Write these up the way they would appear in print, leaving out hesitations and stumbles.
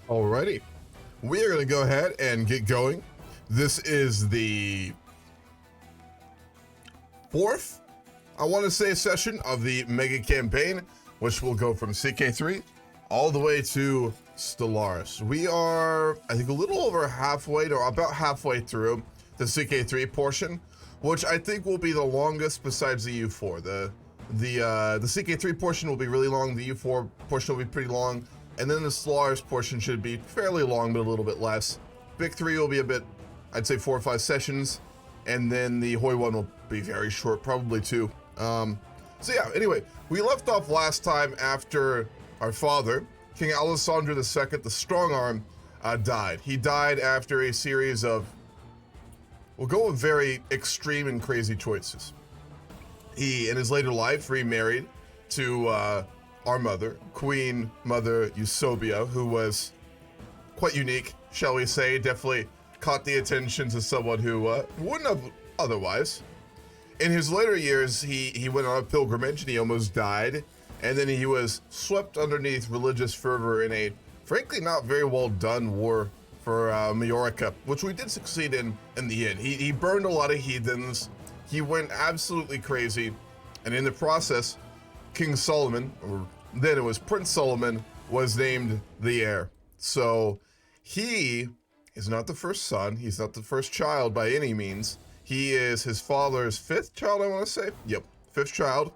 Alrighty, we are going to go ahead and get going. This is the fourth, I want to say, session of the mega campaign, which will go from CK3 all the way to Stellaris. We are, I think, a little over halfway, or about halfway through the CK3 portion, which I think will be the longest besides the U4. The CK3 portion will be really long, the U4 portion will be pretty long, and then the Stellaris portion should be fairly long, but a little bit less. Big 3 will be a bit, I'd say 4 or 5 sessions, and then the Hoi one will be very short, probably 2. So yeah, anyway, we left off last time after our father, King Alessandro II, the Strong Arm, died. He died after a series of, we'll go with very extreme and crazy choices. He, in his later life, remarried to our mother, Queen Mother Eusebia, who was quite unique, shall we say. Definitely caught the attentions of someone who wouldn't have otherwise. In his later years, he went on a pilgrimage and he almost died. And then he was swept underneath religious fervor in a, frankly, not very well done war for Majorca, which we did succeed in the end. He burned a lot of heathens. He went absolutely crazy. And in the process, King Solomon, or then it was Prince Solomon, was named the heir. So he is not the first son. He's not the first child by any means. He is his father's 5th child, I want to say. Yep, 5th child.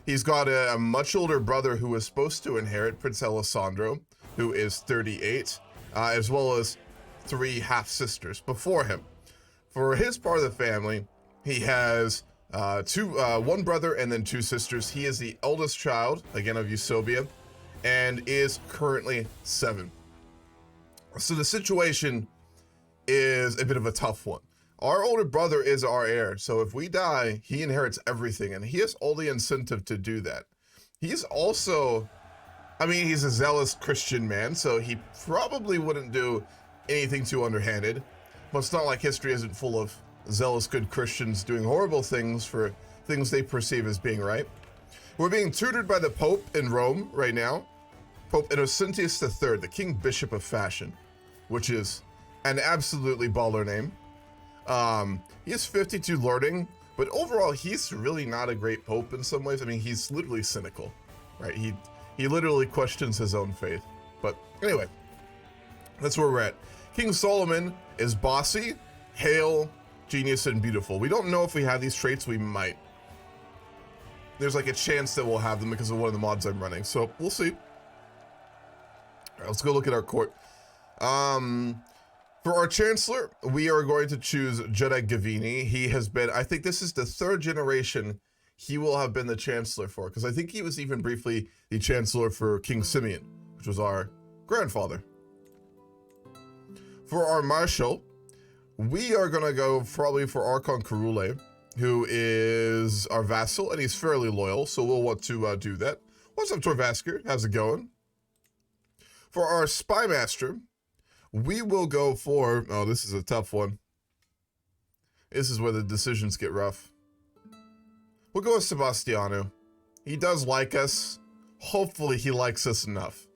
He's got a much older brother who was supposed to inherit, Prince Alessandro, who is 38, as well as 3 half-sisters before him. For his part of the family, he has one brother and then 2 sisters. He is the eldest child, again, of Eusebia, and is currently 7. So the situation is a bit of a tough one. Our older brother is our heir, so if we die, he inherits everything, and he has all the incentive to do that. He's also, I mean, he's a zealous Christian man, so he probably wouldn't do anything too underhanded, but it's not like history isn't full of zealous good Christians doing horrible things for things they perceive as being right. We're being tutored by the Pope in Rome right now, Pope Innocentius III, the King Bishop of Fashion, which is an absolutely baller name. He has 52 learning, but overall he's really not a great pope in some ways. I mean, he's literally cynical, right? He literally questions his own faith. But anyway, that's where we're at. King Solomon is bossy, hale, genius, and beautiful. We don't know if we have these traits. We might. There's like a chance that we'll have them because of one of the mods I'm running, so we'll see. All right, let's go look at our court. For our Chancellor, we are going to choose Jedi Gavini. He has been, I think this is the 3rd generation he will have been the Chancellor for, because I think he was even briefly the Chancellor for King Simeon, which was our grandfather. For our Marshal, we are going to go probably for Archon Karule, who is our vassal, and he's fairly loyal, so we'll want to do that. What's up, Torvasker? How's it going? For our Spy Master, we will go for, oh, this is a tough one. This is where the decisions get rough. We'll go with Sebastiano. He does like us. Hopefully he likes us enough.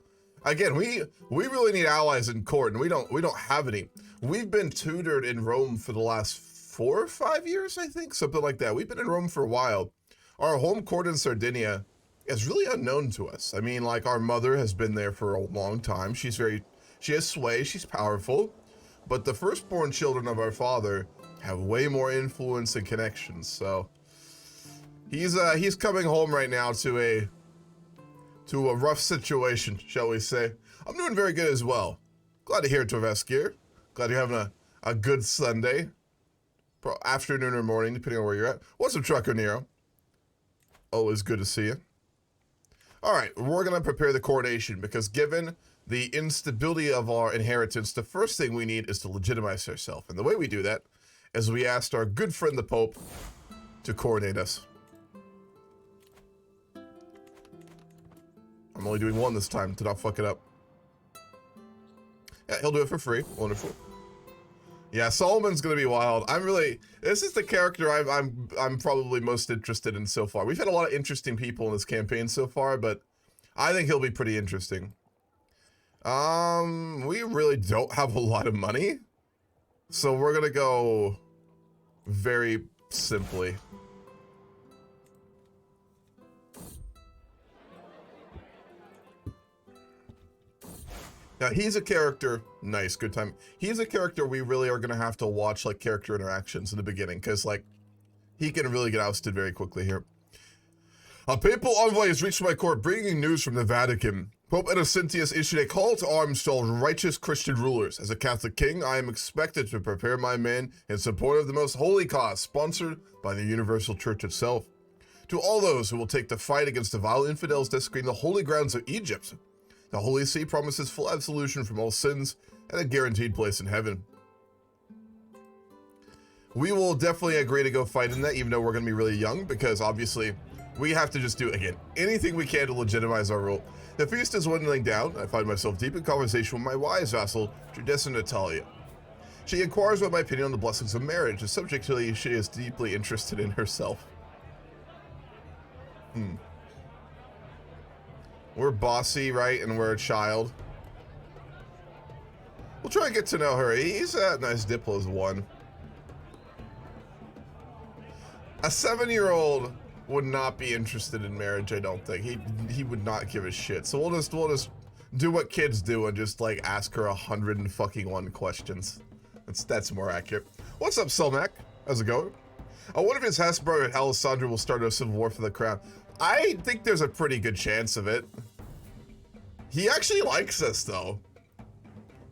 Again, we really need allies in court, and we don't have any. We've been tutored in Rome for the last 4 or 5 years, I think, something like that. We've been in Rome for a while. Our home court in Sardinia is really unknown to us. I mean, like, our mother has been there for a long time. She has sway, she's powerful, but the firstborn children of our father have way more influence and connections, so he's coming home right now to a rough situation, shall we say. I'm doing very good as well. Glad to hear it, Torveskir. Glad you're having a good Sunday, afternoon or morning, depending on where you're at. What's up, Trucker Nero? Always good to see you. All right, we're gonna prepare the coronation because given the instability of our inheritance, the first thing we need is to legitimize ourselves. And the way we do that is we asked our good friend the Pope to coronate us. I'm only doing 1 this time to not fuck it up. Yeah, he'll do it for free. Wonderful. Yeah, Solomon's gonna be wild. This is the character I'm probably most interested in so far. We've had a lot of interesting people in this campaign so far, but I think he'll be pretty interesting. We really don't have a lot of money. So we're gonna go very simply. Now, he's a character, nice, good time. He's a character we really are gonna have to watch, like, character interactions in the beginning, because, like, he can really get ousted very quickly here. A papal envoy has reached my court, bringing news from the Vatican. Pope Innocentius issued a call to arms to all righteous Christian rulers. As a Catholic king, I am expected to prepare my men in support of the most holy cause, sponsored by the Universal Church itself. To all those who will take the fight against the vile infidels desecrating the holy grounds of Egypt, the Holy See promises full absolution from all sins and a guaranteed place in heaven. We will definitely agree to go fight in that, even though we're going to be really young, because obviously we have to just do, again, anything we can to legitimize our rule. The feast is dwindling down. I find myself deep in conversation with my wise vassal, Judessa Natalia. She inquires about my opinion on the blessings of marriage, a subject she is deeply interested in herself. We're bossy, right? And we're a child. We'll try and get to know her. He's a nice Diplo as one. A 7-year-old would not be interested in marriage, I don't think. He would not give a shit. So we'll just do what kids do and just like ask her 101 questions. That's more accurate. What's up, Selmac? How's it going? I wonder if his half-brother Alessandro will start a civil war for the crown. I think there's a pretty good chance of it. He actually likes us, though.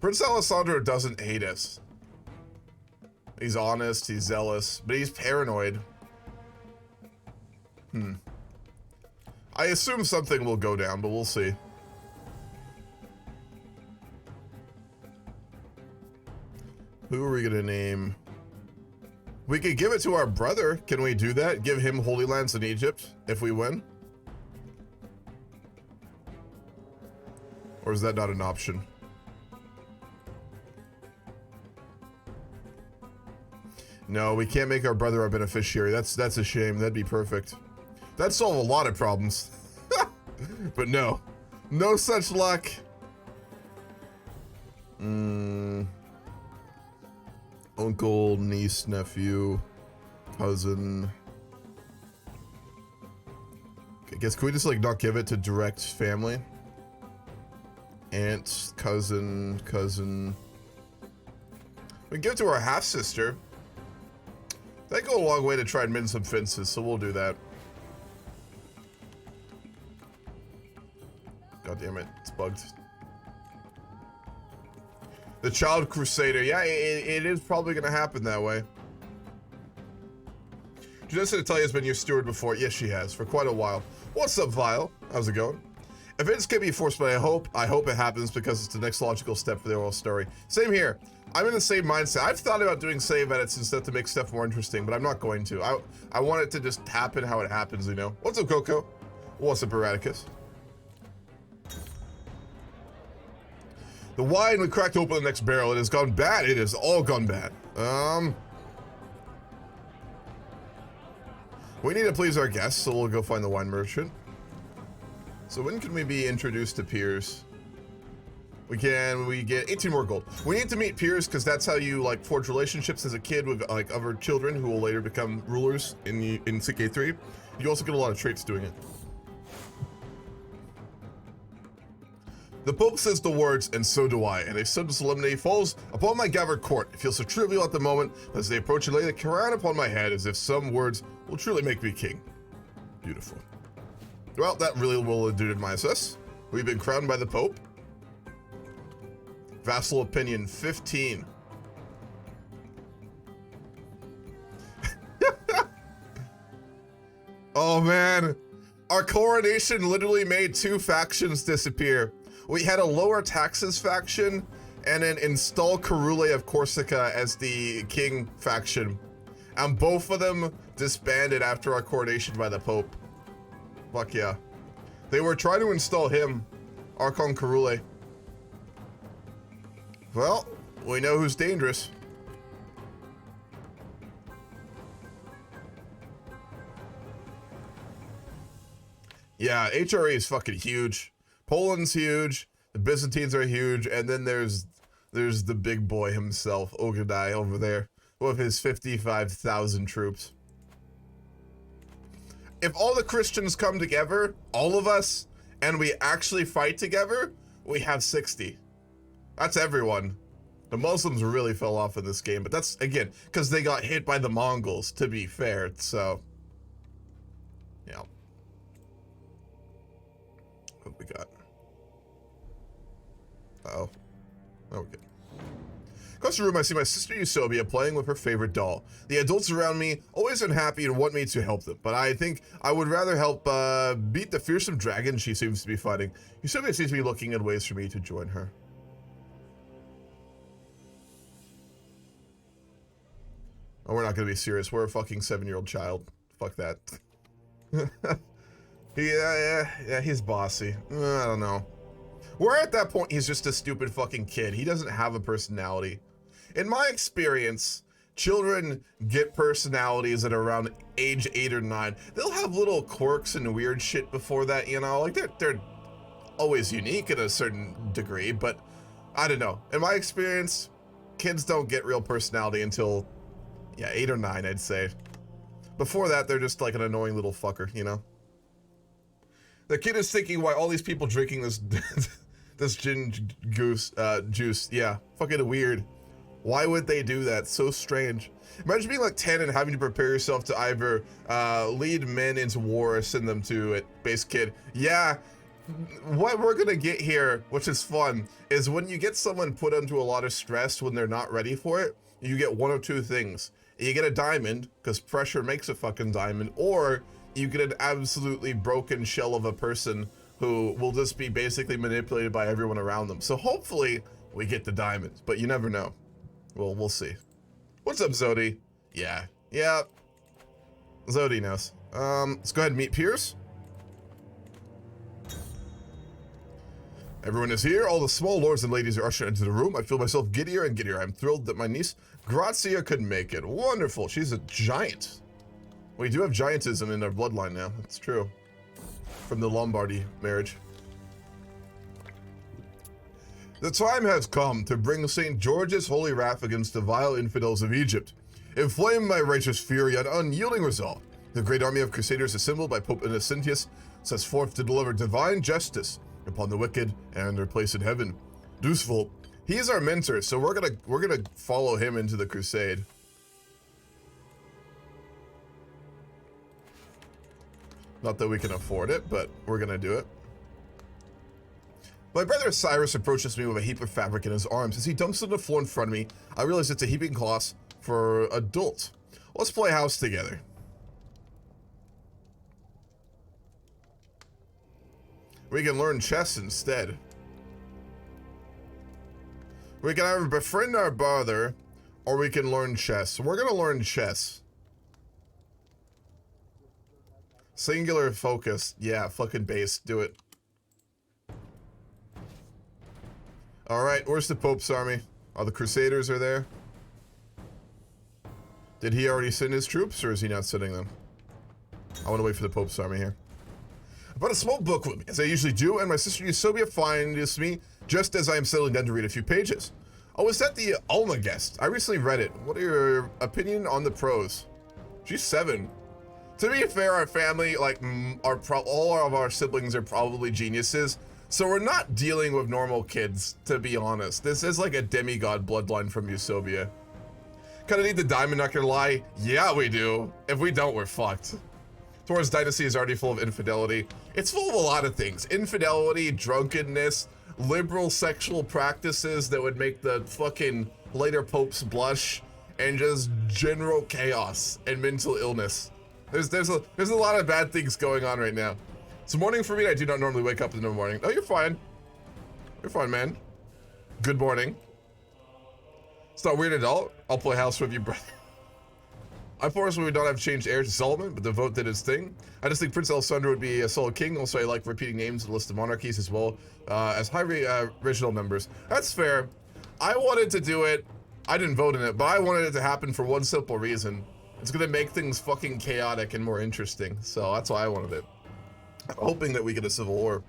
Prince Alessandro doesn't hate us. He's honest, he's zealous, but he's paranoid. I assume something will go down, but we'll see. Who are we gonna name? We could give it to our brother. Can we do that? Give him Holy Lands in Egypt if we win? Or is that not an option? No, we can't make our brother our beneficiary. That's a shame. That'd be perfect. That'd solve a lot of problems. But no. No such luck. Uncle, niece, nephew, cousin. I guess, can we just like not give it to direct family? Aunt, cousin. We can give it to our half-sister. That'd go a long way to try and mend some fences, so we'll do that. God damn it, it's bugged. The Child Crusader. Yeah, it is probably going to happen that way. Judessa Natalia has been your steward before. Yes, she has, for quite a while. What's up, Vile? How's it going? Events can be forced, but I hope it happens because it's the next logical step for the oral story. Same here. I'm in the same mindset. I've thought about doing save edits and stuff to make stuff more interesting, but I'm not going to. I want it to just happen how it happens, you know? What's up, Coco? What's up, Erraticus? The wine we cracked open the next barrel. It has gone bad. It has all gone bad. We need to please our guests, so we'll go find the wine merchant. So when can we be introduced to peers? We get 18 more gold. We need to meet peers because that's how you like forge relationships as a kid with like other children who will later become rulers in CK3. You also get a lot of traits doing it. The Pope says the words, and so do I, and a sudden solemnity falls upon my gathered court. It feels so trivial at the moment, but as they approach and lay the crown upon my head, as if some words will truly make me king. Beautiful. Well, that really will legitimize us. We've been crowned by the Pope. Vassal opinion 15. Oh man, our coronation literally made 2 factions disappear. We had a lower taxes faction and an install Carule of Corsica as the king faction. And both of them disbanded after our coronation by the Pope. Fuck yeah. They were trying to install him, Archon Carule. Well, we know who's dangerous. Yeah, HRA is fucking huge. Poland's huge. The Byzantines are huge, and then there's the big boy himself, Ogedai, over there, with his 55,000 troops. If all the Christians come together, all of us, and we actually fight together, we have 60. That's everyone. The Muslims really fell off in this game, but that's, again, because they got hit by the Mongols, to be fair, so... Yeah. What we got? Uh-oh. Oh, we're good. Across the room, I see my sister Eusebia playing with her favorite doll. The adults around me always unhappy and want me to help them, but I think I would rather help beat the fearsome dragon she seems to be fighting. Eusebia seems to be looking at ways for me to join her. Oh, we're not gonna be serious. We're a fucking 7-year-old child. Fuck that. Yeah, he's bossy. I don't know. We're at that point, he's just a stupid fucking kid. He doesn't have a personality. In my experience, children get personalities at around age 8 or 9. They'll have little quirks and weird shit before that, you know? Like, they're always unique in a certain degree, but I don't know. In my experience, kids don't get real personality until, yeah, 8 or 9, I'd say. Before that, they're just like an annoying little fucker, you know? The kid is thinking why all these people drinking this this gin juice. Yeah, fucking weird. Why would they do that? So strange. Imagine being like 10 and having to prepare yourself to either lead men into war or send them to it. Base kid. Yeah, what we're gonna get here, which is fun, is when you get someone put under a lot of stress when they're not ready for it, you get one of two things. You get a diamond, because pressure makes a fucking diamond, or you get an absolutely broken shell of a person who will just be basically manipulated by everyone around them. So hopefully we get the diamonds, but you never know. Well, we'll see. What's up, Zodi? Yeah. Zodi knows. Let's go ahead and meet Pierce. Everyone is here. All the small lords and ladies are ushered into the room. I feel myself giddier and giddier. I'm thrilled that my niece, Grazia, could make it. Wonderful. She's a giant. We do have giantism in our bloodline now. That's true. From the Lombardy marriage. The time has come to bring St. George's holy wrath against the vile infidels of Egypt. Inflamed by righteous fury and unyielding resolve, the great army of crusaders assembled by Pope Innocentius sets forth to deliver divine justice upon the wicked and their place in heaven. Deuceful, he's our mentor, so we're gonna follow him into the crusade. Not that we can afford it, but we're gonna do it. My brother Cyrus approaches me with a heap of fabric in his arms. As he dumps it on the floor in front of me, I realize it's a heaping cost for adults. Let's play house together. We can learn chess instead. We can either befriend our brother, or we can learn chess. We're gonna learn chess. Singular focus. Yeah, fucking base. Do it. Alright, where's the Pope's army? Oh, the Crusaders are there. Did he already send his troops, or is he not sending them? I want to wait for the Pope's army here. I brought a small book with me, as I usually do, and my sister Eusebia finds me just as I am settling down to read a few pages. Oh, is that the Almagest? I recently read it. What are your opinion on the prose? She's 7. To be fair, our family, like, all of our siblings are probably geniuses, so we're not dealing with normal kids, to be honest. This is like a demigod bloodline from Eusebia. Kinda need the diamond, not gonna lie. Yeah, we do. If we don't, we're fucked. Torres Dynasty is already full of infidelity. It's full of a lot of things. Infidelity, drunkenness, liberal sexual practices that would make the fucking later popes blush, and just general chaos and mental illness. There's a lot of bad things going on right now. It's morning for me. I do not normally wake up in the morning. Oh, you're fine. You're fine, man. Good morning. It's not weird at all. I'll play house with you, brother. Unfortunately, we don't have changed heir to Solomon, but the vote did its thing. I just think Prince Alessandro would be a solid king. Also, I like repeating names in the list of monarchies as well as high original numbers. That's fair. I wanted to do it. I didn't vote in it, but I wanted it to happen for one simple reason. It's gonna make things fucking chaotic and more interesting. So that's why I wanted it. I'm hoping that we get a civil war.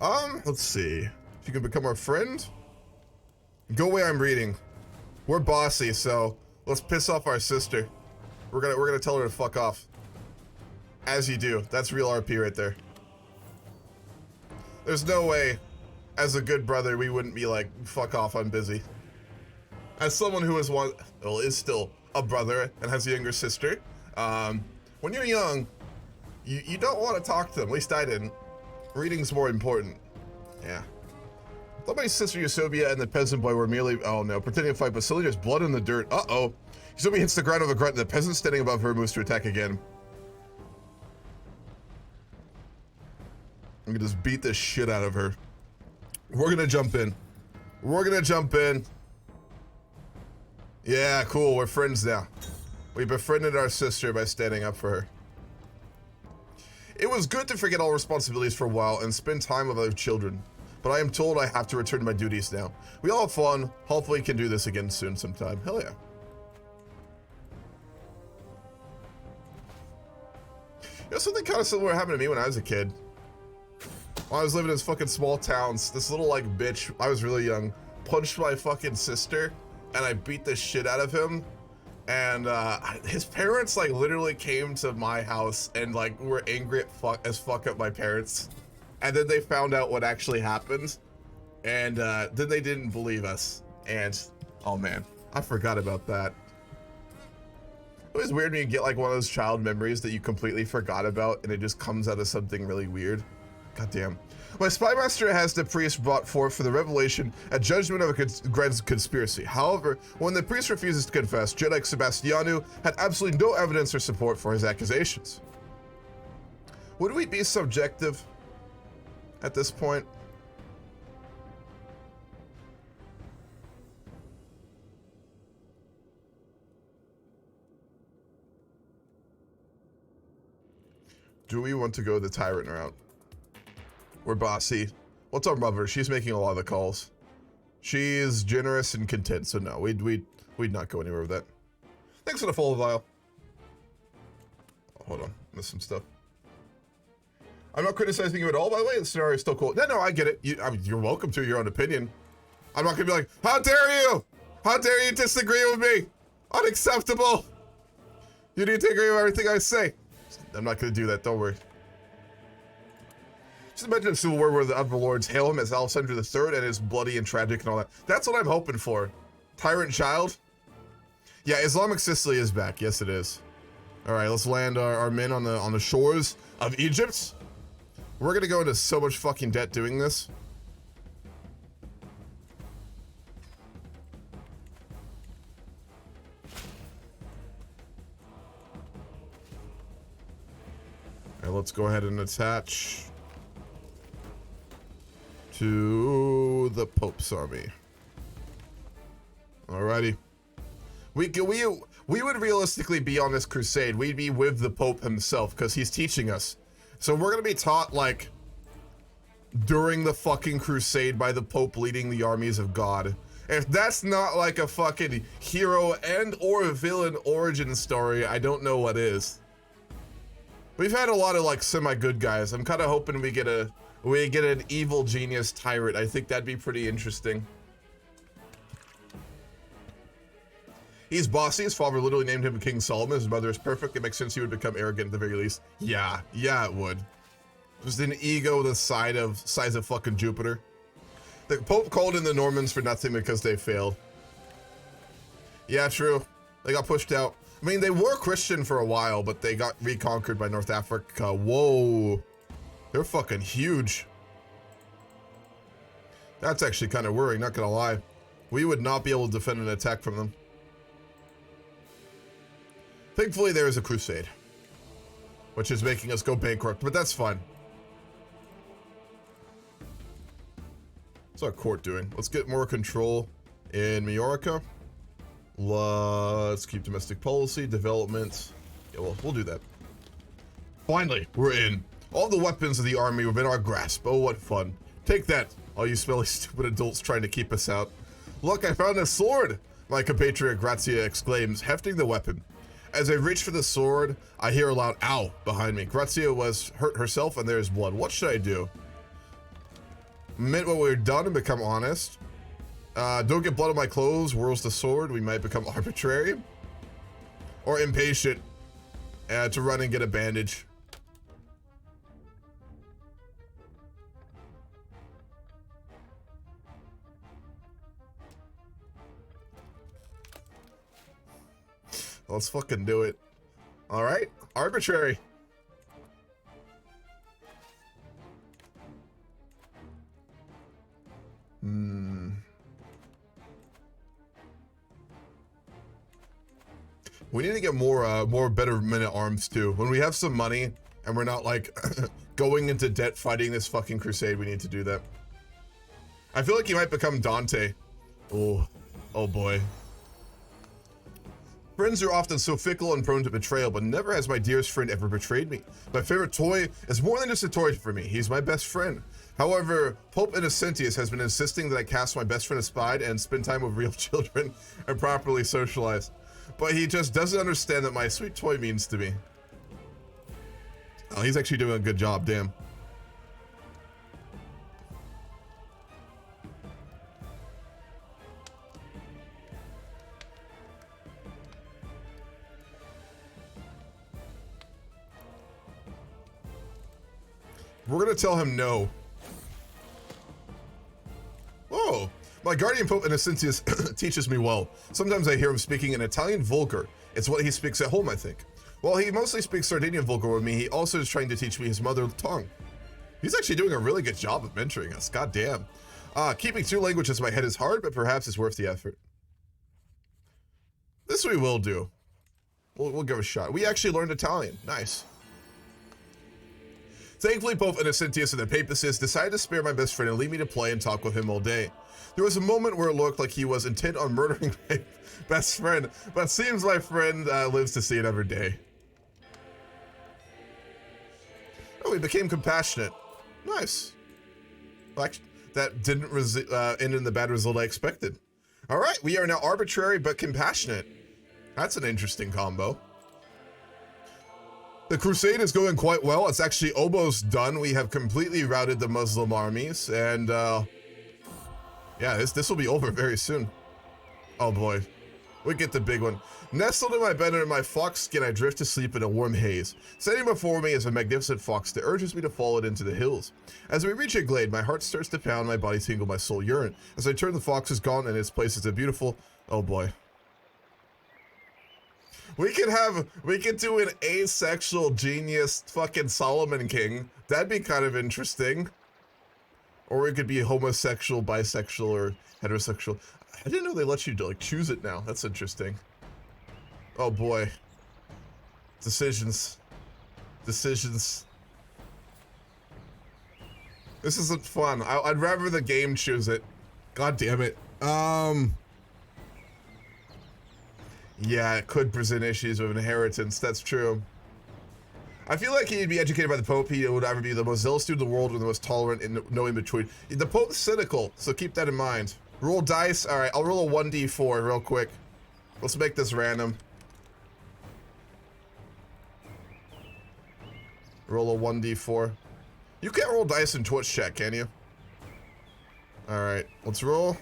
Let's see. If you can become our friend. Go away, I'm reading. We're bossy, so let's piss off our sister. We're gonna tell her to fuck off. As you do. That's real RP right there. There's no way, as a good brother, we wouldn't be like, fuck off, I'm busy. As someone who is still a brother and has a younger sister, when you're young, you don't want to talk to them. At least I didn't. Reading's more important. Yeah. I thought my sister Eusebia and the peasant boy were merely, oh no, pretending to fight, but suddenly there's blood in the dirt. Uh-oh. Eusebia hits the ground with a grunt, and the peasant standing above her moves to attack again. I'm gonna just beat the shit out of her. We're gonna jump in. We're gonna jump in. Yeah, cool, we're friends now. We befriended our sister by standing up for her. It was good to forget all responsibilities for a while and spend time with other children. But I am told I have to return to my duties now. We all have fun. Hopefully we can do this again soon sometime. Hell yeah. You know, something kind of similar happened to me when I was a kid. When I was living in this fucking small towns, this little like bitch, I was really young, punched my fucking sister, and I beat the shit out of him. And his parents like literally came to my house and like were angry as fuck at my parents. And then they found out what actually happened, and then they didn't believe us. And oh man, I forgot about that. It was weird when you get like one of those child memories that you completely forgot about, and it just comes out of something really weird. God damn. My spy master has the priest brought forth for the revelation a judgment of a grand conspiracy. However, when the priest refuses to confess, Jedi Sebastianu had absolutely no evidence or support for his accusations. Would we be subjective at this point? Do we want to go the tyrant route? We're bossy. What's our mother? She's making a lot of the calls. She is generous and content, so no, we'd not go anywhere with that. Thanks for the follow, Vile. Oh, hold on, missed some stuff. I'm not criticizing you at all, by the way. The scenario is still cool. No, I get it. You're welcome to your own opinion. I'm not gonna be like, how dare you? How dare you disagree with me? Unacceptable. You need to agree with everything I say. I'm not gonna do that, don't worry. Just imagine a civil war where the Overlords hail him as Alexander III and is bloody and tragic and all that. That's what I'm hoping for. Tyrant child? Yeah, Islamic Sicily is back. Yes, it is. All right, let's land our men on the shores of Egypt. We're gonna go into so much fucking debt doing this. All right, let's go ahead and attach to the Pope's army. Alrighty. We would realistically be on this crusade. We'd be with the Pope himself because he's teaching us. So we're gonna be taught like during the fucking crusade by the Pope leading the armies of God. If that's not like a fucking hero and or villain origin story, I don't know what is. We've had a lot of like semi-good guys. I'm kind of hoping we get an evil genius tyrant. I think that'd be pretty interesting. He's bossy. His father literally named him King Solomon. His mother is perfect. It makes sense he would become arrogant at the very least. Yeah, it would. Just an ego the size of fucking Jupiter. The Pope called in the Normans for nothing because they failed. Yeah, true. They got pushed out. I mean, they were Christian for a while, but they got reconquered by North Africa. Whoa. They're fucking huge. That's actually kind of worrying, not gonna lie. We would not be able to defend an attack from them. Thankfully, there is a crusade, which is making us go bankrupt, but that's fine. What's our court doing? Let's get more control in Majorca. Let's keep domestic policy, development. Yeah, well, we'll do that. Finally, we're in. All the weapons of the army within our grasp. Oh, what fun. Take that, all you smelly stupid adults trying to keep us out. Look, I found a sword, my compatriot Grazia exclaims, hefting the weapon. As I reach for the sword, I hear a loud ow behind me. Grazia was hurt herself and there is blood. What should I do? Admit when we're done and become honest. Don't get blood on my clothes, whirls the sword, we might become arbitrary. Or impatient, to run and get a bandage. Let's fucking do it. All right, arbitrary. We need to get more better minute arms too. When we have some money and we're not like going into debt fighting this fucking crusade, we need to do that. I feel like you might become Dante. Oh boy. Friends are often so fickle and prone to betrayal, but never has my dearest friend ever betrayed me. My favorite toy is more than just a toy for me. He's my best friend. However, Pope Innocentius has been insisting that I cast my best friend aside and spend time with real children and properly socialize. But he just doesn't understand that my sweet toy means to me. Oh, he's actually doing a good job, damn. We're gonna tell him no. Oh, my guardian Pope Innocentius teaches me well. Sometimes I hear him speaking in Italian vulgar. It's what he speaks at home, I think. While he mostly speaks Sardinian vulgar with me, he also is trying to teach me his mother tongue. He's actually doing a really good job of mentoring us, goddamn. Keeping 2 languages in my head is hard, but perhaps it's worth the effort. This we will do. We'll give it a shot. We actually learned Italian, nice. Thankfully, both Innocentius and the Papacists decided to spare my best friend and leave me to play and talk with him all day. There was a moment where it looked like he was intent on murdering my best friend, but it seems my friend lives to see another day. Oh, we became compassionate. Nice. Well, actually, that didn't end in the bad result I expected. All right, we are now arbitrary but compassionate. That's an interesting combo. The crusade is going quite well. It's actually almost done. We have completely routed the Muslim armies, and yeah, this will be over very soon. Oh boy, we get the big one. Nestled in my bed under my fox skin, I drift to sleep in a warm haze. Standing before me is a magnificent fox that urges me to follow it into the hills. As we reach a glade, my heart starts to pound, my body tingle, my soul yearn. As I turn, the fox is gone, and its place is a beautiful, oh boy. We could do an asexual genius fucking Solomon King. That'd be kind of interesting. Or we could be homosexual, bisexual, or heterosexual. I didn't know they let you like choose it now. That's interesting. Oh boy. Decisions. Decisions. This isn't fun. I'd rather the game choose it. God damn it. Yeah, it could present issues with inheritance. That's true. I feel like he'd be educated by the Pope. He would either be the most zealous dude in the world or the most tolerant and no in between. The Pope's cynical, so keep that in mind. Roll dice. All right, I'll roll a 1d4 real quick. Let's make this random. Roll a 1d4. You can't roll dice in Twitch chat, can you? All right, let's roll.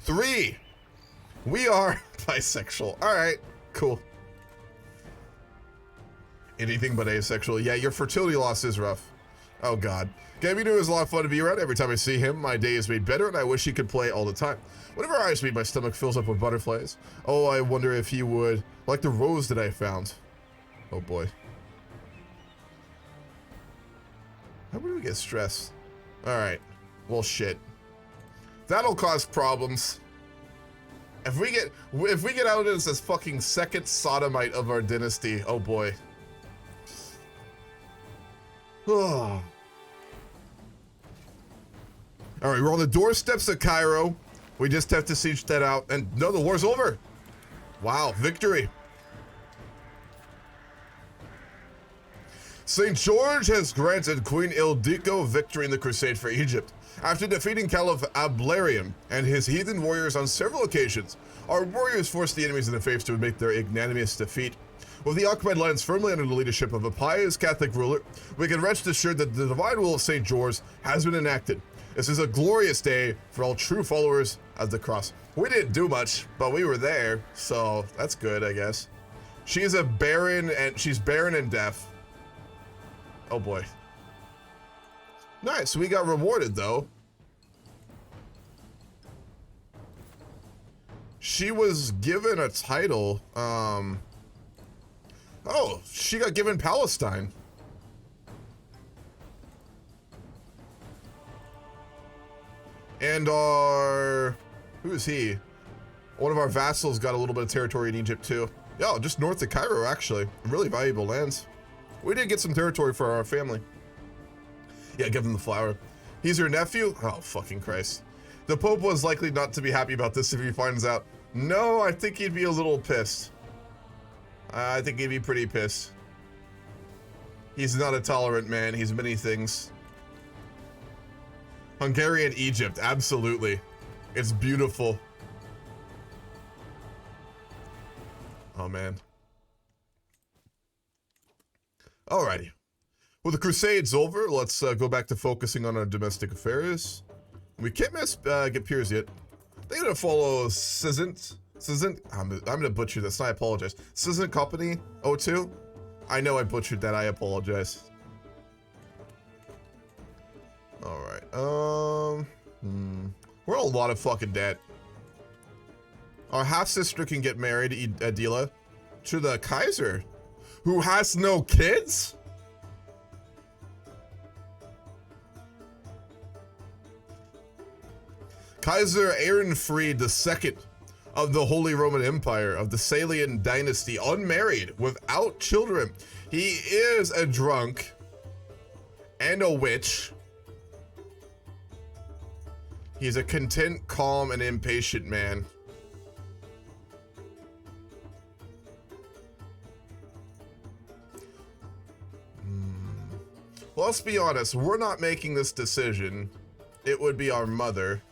3. We are bisexual. All right, cool. Anything but asexual. Yeah, your fertility loss is rough. Oh God. Gambino is a lot of fun to be around. Every time I see him, my day is made better, and I wish he could play all the time. Whenever our eyes meet, my stomach fills up with butterflies. Oh, I wonder if he would like the rose that I found. Oh boy. How would we get stressed? All right. Well, shit. That'll cause problems. If we get out as this fucking second sodomite of our dynasty, oh boy. All right, we're on the doorsteps of Cairo. We just have to siege that out, and no, the war's over. Wow, victory. St. George has granted Queen Ildiko victory in the crusade for Egypt. After defeating Caliph Ablarium and his heathen warriors on several occasions, our warriors forced the enemies of the faith to admit their ignominious defeat. With the occupied lands firmly under the leadership of a pious Catholic ruler, we can rest assured that the divine will of St. George has been enacted. This is a glorious day for all true followers of the cross. We didn't do much, but we were there, so that's good, I guess. She's barren and deaf. Oh boy. Nice, we got rewarded though. She was given a title. Oh, she got given Palestine. And who is he? One of our vassals got a little bit of territory in Egypt too. Yeah, just north of Cairo actually. Really valuable lands. We did get some territory for our family. Yeah, give him the flower. He's your nephew? Oh, fucking Christ. The Pope was likely not to be happy about this if he finds out. No, I think he'd be a little pissed. I think he'd be pretty pissed. He's not a tolerant man. He's many things. Hungarian Egypt, absolutely. It's beautiful. Oh, man. Alrighty. Well, the Crusades over. Let's go back to focusing on our domestic affairs. We can't get peers yet. They're gonna follow Sizant. I'm gonna butcher this. I apologize. Sizant Company 02. I know I butchered that. I apologize. All right. We're a lot of fucking debt. Our half sister can get married, Adila, to the Kaiser, who has no kids. Kaiser Ehrenfried II of the Holy Roman Empire of the Salian dynasty, unmarried, without children. He is a drunk and a witch. He's a content, calm, and impatient man. Well, let's be honest, we're not making this decision. It would be our mother.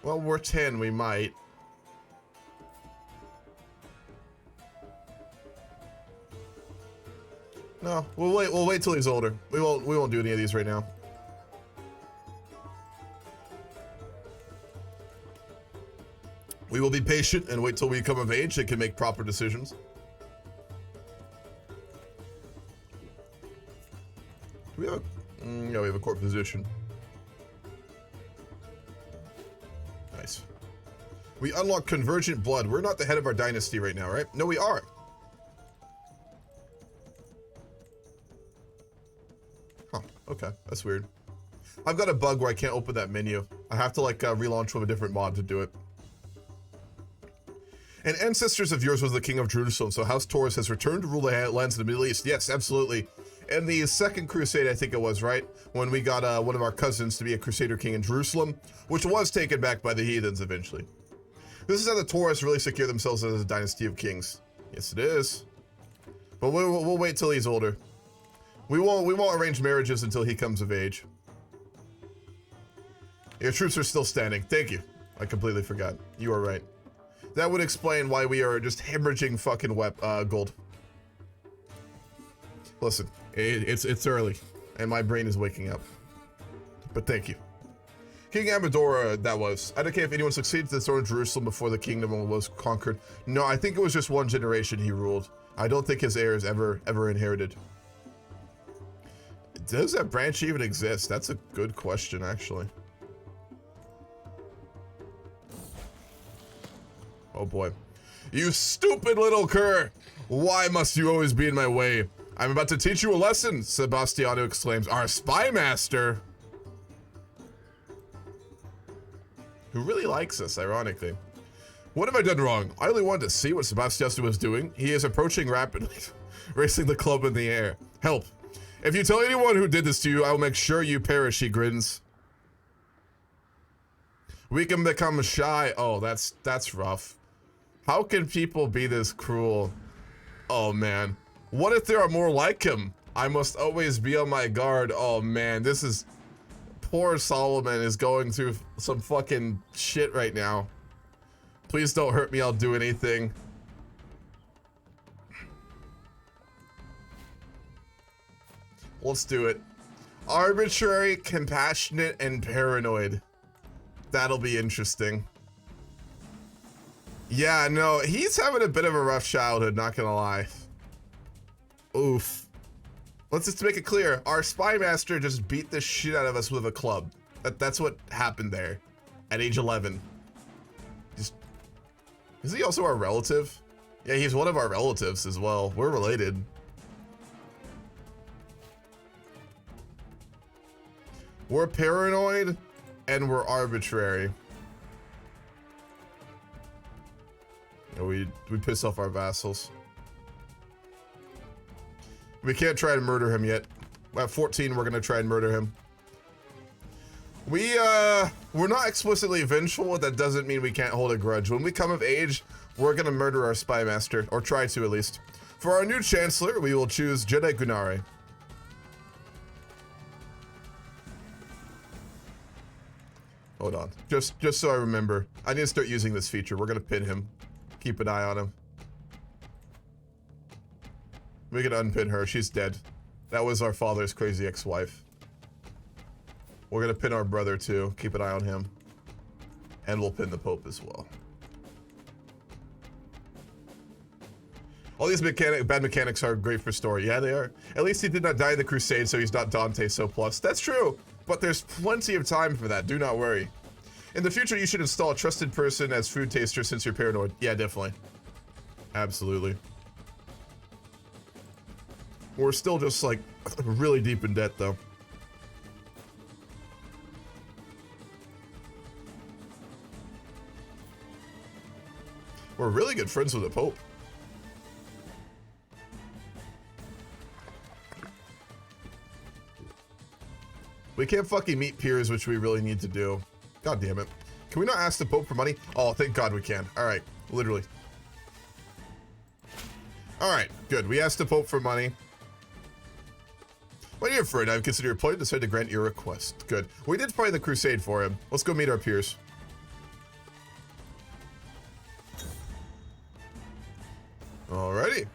Well, we're 10, we might. No, we'll wait till he's older. We won't do any of these right now. We will be patient and wait till we come of age and can make proper decisions. Do we have a... no, we have a court position. Nice. We unlock Convergent Blood. We're not the head of our dynasty right now, right? No, we are. Huh, okay. That's weird. I've got a bug where I can't open that menu. I have to, like, relaunch with a different mod to do it. And ancestors of yours was the king of Jerusalem, so House Torres has returned to rule the lands of the Middle East. Yes, absolutely. In the Second Crusade, I think it was, right? When we got one of our cousins to be a Crusader king in Jerusalem, which was taken back by the heathens eventually. This is how the Torres really secure themselves as a dynasty of kings. Yes, it is. But we'll wait till he's older. We won't arrange marriages until he comes of age. Your troops are still standing. Thank you. I completely forgot. You are right. That would explain why we are just hemorrhaging fucking gold. Listen, it's early, and my brain is waking up. But thank you. King Amador, that was. I don't care if anyone succeeded to restore Jerusalem before the kingdom was conquered. No, I think it was just one generation he ruled. I don't think his heirs ever inherited. Does that branch even exist? That's a good question, actually. Oh boy. You stupid little cur! Why must you always be in my way? I'm about to teach you a lesson, Sebastiano exclaims. Our spy master! Who really likes us, ironically. What have I done wrong? I only wanted to see what Sebastiano was doing. He is approaching rapidly, racing the club in the air. Help. If you tell anyone who did this to you, I will make sure you perish, he grins. We can become shy. Oh, that's rough. How can people be this cruel? Oh man. What if there are more like him? I must always be on my guard. Oh man, this is... Poor Solomon is going through some fucking shit right now. Please don't hurt me, I'll do anything. Let's do it. Arbitrary, compassionate, and paranoid. That'll be interesting. Yeah, no, he's having a bit of a rough childhood, not gonna lie. Oof. Let's just make it clear. Our spy master just beat the shit out of us with a club. That's what happened there at age 11. Just, is he also our relative? Yeah, he's one of our relatives as well. We're related. We're paranoid and we're arbitrary. Yeah, we piss off our vassals. We can't try and murder him yet. At 14, we're gonna try and murder him. We're not explicitly vengeful. That doesn't mean we can't hold a grudge. When we come of age, we're gonna murder our spy master, or try to at least. For our new chancellor, we will choose Jedi Gunare. Hold on, just so I remember. I need to start using this feature. We're gonna pin him. Keep an eye on him. We can unpin her. She's dead. That was our father's crazy ex-wife. We're gonna pin our brother too. Keep an eye on him. And we'll pin the Pope as well. All these bad mechanics are great for story. Yeah, they are. At least he did not die in the Crusade, so he's not Dante so plus. That's true, but there's plenty of time for that. Do not worry. In the future, you should install a trusted person as food taster since you're paranoid. Yeah, definitely. Absolutely. We're still just, like, really deep in debt, though. We're really good friends with the Pope. We can't fucking meet peers, which we really need to do. God damn it. Can we not ask the Pope for money? Oh, thank God we can. All right, literally. All right, good. We asked the Pope for money. My dear friend, I've considered your plight and decided to grant your request. Good. We did find the crusade for him. Let's go meet our peers. Alrighty.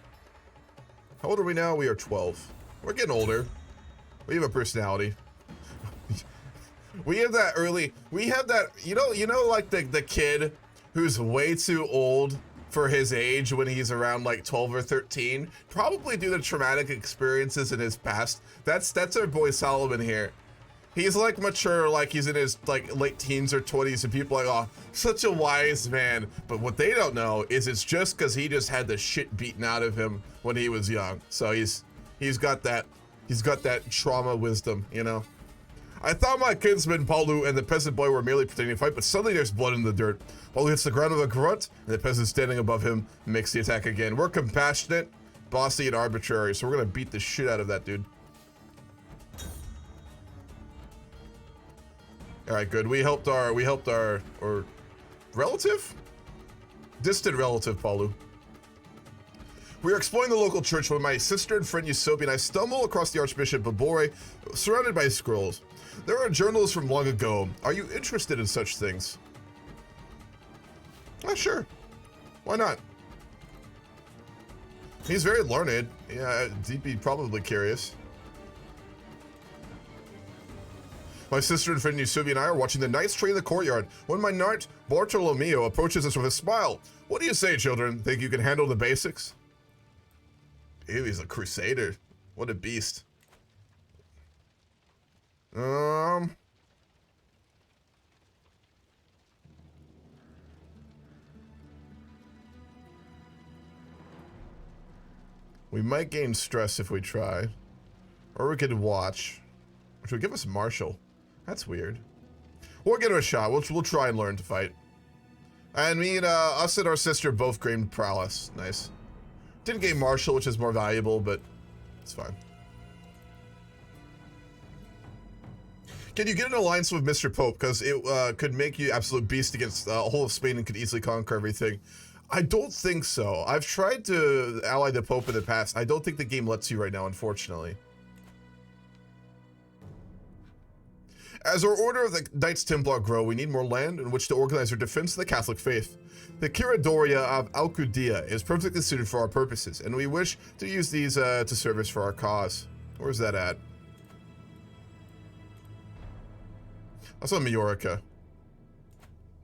How old are we now? We are 12. We're getting older. We have a personality. We have that early, we have that, you know, like the kid who's way too old for his age when he's around like 12 or 13, probably due to traumatic experiences in his past. That's our boy Solomon here. He's like mature, like he's in his like late teens or 20s, and people are like, oh, such a wise man. But what they don't know is it's just because he just had the shit beaten out of him when he was young. So he's got that trauma wisdom, you know. I thought my kinsman Paulu and the peasant boy were merely pretending to fight, but suddenly there's blood in the dirt. Paulu hits the ground with a grunt, and the peasant standing above him makes the attack again. We're compassionate, bossy, and arbitrary, so we're gonna beat the shit out of that dude. All right, good. We helped our relative? Distant relative, Paulu. We are exploring the local church when my sister and friend Yusobi and I stumble across the Archbishop Babore, surrounded by scrolls. There are journals from long ago. Are you interested in such things? Sure. Why not? He's very learned. Yeah, he'd be probably curious. My sister and friend Yusubi and I are watching the Knights train in the courtyard when my knight, Bartolomeo, approaches us with a smile. What do you say, children? Think you can handle the basics? Ew, he's a crusader. What a beast. We might gain stress if we try. Or we could watch. Which would give us martial. That's weird. We'll give it a shot. We'll try and learn to fight. And me and us and our sister both gained prowess. Nice. Didn't gain martial, which is more valuable, but it's fine. Can you get an alliance with Mr. Pope? Because it could make you absolute beast against the whole of Spain and could easily conquer everything. I don't think so. I've tried to ally the Pope in the past. I don't think the game lets you right now, unfortunately. As our Order of the Knights Templar grow, we need more land in which to organize our defense of the Catholic faith. The Curadoria of Alcudia is perfectly suited for our purposes, and we wish to use these to service for our cause. Where's that at? That's on Majorca.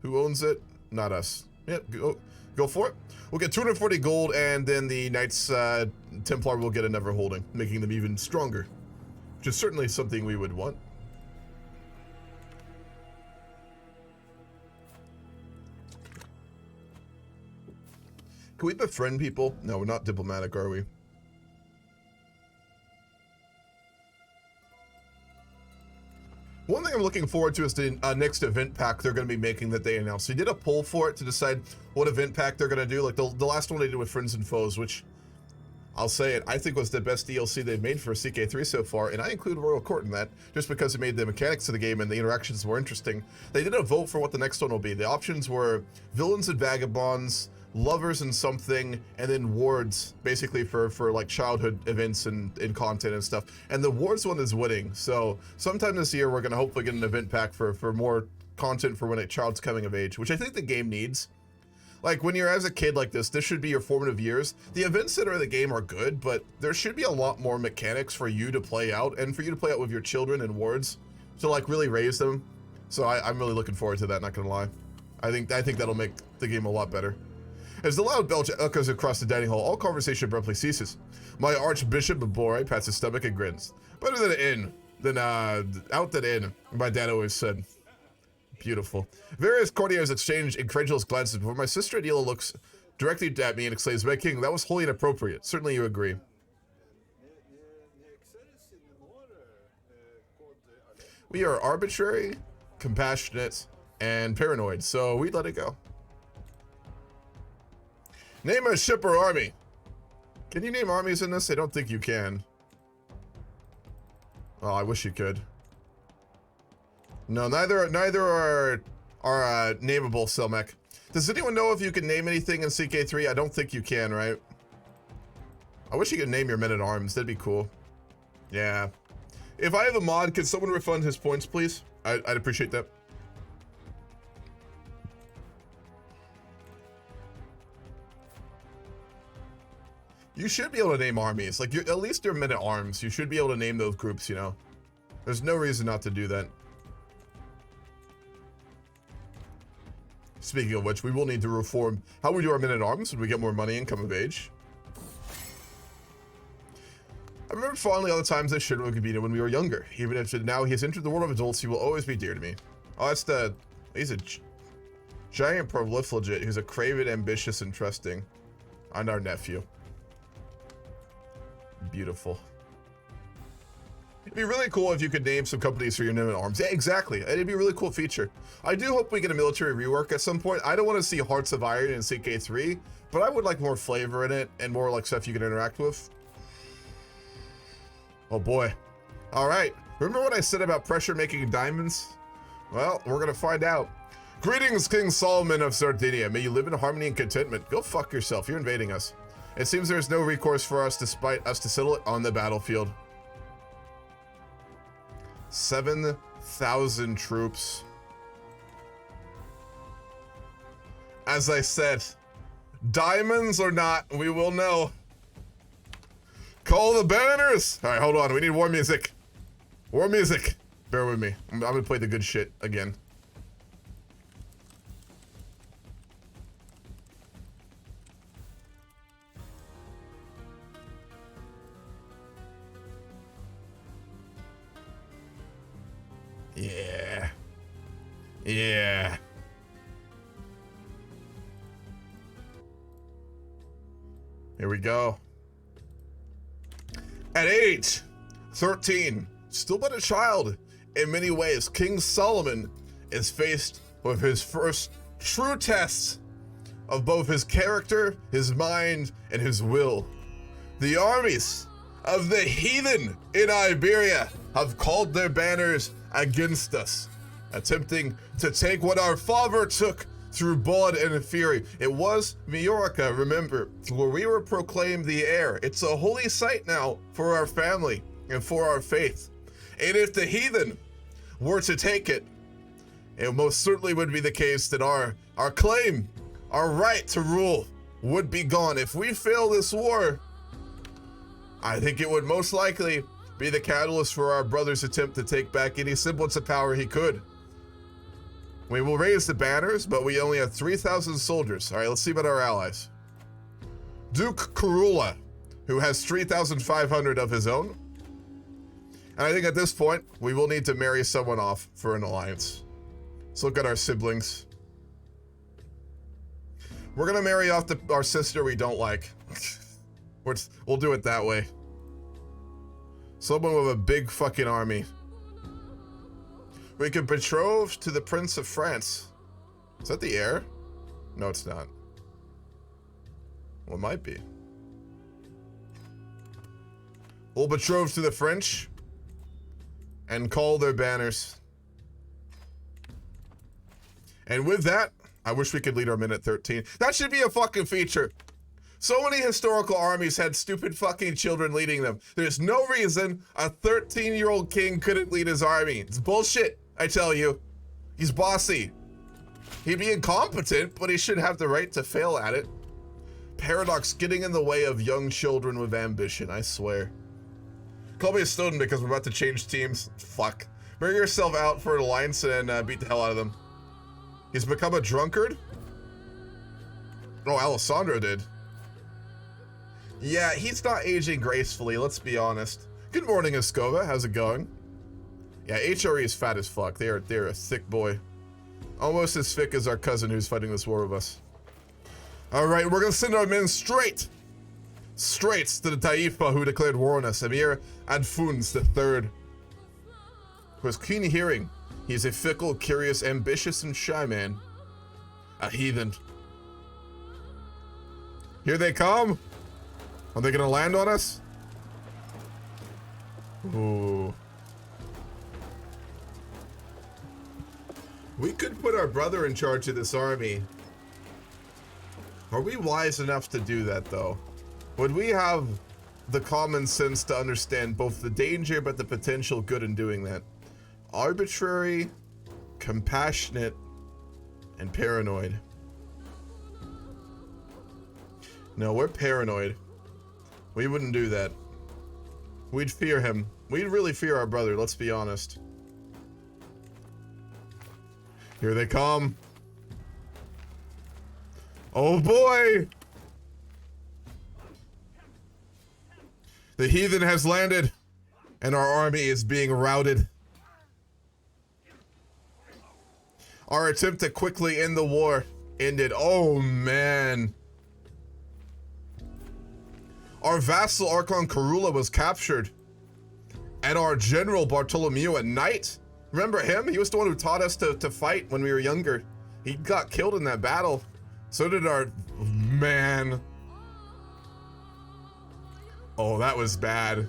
Who owns it? Not us. Yep, go for it. We'll get 240 gold, and then the Knights Templar will get another holding, making them even stronger, which is certainly something we would want. Can we befriend people? No, we're not diplomatic, are we? One thing I'm looking forward to is the next event pack they're going to be making that they announced. They did a poll for it to decide what event pack they're going to do. Like the last one they did with Friends and Foes, which I'll say it, I think was the best DLC they've made for CK3 so far, and I include Royal Court in that just because it made the mechanics of the game and the interactions more interesting. They did a vote for what the next one will be. The options were Villains and Vagabonds, Lovers and something, and then Wards, basically for like childhood events and content and stuff. And the Wards one is winning, so sometime this year we're going to hopefully get an event pack for more content for when a child's coming of age, which I think the game needs. Like, when you're as a kid like this should be your formative years. The events that are in the game are good, but there should be a lot more mechanics for you to play out, and for you to play out with your children and Wards, to like really raise them. So I'm really looking forward to that, not gonna lie. I think that'll make the game a lot better. As the loud belch echoes across the dining hall, all conversation abruptly ceases. My Archbishop Bore pats his stomach and grins. Better than out than in, my dad always said. Beautiful. Various courtiers exchange incredulous glances before my sister Adela looks directly at me and exclaims, "My king, that was wholly inappropriate." Certainly you agree. We are arbitrary, compassionate, and paranoid, so we'd let it go. Name a ship or army. Can you name armies in this? I don't think you can. Oh, I wish you could. No, neither are nameable, Selmec. Does anyone know if you can name anything in CK3? I don't think you can, right? I wish you could name your men-at-arms. That'd be cool. Yeah. If I have a mod, could someone refund his points, please? I'd appreciate that. You should be able to name armies. Like, at least your men-at-arms. You should be able to name those groups, you know? There's no reason not to do that. Speaking of which, we will need to reform how we do our men-at-arms when we get more money and come of age. I remember fondly all the times I shared with Gabino when we were younger. Even if now he has entered the world of adults, he will always be dear to me. Oh, he's a giant prolifiligate who's a craven, ambitious, and trusting. And our nephew. Beautiful. It'd be really cool if you could name some companies for your men-at-arms. Yeah, exactly. It'd be a really cool feature. I do hope we get a military rework at some point. I don't want to see Hearts of Iron in CK3, but I would like more flavor in it and more like stuff you can interact with. Oh boy. All right. Remember what I said about pressure making diamonds? Well, we're gonna find out. Greetings, King Solomon of Sardinia. May you live in harmony and contentment. Go fuck yourself. You're invading us. It seems there is no recourse for us despite us to settle it on the battlefield. 7,000 troops. As I said, diamonds or not, we will know. Call the banners! All right, hold on. We need war music. War music. Bear with me. I'm gonna play the good shit again. Yeah. Yeah. Here we go. At age 13, still but a child in many ways, King Solomon is faced with his first true test of both his character, his mind, and his will. The armies of the heathen in Iberia have called their banners against us, attempting to take what our father took through blood and fury. It was Majorca, remember, where we were proclaimed the heir. It's a holy site now for our family and for our faith. And if the heathen were to take it, it most certainly would be the case that our claim, our right to rule would be gone. If we fail this war, I think it would most likely be the catalyst for our brother's attempt to take back any semblance of power he could. We will raise the banners, but we only have 3,000 soldiers. All right, let's see about our allies. Duke Kurula, who has 3,500 of his own. And I think at this point, we will need to marry someone off for an alliance. Let's look at our siblings. We're gonna marry off our sister we don't like. We'll do it that way. Someone with a big fucking army. We could betroth to the Prince of France. Is that the heir? No, it's not. Well, it might be. We'll betroth to the French and call their banners. And with that, I wish we could lead our men at 13. That should be a fucking feature. So many historical armies had stupid fucking children leading them. There's no reason a 13-year-old king couldn't lead his army. It's bullshit, I tell you. He's bossy. He'd be incompetent, but he should have the right to fail at it. Paradox getting in the way of young children with ambition, I swear. Call me a student because we're about to change teams. Fuck. Bring yourself out for an alliance and beat the hell out of them. He's become a drunkard? Oh, Alessandro did. Yeah, he's not aging gracefully, let's be honest. Good morning, Escova. How's it going? Yeah, HRE is fat as fuck. They're a thick boy. Almost as thick as our cousin who's fighting this war with us. Alright, we're gonna send our men straight to the Taifa who declared war on us. Emir Adfuns III. Who has keen hearing. He's a fickle, curious, ambitious, and shy man. A heathen. Here they come! Are they gonna land on us? Ooh. We could put our brother in charge of this army. Are we wise enough to do that, though? Would we have the common sense to understand both the danger but the potential good in doing that? Arbitrary, compassionate, and paranoid. No, we're paranoid. We wouldn't do that. We'd fear him. We'd really fear our brother, let's be honest. Here they come. Oh boy! The heathen has landed, and our army is being routed. Our attempt to quickly end the war ended. Oh man. Our vassal Archon Karula was captured. And our general Bartolomeo at night. Remember him? He was the one who taught us to fight when we were younger. He got killed in that battle. So did our... man. Oh, that was bad.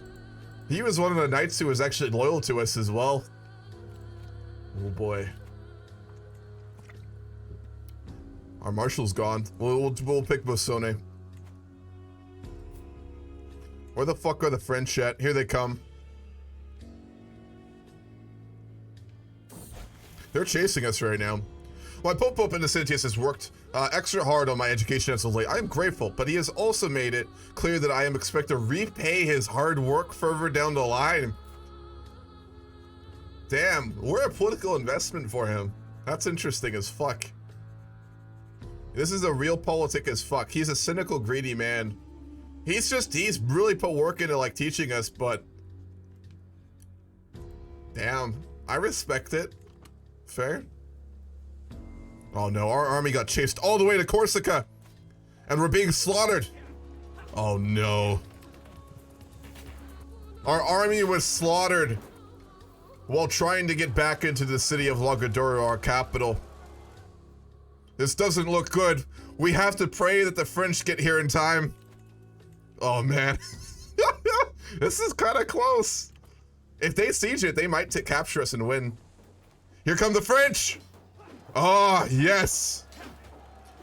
He was one of the knights who was actually loyal to us as well. Oh boy. Our marshal's gone. We'll pick Bossone. Where the fuck are the French at? Here they come. They're chasing us right now. My Pope Innocentius has worked extra hard on my education as of late. I am grateful, but he has also made it clear that I am expected to repay his hard work further down the line. Damn, we're a political investment for him. That's interesting as fuck. This is a real politic as fuck. He's a cynical, greedy man. He's really put work into like teaching us, but damn, I respect it. Fair. Oh no, our army got chased all the way to Corsica, and we're being slaughtered. Oh no. Our army was slaughtered while trying to get back into the city of Lagadoro, our capital. This doesn't look good. We have to pray that the French get here in time. Oh man. This is kind of close. If they siege it, they might capture us and win. Here come the French! Oh, yes!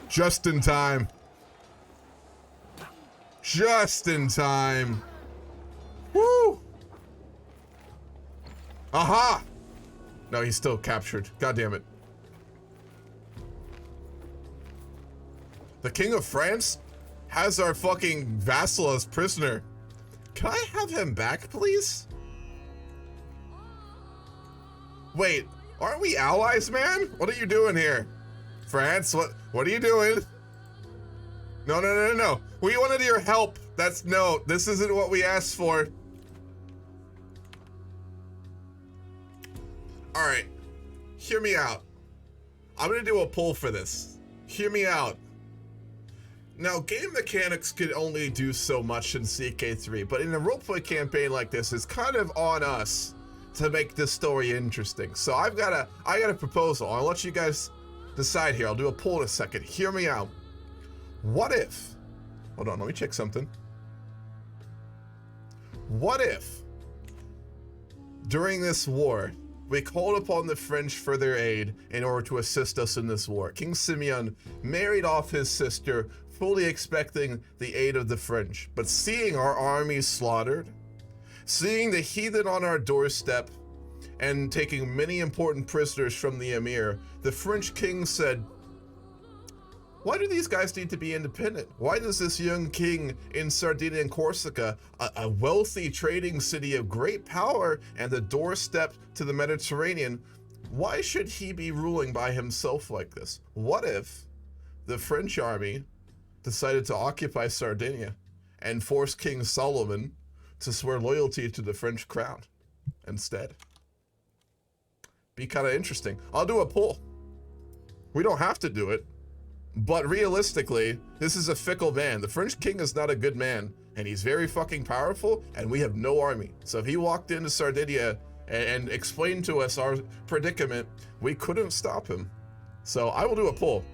Just in time. Just in time. Woo! Aha! No, he's still captured. God damn it. The King of France has our fucking vassal as prisoner. Can I have him back, please? Wait, Aren't we allies, man? What are you doing here? France, what are you doing? No. We wanted your help. No, this isn't what we asked for. All right, hear me out. I'm gonna do a poll for this. Hear me out. Now, game mechanics can only do so much in CK3, but in a roleplay campaign like this, it's kind of on us to make this story interesting. So I got a proposal. I'll let you guys decide here. I'll do a poll in a second. Hear me out. What if, hold on, let me check something. What if, during this war, we called upon the French for their aid in order to assist us in this war? King Simeon married off his sister, fully expecting the aid of the French. But seeing our armies slaughtered, seeing the heathen on our doorstep, and taking many important prisoners from the emir, the French king said, why do these guys need to be independent? Why does this young king in Sardinia and Corsica, a wealthy trading city of great power and the doorstep to the Mediterranean, why should he be ruling by himself like this? What if the French army decided to occupy Sardinia and force King Solomon to swear loyalty to the French crown instead? Be kind of interesting. I'll do a poll. We don't have to do it. But realistically, this is a fickle man. The French king is not a good man, and he's very fucking powerful, and we have no army. So if he walked into Sardinia and explained to us our predicament, we couldn't stop him. So I will do a poll.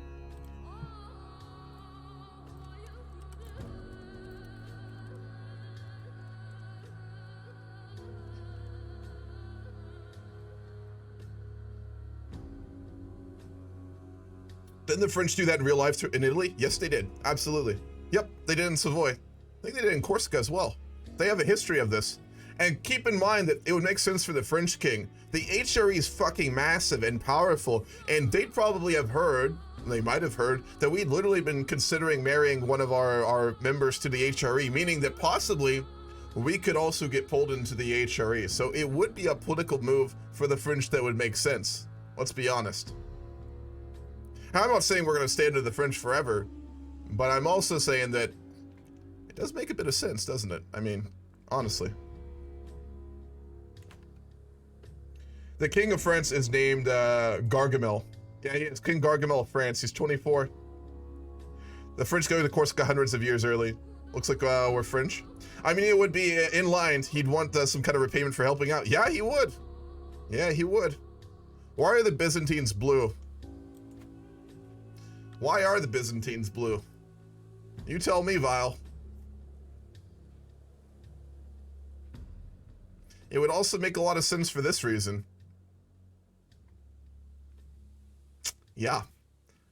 Didn't the French do that in real life in Italy? Yes, they did. Absolutely. Yep, they did in Savoy. I think they did in Corsica as well. They have a history of this. And keep in mind that it would make sense for the French king. The HRE is fucking massive and powerful, and they'd probably have heard, they might have heard, that we'd literally been considering marrying one of our members to the HRE, meaning that possibly we could also get pulled into the HRE. So it would be a political move for the French that would make sense. Let's be honest. I'm not saying we're going to stay under the French forever, but I'm also saying that it does make a bit of sense, doesn't it? I mean, honestly. The King of France is named Gargamel. Yeah, he is King Gargamel of France. He's 24. The French go to Corsica hundreds of years early. Looks like we're French. I mean, it would be in line. He'd want some kind of repayment for helping out. Yeah, he would. Yeah, he would. Why are the Byzantines blue? Why are the Byzantines blue? You tell me, Vile. It would also make a lot of sense for this reason. Yeah.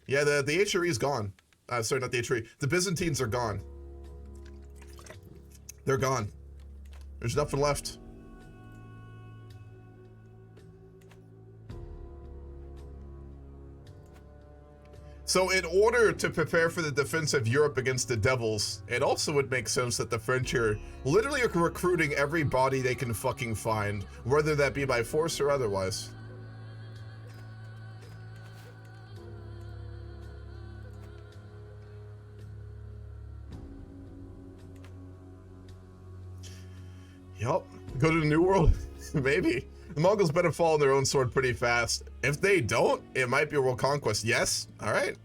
Yeah, the HRE is gone. Sorry, not the HRE. The Byzantines are gone. They're gone. There's nothing left. So in order to prepare for the defense of Europe against the devils, it also would make sense that the French are literally recruiting everybody they can fucking find, whether that be by force or otherwise. Yup. Go to the New World? Maybe. The Mongols better fall on their own sword pretty fast. If they don't, it might be a world conquest. Yes? Alright.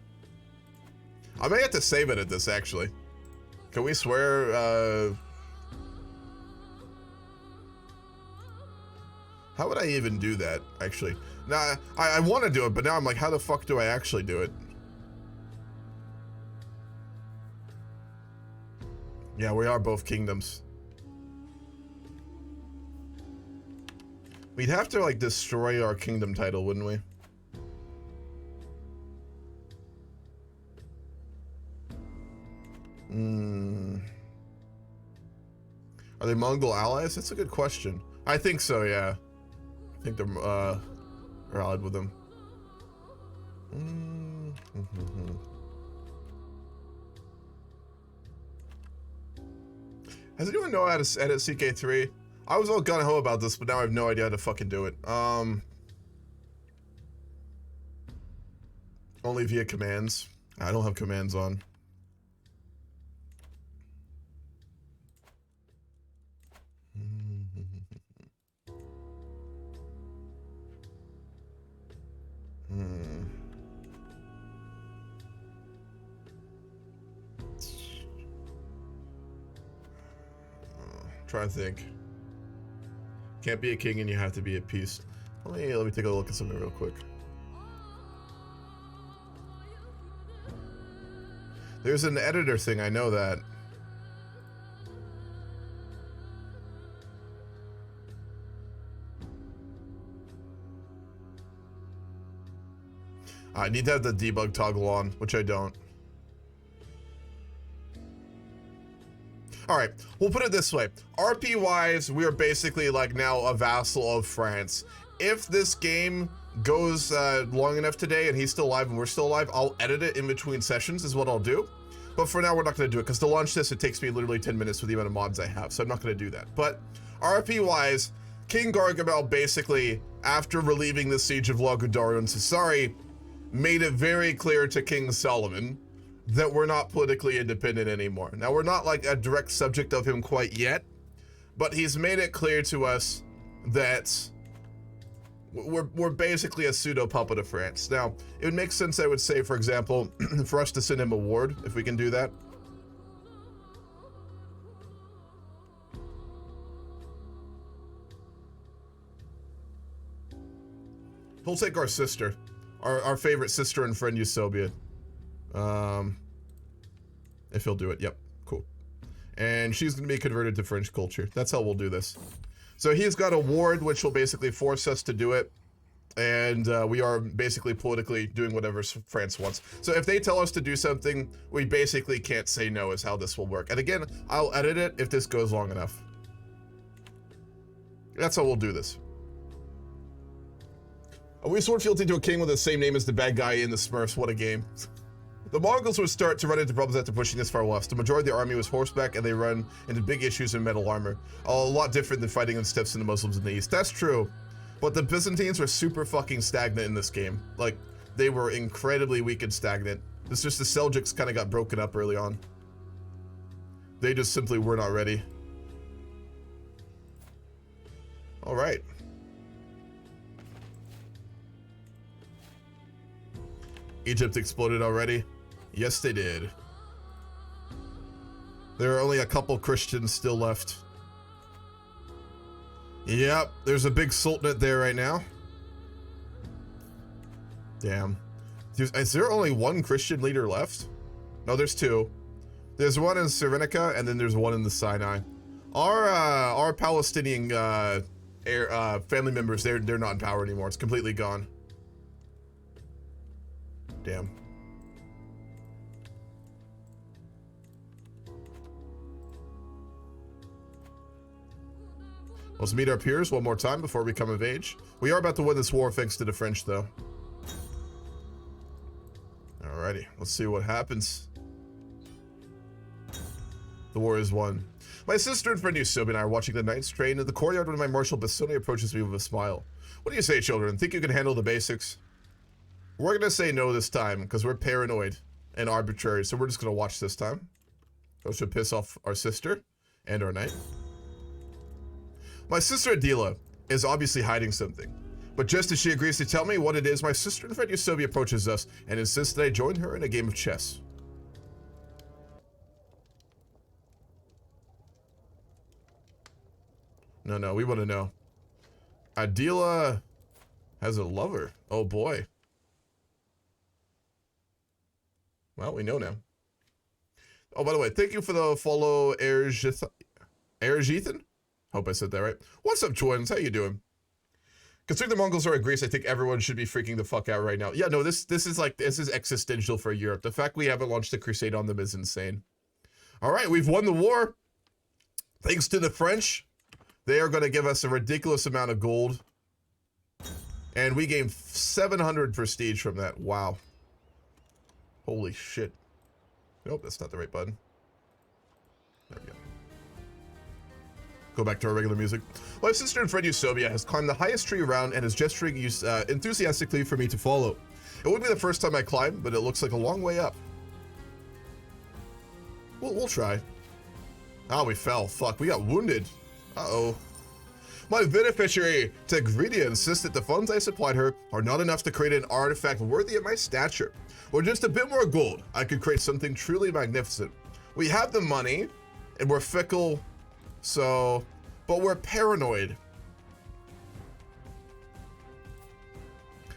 I may have to save it at this, actually. Can we swear, how would I even do that, actually? Nah, I want to do it, but now I'm like, how the fuck do I actually do it? Yeah, we are both kingdoms. We'd have to, like, destroy our kingdom title, wouldn't we? Are they Mongol allies? That's a good question. I think so, yeah. I think they're allied with them. Does anyone know how to edit CK3? I was all gung-ho about this, but now I have no idea how to fucking do it. Only via commands. I don't have commands on. Trying to think. Can't be a king and you have to be at peace. Let me take a look at something real quick. There's an editor thing, I know that. I need to have the debug toggle on, which I don't. Alright, we'll put it this way. RP-wise, we are basically like now a vassal of France. If this game goes long enough today and he's still alive and we're still alive, I'll edit it in between sessions is what I'll do. But for now, we're not going to do it because to launch this, it takes me literally 10 minutes with the amount of mods I have. So I'm not going to do that. But RP-wise, King Gargamel basically, after relieving the siege of Lagudaro and Sassari, made it very clear to King Solomon that we're not politically independent anymore. Now, we're not like a direct subject of him quite yet, but he's made it clear to us that we're basically a pseudo puppet of France. Now, it would make sense, I would say, for example, for us to send him a ward, if we can do that. He'll take our sister, our favorite sister and friend Eusobia. If he'll do it, yep, cool. And she's gonna be converted to French culture. That's how we'll do this. So he's got a ward, which will basically force us to do it. And we are basically politically doing whatever France wants. So if they tell us to do something, we basically can't say no is how this will work. And again, I'll edit it if this goes long enough. That's how we'll do this. We sword fealty to a king with the same name as the bad guy in the Smurfs. What a game. The Mongols would start to run into problems after pushing this far west. The majority of the army was horseback and they run into big issues in metal armor. A lot different than fighting in steppes in the Muslims in the east. That's true. But the Byzantines were super fucking stagnant in this game. Like, they were incredibly weak and stagnant. It's just the Seljuks kind of got broken up early on. They just simply were not ready. All right. Egypt exploded already? Yes, they did. There are only a couple Christians still left. Yep, there's a big sultanate there right now. Damn. Is there only one Christian leader left? No, there's two. There's one in Cyrenaica, and then there's one in the Sinai. Our Palestinian family members, they're not in power anymore. It's completely gone. Damn. Let's meet our peers one more time before we come of age. We are about to win this war thanks to the French, though. Alrighty, let's see what happens. The war is won. My sister and friend Eusobia and I are watching the Knights train in the courtyard when my Marshal Basone approaches me with a smile. What do you say, children? Think you can handle the basics? We're gonna say no this time, because we're paranoid and arbitrary, so we're just gonna watch this time. That should piss off our sister and our knight. My sister Adila is obviously hiding something, but just as she agrees to tell me what it is, my sister and friend Eusobia approaches us and insists that I join her in a game of chess. No, we want to know. Adila has a lover. Oh boy. Well, we know now. Oh, by the way, thank you for the follow, Erjithan. Hope I said that right. What's up, twins? How you doing? Considering the Mongols are in Greece, I think everyone should be freaking the fuck out right now. Yeah, no, this is existential for Europe. The fact we haven't launched a crusade on them is insane. All right, we've won the war. Thanks to the French. They are going to give us a ridiculous amount of gold. And we gained 700 prestige from that. Wow. Holy shit. Nope, that's not the right button. There we go. Go back to our regular music. My sister and friend Eusobia has climbed the highest tree around and is gesturing enthusiastically for me to follow. It would be the first time I climb, but it looks like a long way up. We'll try. Oh, we fell. Fuck, we got wounded. Uh-oh. My beneficiary, Tegridia, insists that the funds I supplied her are not enough to create an artifact worthy of my stature. With just a bit more gold, I could create something truly magnificent. We have the money, and we're fickle, but we're paranoid.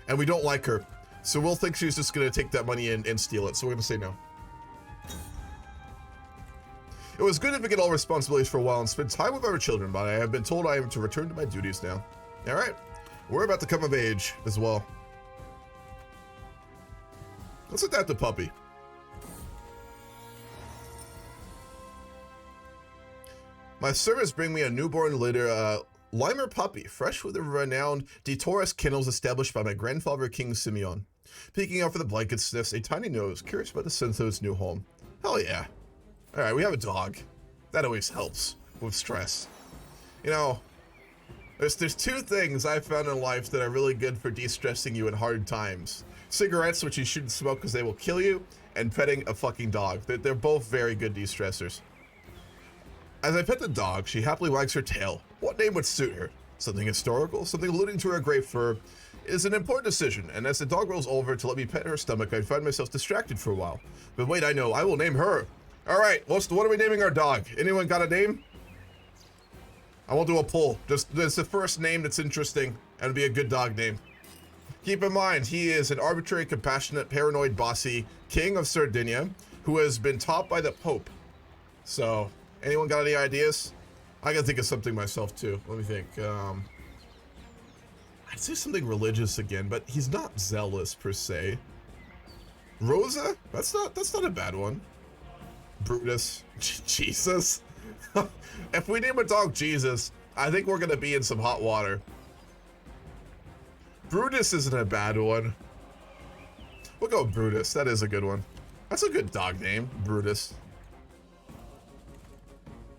And we don't like her. So we'll think she's just gonna take that money and steal it, so we're gonna say no. It was good to forget all responsibilities for a while and spend time with our children, but I have been told I am to return to my duties now. All right, we're about to come of age as well. Let's adopt the puppy. My servants bring me a newborn litter, Limer puppy, fresh with the renowned De Torres kennels established by my grandfather, King Simeon. Peeking out for the blanket sniffs a tiny nose, curious about the sense of its new home. Hell yeah. All right, we have a dog. That always helps with stress. You know, there's two things I've found in life that are really good for de-stressing you in hard times. Cigarettes, which you shouldn't smoke because they will kill you, and petting a fucking dog. They're both very good de-stressors. As I pet the dog, she happily wags her tail. What name would suit her? Something historical, something alluding to her great fur. It is an important decision, and as the dog rolls over to let me pet her stomach, I find myself distracted for a while. But wait, I know, I will name her. All right, what are we naming our dog? Anyone got a name? I won't do a poll. Just it's the first name that's interesting and be a good dog name. Keep in mind, he is an arbitrary, compassionate, paranoid, bossy king of Sardinia who has been taught by the Pope. So, anyone got any ideas? I gotta think of something myself too. Let me think. I'd say something religious again, but he's not zealous per se. Rosa? That's not a bad one. Brutus. Jesus. If we name a dog Jesus, I think we're gonna be in some hot water. Brutus isn't a bad one. We'll go with Brutus. That is a good one. That's a good dog name, Brutus.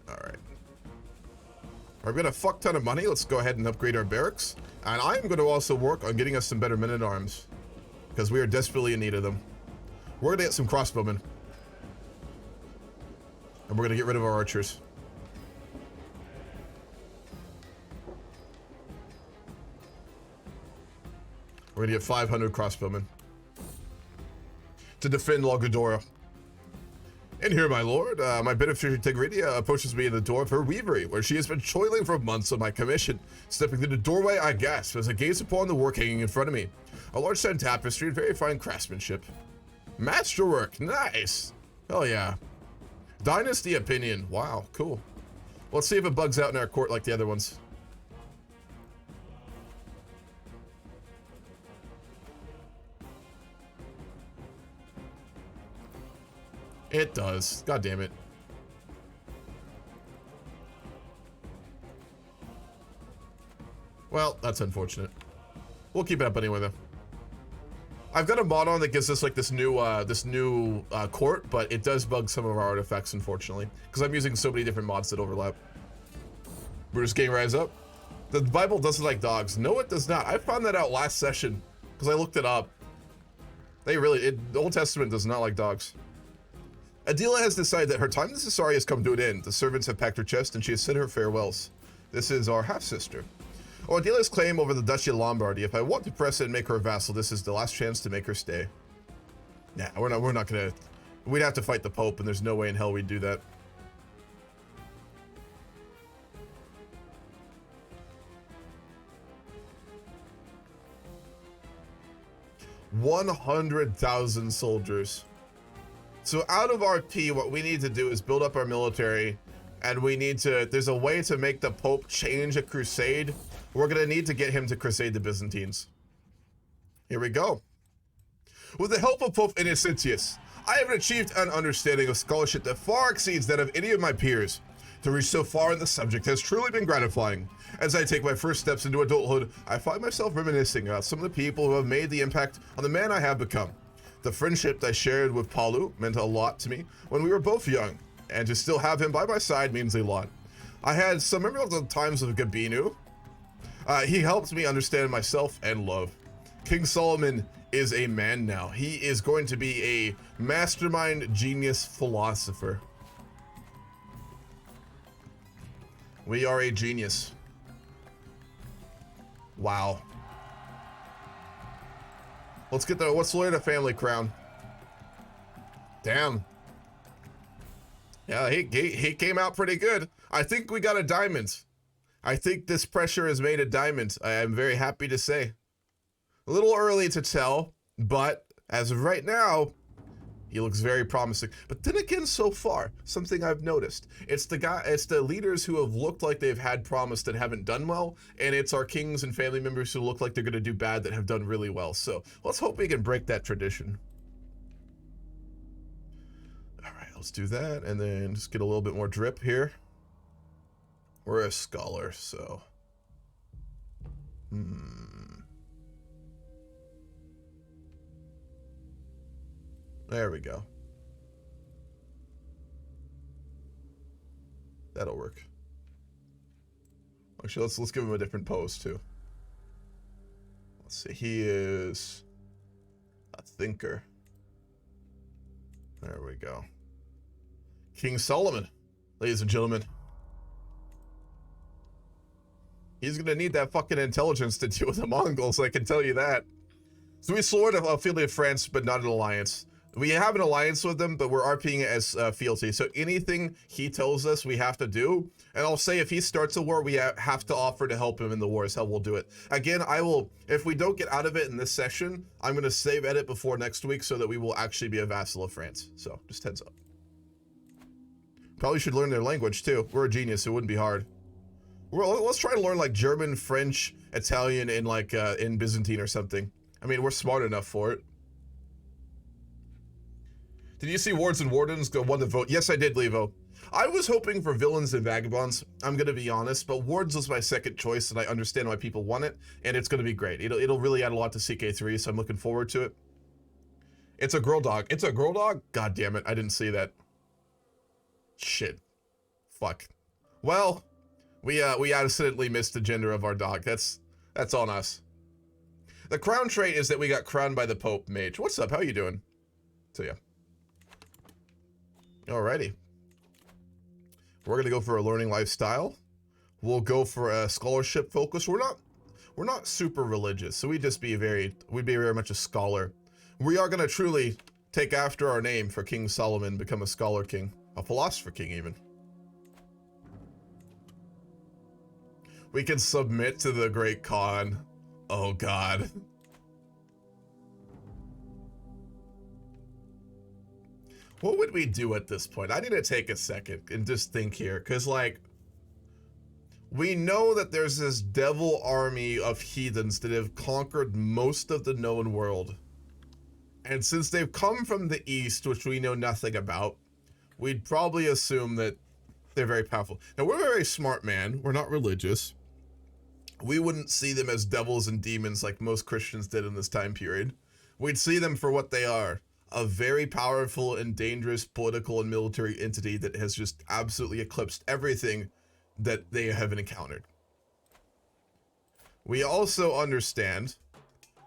All right. We've got a fuck ton of money. Let's go ahead and upgrade our barracks. And I'm going to also work on getting us some better men-at-arms, because we are desperately in need of them. We're going to get some crossbowmen. And we're going to get rid of our archers. We're going to get 500 crossbowmen to defend Lagudora. In here, my lord, my beneficiary Tegridia approaches me in the door of her weavery, where she has been toiling for months on my commission. Stepping through the doorway, I gasp as I gaze upon the work hanging in front of me. A large set tapestry and very fine craftsmanship. Masterwork, nice. Hell yeah. Dynasty opinion, wow, cool. Let's see if it bugs out in our court like the other ones. It does. God damn it. Well, that's unfortunate. We'll keep it up anyway, though. I've got a mod on that gives us like this new court, but it does bug some of our artifacts, unfortunately, because I'm using so many different mods that overlap. We're just getting rise up. The Bible doesn't like dogs. No, it does not. I found that out last session because I looked it up. The Old Testament does not like dogs. Adila has decided that her time in the Cesarea has come to an end. The servants have packed her chest and she has said her farewells. This is our half-sister. Adila's claim over the Duchy of Lombardy. If I want to press it and make her a vassal, this is the last chance to make her stay. Nah, we're not gonna. We'd have to fight the Pope, and there's no way in hell we'd do that. $100,000 soldiers. So out of RP, what we need to do is build up our military, and we need to, there's a way to make the Pope change a crusade. We're gonna need to get him to crusade the Byzantines. Here we go. With the help of Pope Innocentius, I have achieved an understanding of scholarship that far exceeds that of any of my peers. To reach so far in the subject has truly been gratifying. As I take my first steps into adulthood, I find myself reminiscing about some of the people who have made the impact on the man I have become. The friendship I shared with Palu meant a lot to me when we were both young, and to still have him by my side means a lot. I had some memorable times with Gabinu. He helped me understand myself and love. King Solomon is a man now. He is going to be a mastermind, genius, philosopher. We are a genius. Wow. Let's learn a family crown. Damn. Yeah, he came out pretty good. I think we got a diamond. I think this pressure has made a diamond. I am very happy to say. A little early to tell, but as of right now, he looks very promising. But then again, so far, something I've noticed. It's the leaders who have looked like they've had promise that haven't done well, and it's our kings and family members who look like they're gonna do bad that have done really well. So let's hope we can break that tradition. All right, let's do that, and then just get a little bit more drip here. We're a scholar, so. There we go. That'll work. Actually, let's give him a different pose too. Let's see. He is a thinker. There we go. King Solomon, ladies and gentlemen. He's gonna need that fucking intelligence to deal with the Mongols, I can tell you that. So we swore a fealty of France, but not an alliance. We have an alliance with them, but we're RPing it as fealty. So anything he tells us we have to do, and I'll say if he starts a war, we have to offer to help him in the war, is how we'll do it. Again, I will, if we don't get out of it in this session, I'm gonna save edit before next week so that we will actually be a vassal of France. So just heads up. Probably should learn their language too. We're a genius, it wouldn't be hard. Let's try to learn like German, French, Italian, and like in Byzantine or something. I mean, we're smart enough for it. Did you see Wards and Wardens go won the vote? Yes, I did, Levo. I was hoping for Villains and Vagabonds, I'm gonna be honest, but Wards was my second choice, and I understand why people want it, and it's gonna be great. It'll really add a lot to CK3, so I'm looking forward to it. It's a girl dog. It's a girl dog? God damn it, I didn't see that. Shit. Fuck. Well, we accidentally missed the gender of our dog. That's on us. The crown trait is that we got crowned by the Pope Mage. What's up? How you doing? So yeah. Alrighty. We're gonna go for a learning lifestyle. We'll go for a scholarship focus. We're not super religious, so we'd be very much a scholar. We are gonna truly take after our name for King Solomon, become a scholar king, a philosopher king even. We can submit to the Great Khan. Oh God. What would we do at this point? I need to take a second and just think here, because like, we know that there's this devil army of heathens that have conquered most of the known world. And since they've come from the east, which we know nothing about, we'd probably assume that they're very powerful. Now, we're a very smart man. We're not religious. We wouldn't see them as devils and demons like most Christians did in this time period. We'd see them for what they are. A very powerful and dangerous political and military entity that has just absolutely eclipsed everything that they have encountered. We also understand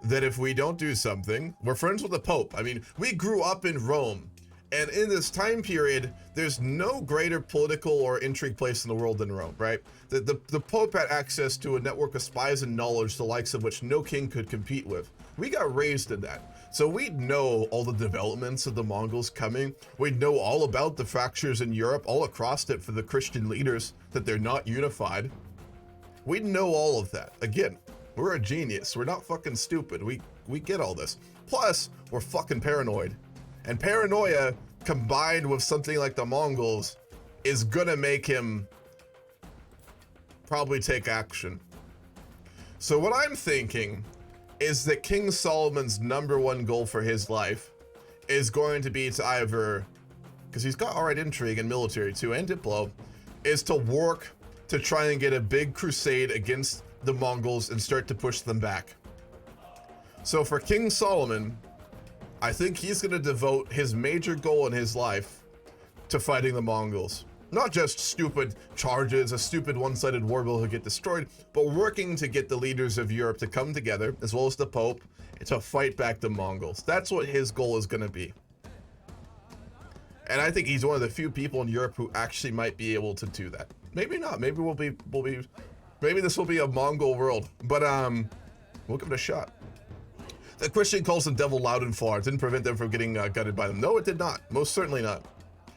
that if we don't do something, we're friends with the Pope. I mean, we grew up in Rome, and in this time period, there's no greater political or intrigue place in the world than Rome, right? The Pope had access to a network of spies and knowledge, the likes of which no king could compete with. We got raised in that. So we'd know all the developments of the Mongols coming. We'd know all about the fractures in Europe, all across it for the Christian leaders, that they're not unified. We'd know all of that. Again, we're a genius. We're not fucking stupid. We get all this. Plus, we're fucking paranoid. And paranoia, combined with something like the Mongols, is gonna make him probably take action. So what I'm thinking is that King Solomon's #1 goal for his life is going to be to either, because he's got alright intrigue and military too, and Diplo, is to work to try and get a big crusade against the Mongols and start to push them back. So for King Solomon, I think he's going to devote his major goal in his life to fighting the Mongols. Not just stupid charges, a stupid one-sided war will get destroyed, but working to get the leaders of Europe to come together, as well as the Pope, to fight back the Mongols. That's what his goal is going to be. And I think he's one of the few people in Europe who actually might be able to do that. Maybe not. Maybe maybe this will be a Mongol world. But we'll give it a shot. The Christian calls the devil loud and far. It didn't prevent them from getting gutted by them. No, it did not. Most certainly not.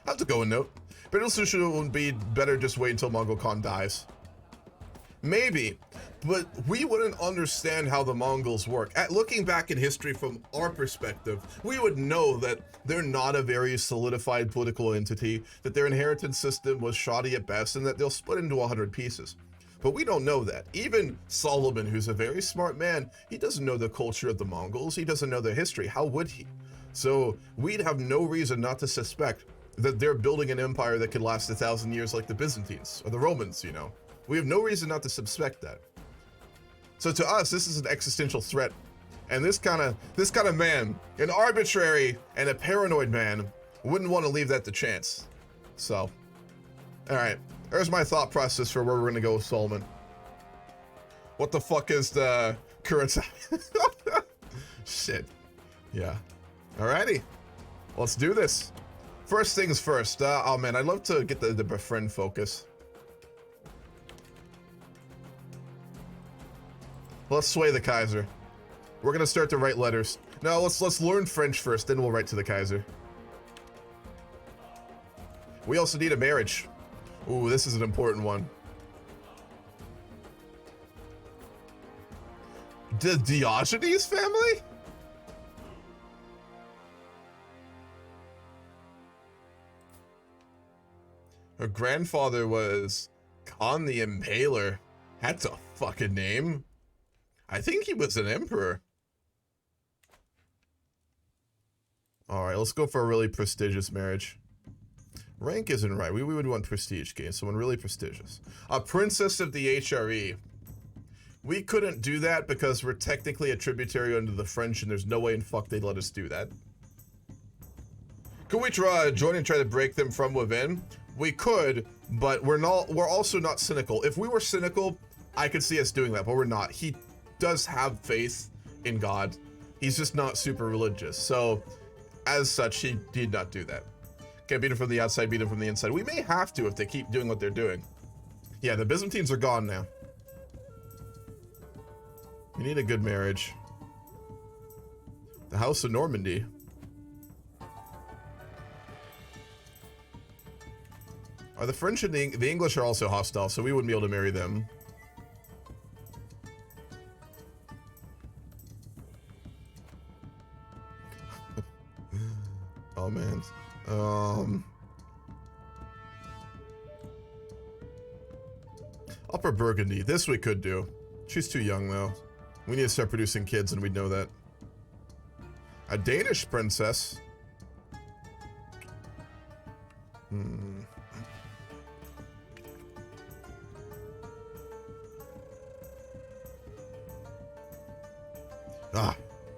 I have to go and note. But the solution would be better just wait until Mongol Khan dies. Maybe, but we wouldn't understand how the Mongols work. Looking back in history from our perspective, we would know that they're not a very solidified political entity, that their inheritance system was shoddy at best, and that they'll split into 100 pieces. But we don't know that. Even Solomon, who's a very smart man, he doesn't know the culture of the Mongols. He doesn't know their history. How would he? So we'd have no reason not to suspect that they're building an empire that could last 1,000 years like the Byzantines or the Romans, you know. We have no reason not to suspect that. So to us, this is an existential threat. And this kind of man, an arbitrary and a paranoid man, wouldn't want to leave that to chance. So, all right. There's my thought process for where we're going to go with Solomon. What the fuck is the current... Shit. Yeah. Alrighty. Let's do this. First things first. Oh man, I'd love to get the befriend focus. Let's sway the Kaiser. We're gonna start to write letters. No, let's learn French first, then we'll write to the Kaiser. We also need a marriage. Ooh, this is an important one. The Diogenes family? Her grandfather was Khan the Impaler. That's a fucking name. I think he was an emperor. All right, let's go for a really prestigious marriage. Rank isn't right. We would want prestige gain, someone really prestigious. A princess of the HRE. We couldn't do that because we're technically a tributary under the French, and there's no way in fuck they'd let us do that. Could we join and try to break them from within? We could, but we're also not cynical. If we were cynical, I could see us doing that, but we're not. He does have faith in God. He's just not super religious. So, as such, he did not do that. Can't beat him from the outside, beat him from the inside. We may have to if they keep doing what they're doing. Yeah, the Byzantines are gone now. We need a good marriage. The House of Normandy. Are the French and the English are also hostile, so we wouldn't be able to marry them. Oh man. Upper Burgundy. This we could do. She's too young though. We need to start producing kids, and we'd know that. A Danish princess.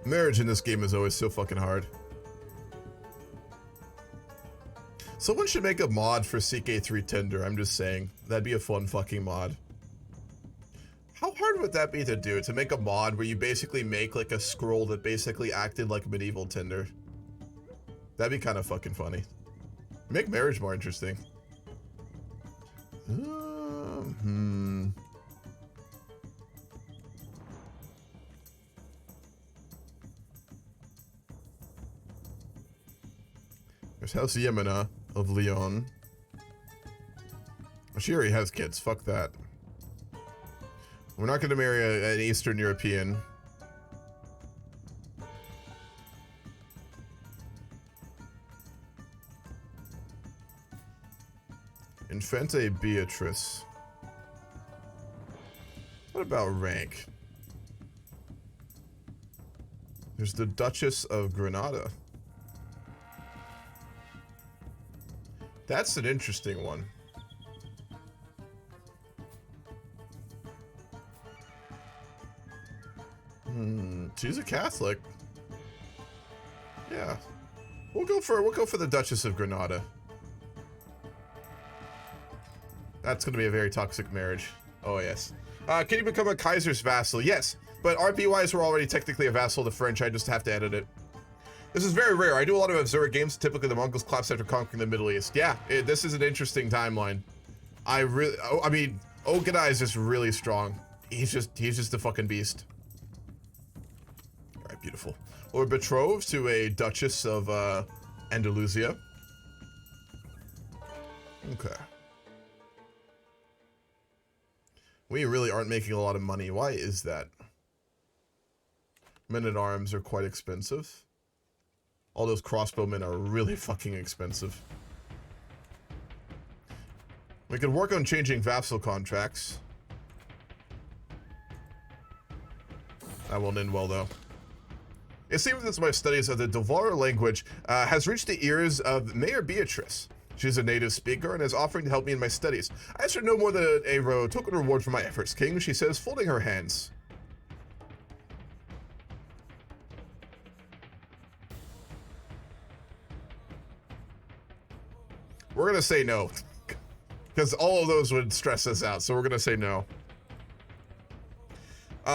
Marriage in this game is always so fucking hard. Someone should make a mod for CK3 Tinder, I'm just saying. That'd be a fun fucking mod. How hard would that be to do? To make a mod where you basically make like a scroll that basically acted like medieval Tinder? That'd be kind of fucking funny. Make marriage more interesting. There's House Yemena of Lyon. She already has kids. Fuck that. We're not going to marry an Eastern European. Infante Beatrice. What about rank? There's the Duchess of Granada. That's an interesting one. She's a Catholic. Yeah. We'll go for the Duchess of Granada. That's going to be a very toxic marriage. Oh, yes. Can you become a Kaiser's vassal? Yes, but RP-wise, we're already technically a vassal of the French. I just have to edit it. This is very rare. I do a lot of observer games. Typically, the Mongols collapse after conquering the Middle East. Yeah, this is an interesting timeline. I mean, Ogedai is just really strong. He's just a fucking beast. All right, beautiful. We're betrothed to a Duchess of Andalusia. Okay. We really aren't making a lot of money. Why is that? Men-at-arms are quite expensive. All those crossbowmen are really fucking expensive. We could work on changing vassal contracts. That won't end well, though. It seems that my studies of the Devar language has reached the ears of Mayor Beatrice. She's a native speaker and is offering to help me in my studies. I asked her no more than a token reward for my efforts, King, she says, folding her hands. We're gonna say no. Because all of those would stress us out, so we're gonna say no.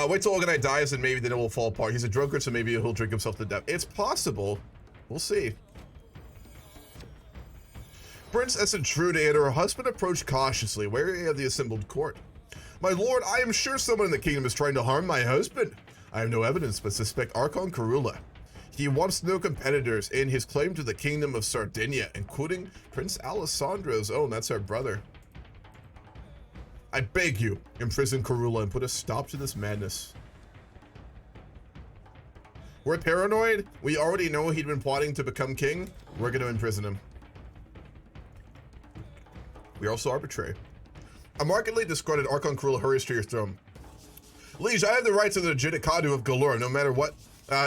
Wait till Ogedai dies and maybe then it will fall apart. He's a drunkard, so maybe he'll drink himself to death. It's possible. We'll see. Princess Intrude and her husband approached cautiously, wary of the assembled court. My lord, I am sure someone in the kingdom is trying to harm my husband. I have no evidence, but suspect Archon Karula. He wants no competitors in his claim to the kingdom of Sardinia, including Prince Alessandro's own. That's our brother. I beg you, imprison Karula and put a stop to this madness. We're paranoid. We already know he'd been plotting to become king. We're going to imprison him. We are also arbitrary. A markedly disgruntled Archon Karula hurries to your throne. Liege, I have the rights of the Judicatu of Galore, no matter what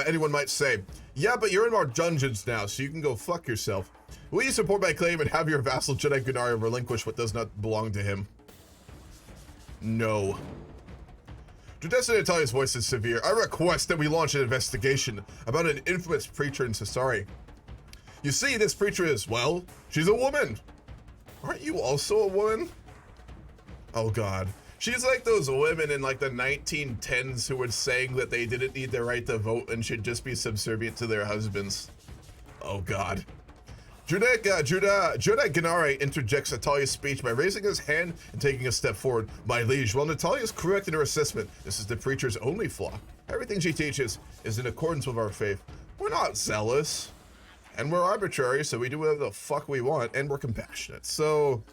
anyone might say. Yeah, but you're in our dungeons now, so you can go fuck yourself. Will you support my claim and have your vassal Jedi Gunari relinquish what does not belong to him? No. Judessa Natalia's voice is severe. I request that we launch an investigation about an infamous preacher in Sassari. You see, this preacher is, well, she's a woman. Aren't you also a woman? Oh god. She's like those women in like the 1910s who were saying that they didn't need their right to vote and should just be subservient to their husbands. Oh god. Judai Gunari interjects Natalia's speech by raising his hand and taking a step forward. My liege, while Natalia is correct in her assessment, this is the preacher's only flaw. Everything she teaches is in accordance with our faith. We're not zealous. And we're arbitrary, so we do whatever the fuck we want, and we're compassionate. So,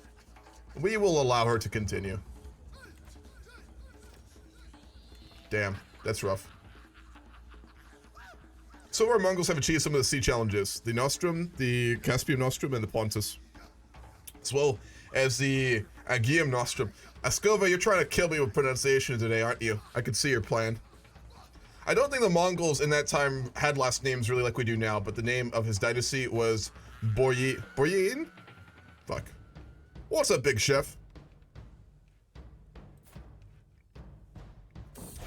we will allow her to continue. Damn, that's rough. So our Mongols have achieved some of the sea challenges. The Nostrum, the Caspian Nostrum, and the Pontus. As well as the Aegean Nostrum. Ascova, you're trying to kill me with pronunciation today, aren't you? I can see your plan. I don't think the Mongols in that time had last names really like we do now, but the name of his dynasty was Boryin? Fuck. What's up, big chef?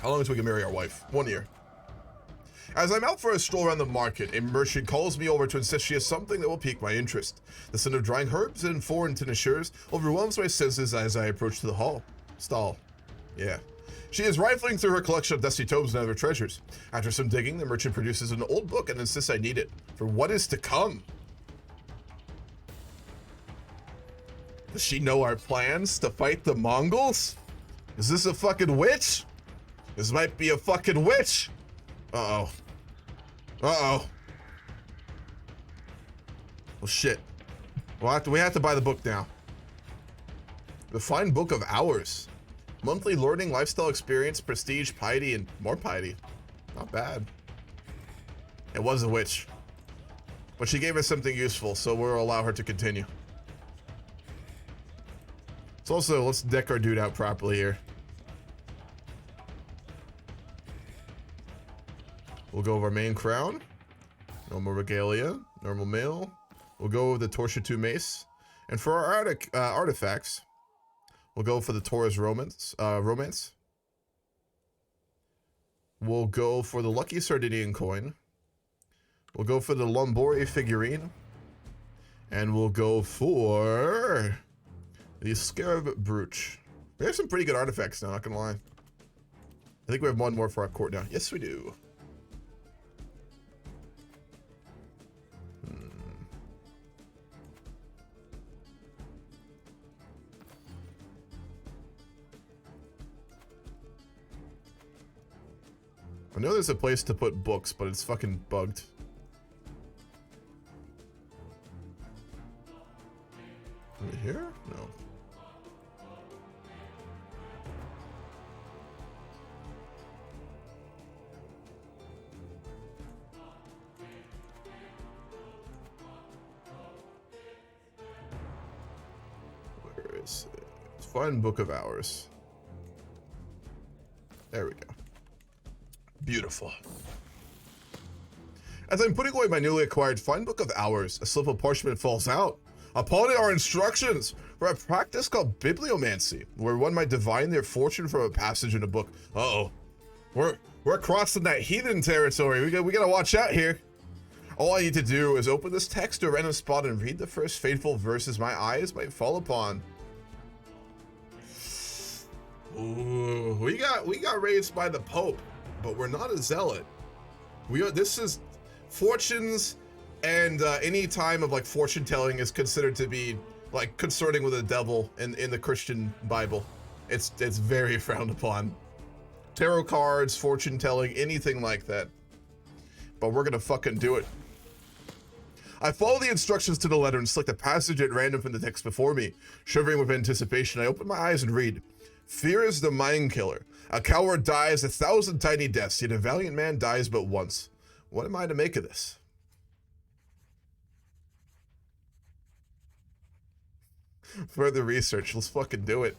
How long until we can marry our wife? 1 year. As I'm out for a stroll around the market, a merchant calls me over to insist she has something that will pique my interest. The scent of drying herbs and foreign tinctures overwhelms my senses as I approach the stall. Yeah. She is rifling through her collection of dusty tomes and other treasures. After some digging, the merchant produces an old book and insists I need it for what is to come. Does she know our plans to fight the Mongols? Is this a fucking witch? This might be a fucking witch. Uh-oh. Uh-oh. Well, shit. We have to buy the book now. The fine book of hours. Monthly learning, lifestyle experience, prestige, piety, and more piety. Not bad. It was a witch. But she gave us something useful, so we'll allow her to continue. So also, let's deck our dude out properly here. We'll go with our main crown. Normal regalia. Normal mail. We'll go with the Torsia 2 mace. And for our artifacts, we'll go for the Torres romance. We'll go for the lucky Sardinian coin. We'll go for the Lombori figurine. And we'll go for The Scarab Brooch. We have some pretty good artifacts now, not gonna lie. I think we have one more for our court now. Yes, we do. I know there's a place to put books, but it's fucking bugged. Over here? No. Where is it? Find Book of Hours. There we go. Beautiful. As I'm putting away my newly acquired Find Book of Hours, a slip of parchment falls out. Upon it are instructions for a practice called bibliomancy, where one might divine their fortune from a passage in a book. Uh-oh. We're crossing that heathen territory. We gotta watch out here. All I need to do is open this text to a random spot and read the first fateful verses my eyes might fall upon. Ooh, we got raised by the Pope, but we're not a zealot. This is fortunes, and any time of like fortune telling is considered to be like consorting with the devil in the Christian Bible. It's very frowned upon. Tarot cards, fortune telling, anything like that. But we're gonna fucking do it. I follow the instructions to the letter and select a passage at random from the text before me. Shivering with anticipation, I open my eyes and read. Fear is the mind killer. A coward dies 1,000 tiny deaths, yet a valiant man dies but once. What am I to make of this? Further research, let's fucking do it.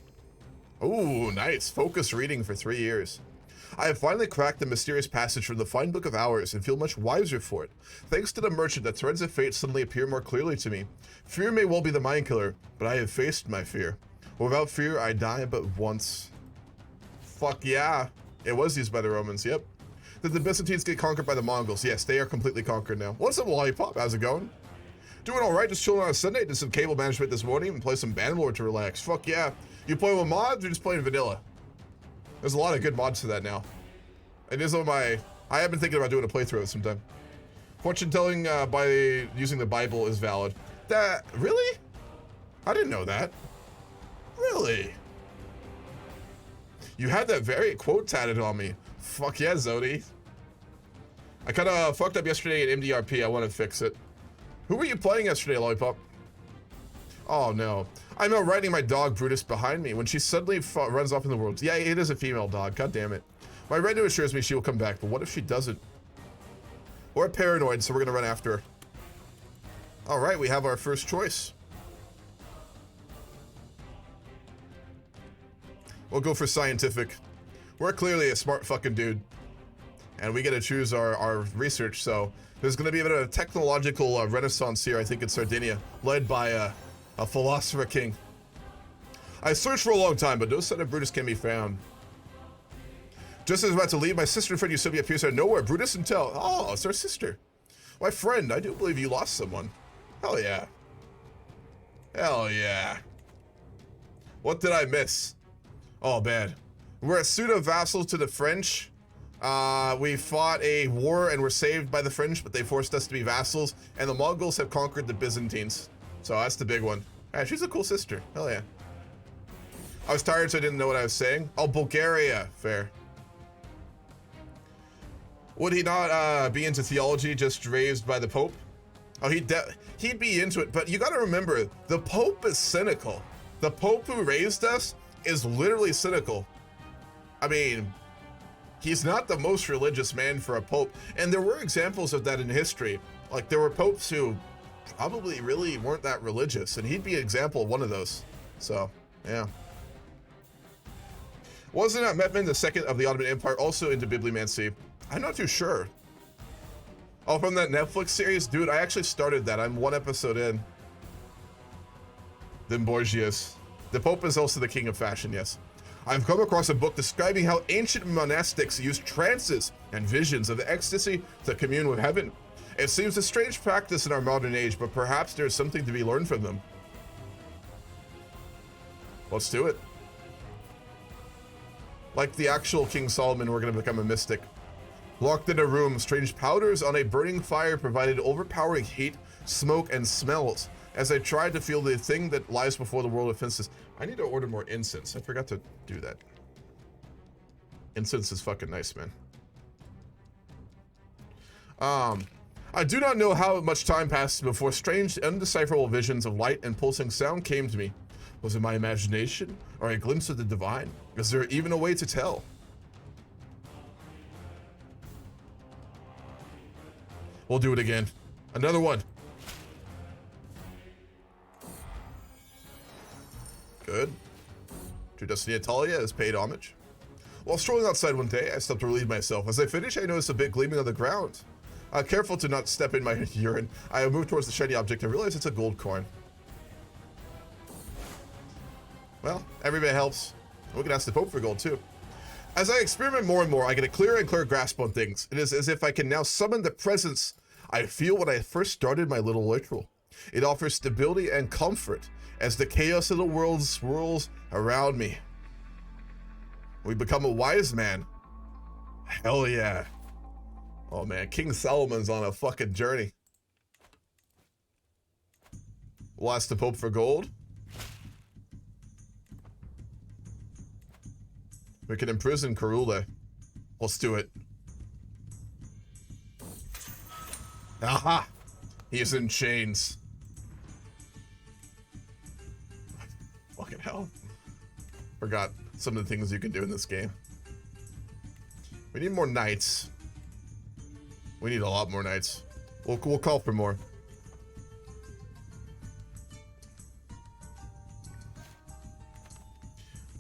Ooh, nice. Focus reading for 3 years. I have finally cracked the mysterious passage from the Find Book of Hours and feel much wiser for it. Thanks to the merchant, the threads of fate suddenly appear more clearly to me. Fear may well be the mind killer, but I have faced my fear. Without fear, I die but once. Fuck yeah. It was used by the Romans, yep. Did the Byzantines get conquered by the Mongols? Yes, they are completely conquered now. What's up, Lollipop? How's it going? Doing alright, just chilling on a Sunday. Did some cable management this morning and play some Bannerlord to relax. Fuck yeah. You playing with mods or just playing vanilla? There's a lot of good mods to that now. It is on my... I have been thinking about doing a playthrough sometime. Fortune telling by using the Bible is valid. That... Really? I didn't know that. Really? You had that very quote tatted on me. Fuck yeah, Zodi. I kind of fucked up yesterday at MDRP. I want to fix it. Who were you playing yesterday, Lollipop? Oh no. I'm out riding my dog Brutus behind me when she suddenly runs off in the world. Yeah, it is a female dog. God damn it. My retinue assures me she will come back, but what if she doesn't? We're paranoid, so we're gonna run after her. All right, we have our first choice. We'll go for scientific. We're clearly a smart fucking dude. And we get to choose our research, so there's going to be a bit of a technological renaissance here, I think, in Sardinia, led by a philosopher king. I searched for a long time, but no sign of Brutus can be found. Just as I was about to leave, my sister and friend Eusebia appears out of nowhere. Brutus and Tell. Oh, it's our sister. My friend, I do believe you lost someone. Hell yeah. Hell yeah. What did I miss? Oh, bad. We're a pseudo-vassal to the French. We fought a war and were saved by the French, but they forced us to be vassals, and the Mongols have conquered the Byzantines. So that's the big one. Yeah, she's a cool sister. Hell yeah. I was tired, so I didn't know what I was saying. Oh, Bulgaria. Fair. Would he not be into theology, just raised by the Pope? Oh, he'd be into it, but you gotta remember, the Pope is cynical. The Pope who raised us is literally cynical. I mean, he's not the most religious man for a pope, and there were examples of that in history. Like, there were popes who probably really weren't that religious, and he'd be an example of one of those. So, yeah. Wasn't Mehmed II of the Ottoman Empire also into bibliomancy? I'm not too sure. Oh, from that Netflix series? Dude, I actually started that. I'm 1 episode in. Then Borgias. The Pope is also the king of fashion, yes. I've come across a book describing how ancient monastics used trances and visions of ecstasy to commune with heaven. It seems a strange practice in our modern age, but perhaps there's something to be learned from them. Let's do it. Like the actual King Solomon, we're gonna become a mystic. Locked in a room, strange powders on a burning fire provided overpowering heat, smoke, and smells. As I tried to feel the thing that lies before the world of fences. I need to order more incense. I forgot to do that. Incense is fucking nice, man. I do not know how much time passed before strange, undecipherable visions of light and pulsing sound came to me. Was it my imagination, or a glimpse of the divine? Is there even a way to tell? We'll do it again. Another one. Good. To Destiny Italia has paid homage. While strolling outside one day, I stopped to relieve myself. As I finished, I noticed a bit gleaming on the ground. Careful to not step in my urine, I moved towards the shiny object and realized it's a gold coin. Well, every bit helps. We can ask the Pope for gold too. As I experiment more and more, I get a clearer and clearer grasp on things. It is as if I can now summon the presence I feel when I first started my little ritual. It offers stability and comfort as the chaos of the world swirls around me. We become a wise man. Hell yeah. Oh man, King Solomon's on a fucking journey. We'll ask the Pope for gold. We can imprison Carule. Let's do it. Aha! He is in chains. Fucking hell. Forgot some of the things you can do in this game. We need more knights. We need a lot more knights. We'll call for more.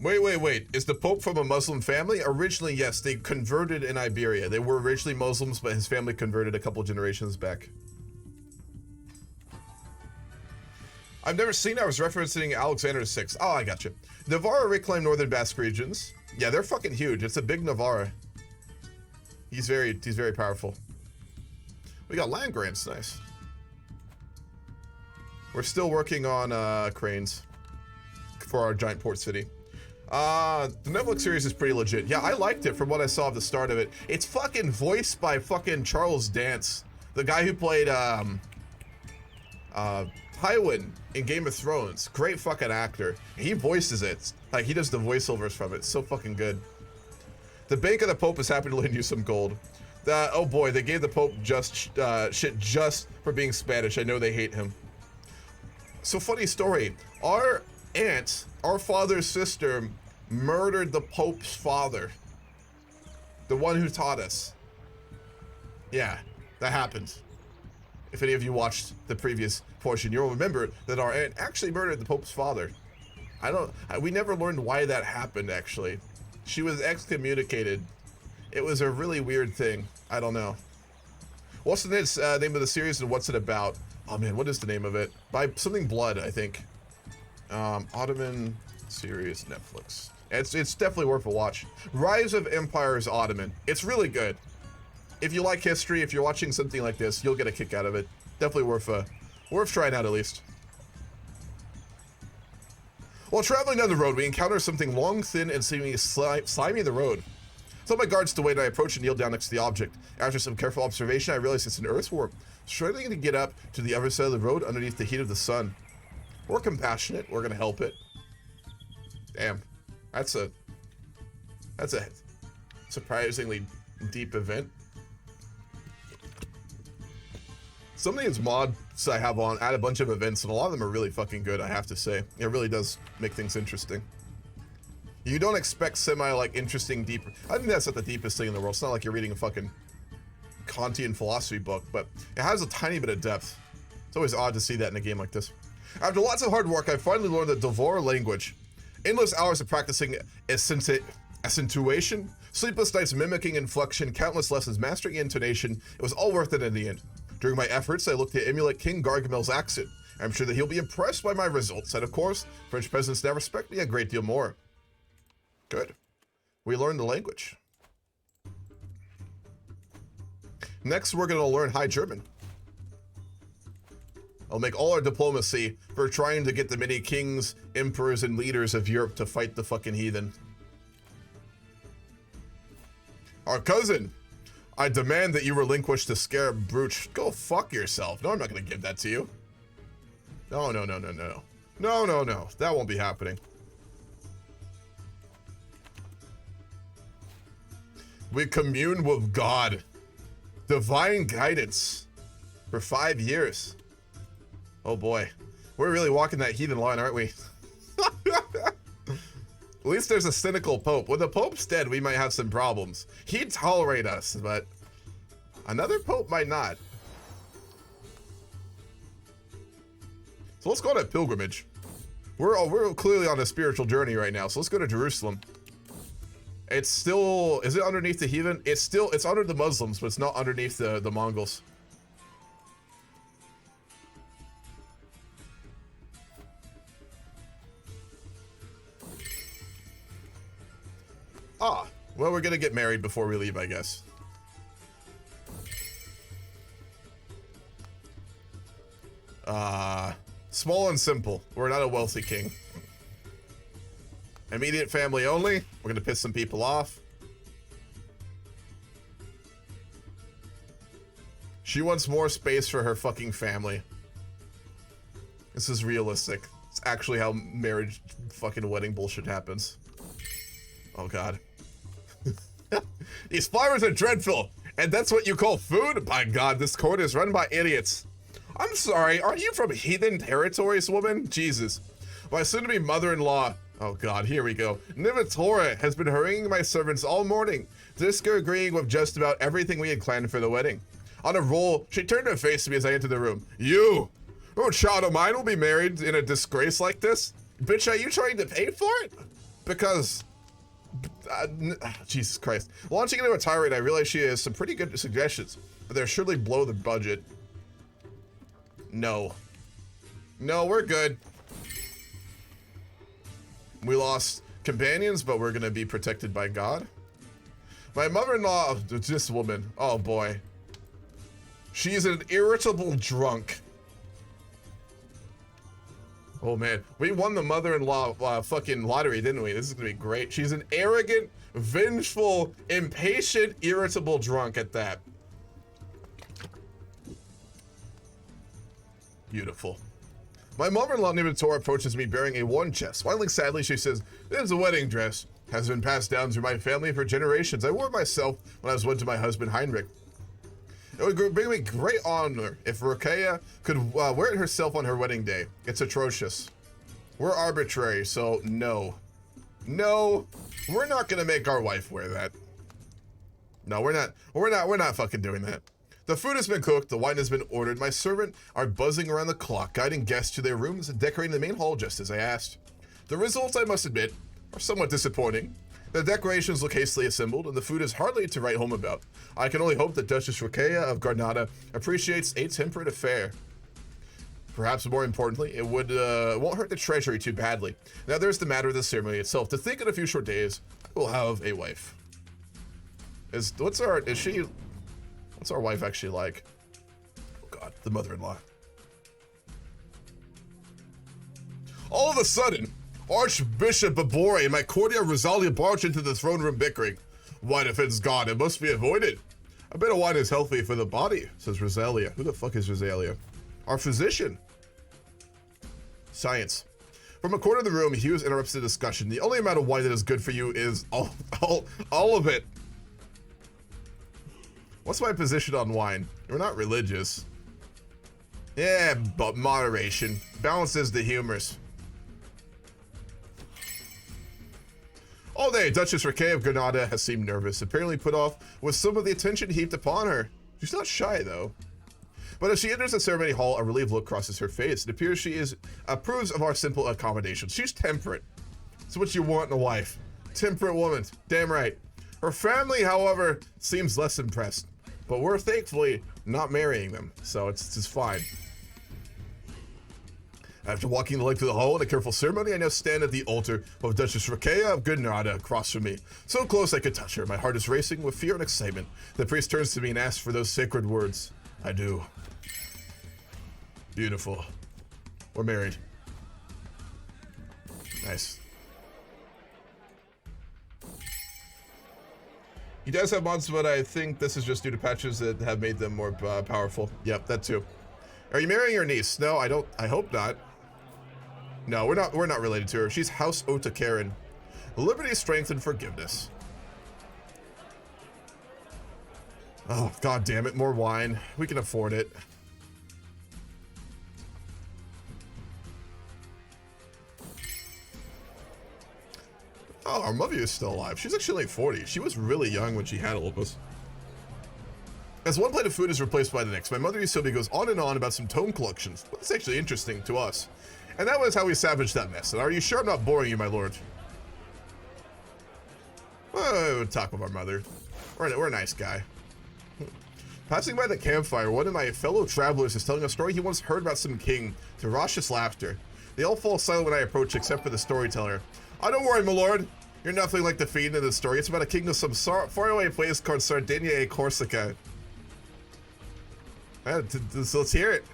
Wait. Is the Pope from a Muslim family? Originally, yes. They converted in Iberia. They were originally Muslims, but his family converted a couple generations back. I've never seen it. I was referencing Alexander VI. Oh, I got you. Navarra reclaimed northern Basque regions. Yeah, they're fucking huge. It's a big Navarra. He's very powerful. We got land grants, nice. We're still working on cranes for our giant port city. The Netflix series is pretty legit. Yeah, I liked it from what I saw at the start of it. It's fucking voiced by fucking Charles Dance, the guy who played Tywin in Game of Thrones. Great fucking actor. He voices it. Like, he does the voiceovers from it. It's so fucking good. The Bank of the Pope is happy to lend you some gold. Oh boy, they gave the Pope shit just for being Spanish. I know they hate him. So funny story. Our aunt, our father's sister, murdered the Pope's father. The one who taught us. Yeah, that happened. If any of you watched the previous portion, you'll remember that our aunt actually murdered the Pope's father. We never learned why that happened, actually. She was excommunicated. It was a really weird thing. I don't know. What's the name of the series and what's it about? Oh man, what is the name of it? By something Blood, I think. Ottoman series, Netflix. It's definitely worth a watch. Rise of Empires Ottoman. It's really good. If you like history, if you're watching something like this, you'll get a kick out of it. Definitely worth trying out at least. While traveling down the road, we encounter something long, thin, and seemingly slimy in the road. Tell my guards to wait, and I approach and kneel down next to the object. After some careful observation, I realize it's an earthworm, struggling to get up to the other side of the road underneath the heat of the sun. We're compassionate. We're gonna help it. Damn, that's a surprisingly deep event. Some of these mods I have on add a bunch of events, and a lot of them are really fucking good, I have to say. It really does make things interesting. You don't expect interesting, deep... I think that's not the deepest thing in the world. It's not like you're reading a fucking Kantian philosophy book, but it has a tiny bit of depth. It's always odd to see that in a game like this. After lots of hard work, I finally learned the Devar language. Endless hours of practicing accentuation, sleepless nights mimicking inflection, countless lessons mastering intonation. It was all worth it in the end. During my efforts, I looked to emulate King Gargamel's accent. I'm sure that he'll be impressed by my results, and of course, French peasants now respect me a great deal more. Good. We learned the language. Next, we're going to learn High German. I'll make all our diplomacy for trying to get the many kings, emperors, and leaders of Europe to fight the fucking heathen. Our cousin, I demand that you relinquish the scarab brooch. Go fuck yourself. No, I'm not gonna give that to you. No, no, no, no, no. No, no, no. That won't be happening. We commune with God. Divine guidance. For 5 years. Oh boy. We're really walking that heathen line, aren't we? At least there's a cynical pope. When the pope's dead, we might have some problems. He'd tolerate us, but another pope might not. So let's go on a pilgrimage. We're clearly on a spiritual journey right now, so let's go to Jerusalem. It's still, is it underneath the heathen? It's under the Muslims, but it's not underneath the Mongols. Ah, well, we're gonna get married before we leave, I guess. Small and simple. We're not a wealthy king. Immediate family only. We're gonna piss some people off. She wants more space for her fucking family. This is realistic. It's actually how marriage fucking wedding bullshit happens. Oh god. These flowers are dreadful, and that's what you call food? By god, this court is run by idiots. I'm sorry, are you from heathen territories, woman? Jesus. My soon-to-be mother-in-law. Oh god, here we go. Nivatora has been hurrying my servants all morning, disagreeing with just about everything we had planned for the wedding. On a roll, she turned her face to me as I entered the room. You! Oh, child of mine will be married in a disgrace like this? Bitch, are you trying to pay for it? Because... Jesus Christ. Launching into a tirade, I realized she has some pretty good suggestions, but they're surely below the budget. No. No, we're good. We lost companions, but we're gonna be protected by God. My mother-in-law, this woman, oh boy. She's an irritable drunk. Oh man, we won the mother-in-law fucking lottery, didn't we? This is gonna be great. She's an arrogant, vengeful, impatient, irritable drunk at that. Beautiful. My mother-in-law Nivatora approaches me bearing a one chest. Smiling sadly, she says, "This is a wedding dress. Has been passed down through my family for generations. I wore it myself when I was wed to my husband Heinrich. It would bring me great honor if Rokeya could wear it herself on her wedding day. It's atrocious. We're arbitrary, so no. No, we're not gonna make our wife wear that. No, we're not fucking doing that. The food has been cooked, the wine has been ordered. My servant are buzzing around the clock, guiding guests to their rooms and decorating the main hall just as I asked. The results, I must admit, are somewhat disappointing. The decorations look hastily assembled, and the food is hardly to write home about. I can only hope that Duchess Rokeya of Granada appreciates a temperate affair. Perhaps more importantly, it won't hurt the treasury too badly. Now there's the matter of the ceremony itself. To think in a few short days, I will have a wife. What's our wife actually like? Oh god, the mother-in-law. All of a sudden, Archbishop Babore and my courtier Rosalia barge into the throne room bickering. Wine if it's gone, it must be avoided. A bit of wine is healthy for the body, says Rosalia. Who the fuck is Rosalia? Our physician. Science. From a corner of the room, Hughes interrupts the discussion. The only amount of wine that is good for you is all of it. What's my position on wine? We're not religious. Yeah, but moderation. Balances the humors. All day, Duchess Rokeya of Granada has seemed nervous, apparently put off with some of the attention heaped upon her. She's not shy, though. But as she enters the ceremony hall, a relieved look crosses her face. It appears she approves of our simple accommodations. She's temperate. It's what you want in a wife. Temperate woman. Damn right. Her family, however, seems less impressed. But we're thankfully not marrying them, so it's just fine. After walking the length of the hall in a careful ceremony, I now stand at the altar of Duchess Rokeya of Granada across from me. So close I could touch her. My heart is racing with fear and excitement. The priest turns to me and asks for those sacred words. I do. Beautiful. We're married. Nice. He does have mods, but I think this is just due to patches that have made them more powerful. Yep, that too. Are you marrying your niece? No, I don't. I hope not. No, we're not related to her. She's House of Torres. Liberty, strength, and forgiveness. Oh, god damn it, more wine. We can afford it. Oh, our mother is still alive. She's actually like 40. She was really young when she had Olympus. As one plate of food is replaced by the next, my mother Sylvia goes on and on about some tome collections. Well, that's actually interesting to us. And that was how we salvaged that mess. And are you sure I'm not boring you, my lord? Well, we'll talk with our mother. We're a nice guy. Passing by the campfire, one of my fellow travelers is telling a story he once heard about some king, to raucous laughter. They all fall silent when I approach, except for the storyteller. Oh, don't worry, my lord. You're nothing like the fiend in the story. It's about a king of some faraway place called Sardinia, Corsica. So let's hear it.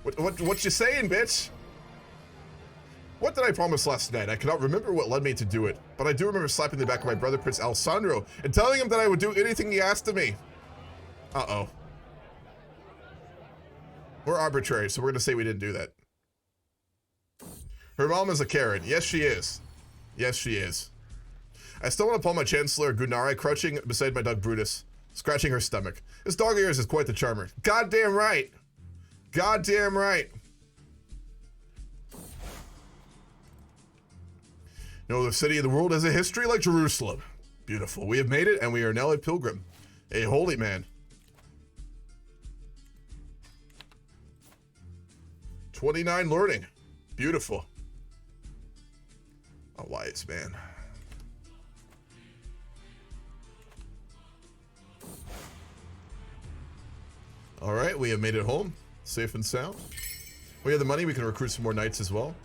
What you saying, bitch? What did I promise last night? I cannot remember what led me to do it, but I do remember slapping the back of my brother Prince Alessandro and telling him that I would do anything he asked of me. Uh-oh. We're arbitrary, so we're gonna say we didn't do that. Her mom is a Karen. Yes, she is. Yes, she is. I stumbled upon my Chancellor Gunari crouching beside my dog Brutus, scratching her stomach. This dog of yours is quite the charmer. Goddamn right. Goddamn right. No other city in the world has a history like Jerusalem. Beautiful. We have made it, and we are now a pilgrim. A holy man. 29 learning. Beautiful. A wise man. All right, we have made it home, safe and sound. We have the money, we can recruit some more knights as well.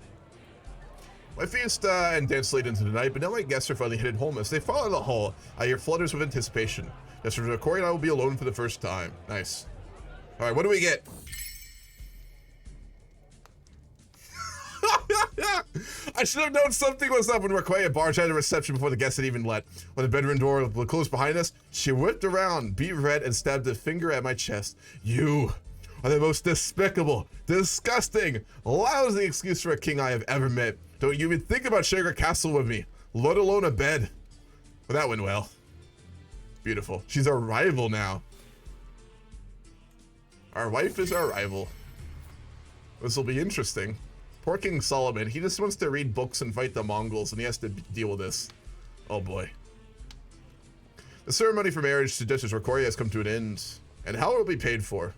My feast and dance late into the night, but now my guests are finally headed home. As they follow the hall, I hear flutters with anticipation. Yesterday, Corey and I will be alone for the first time. Nice. All right, what do we get? I should have known something was up when Raquel barged out of the reception before the guests had even left. When the bedroom door closed behind us, she whipped around, beat red, and stabbed a finger at my chest. You are the most despicable, disgusting, lousy excuse for a king I have ever met. Don't you even think about sharing a castle with me, let alone a bed. Well, that went well. Beautiful. She's our rival now. Our wife is our rival. This will be interesting. Poor King Solomon, he just wants to read books and fight the Mongols, and he has to deal with this. Oh boy. The ceremony for marriage to Duchess Rocoria has come to an end, and how it will be paid for.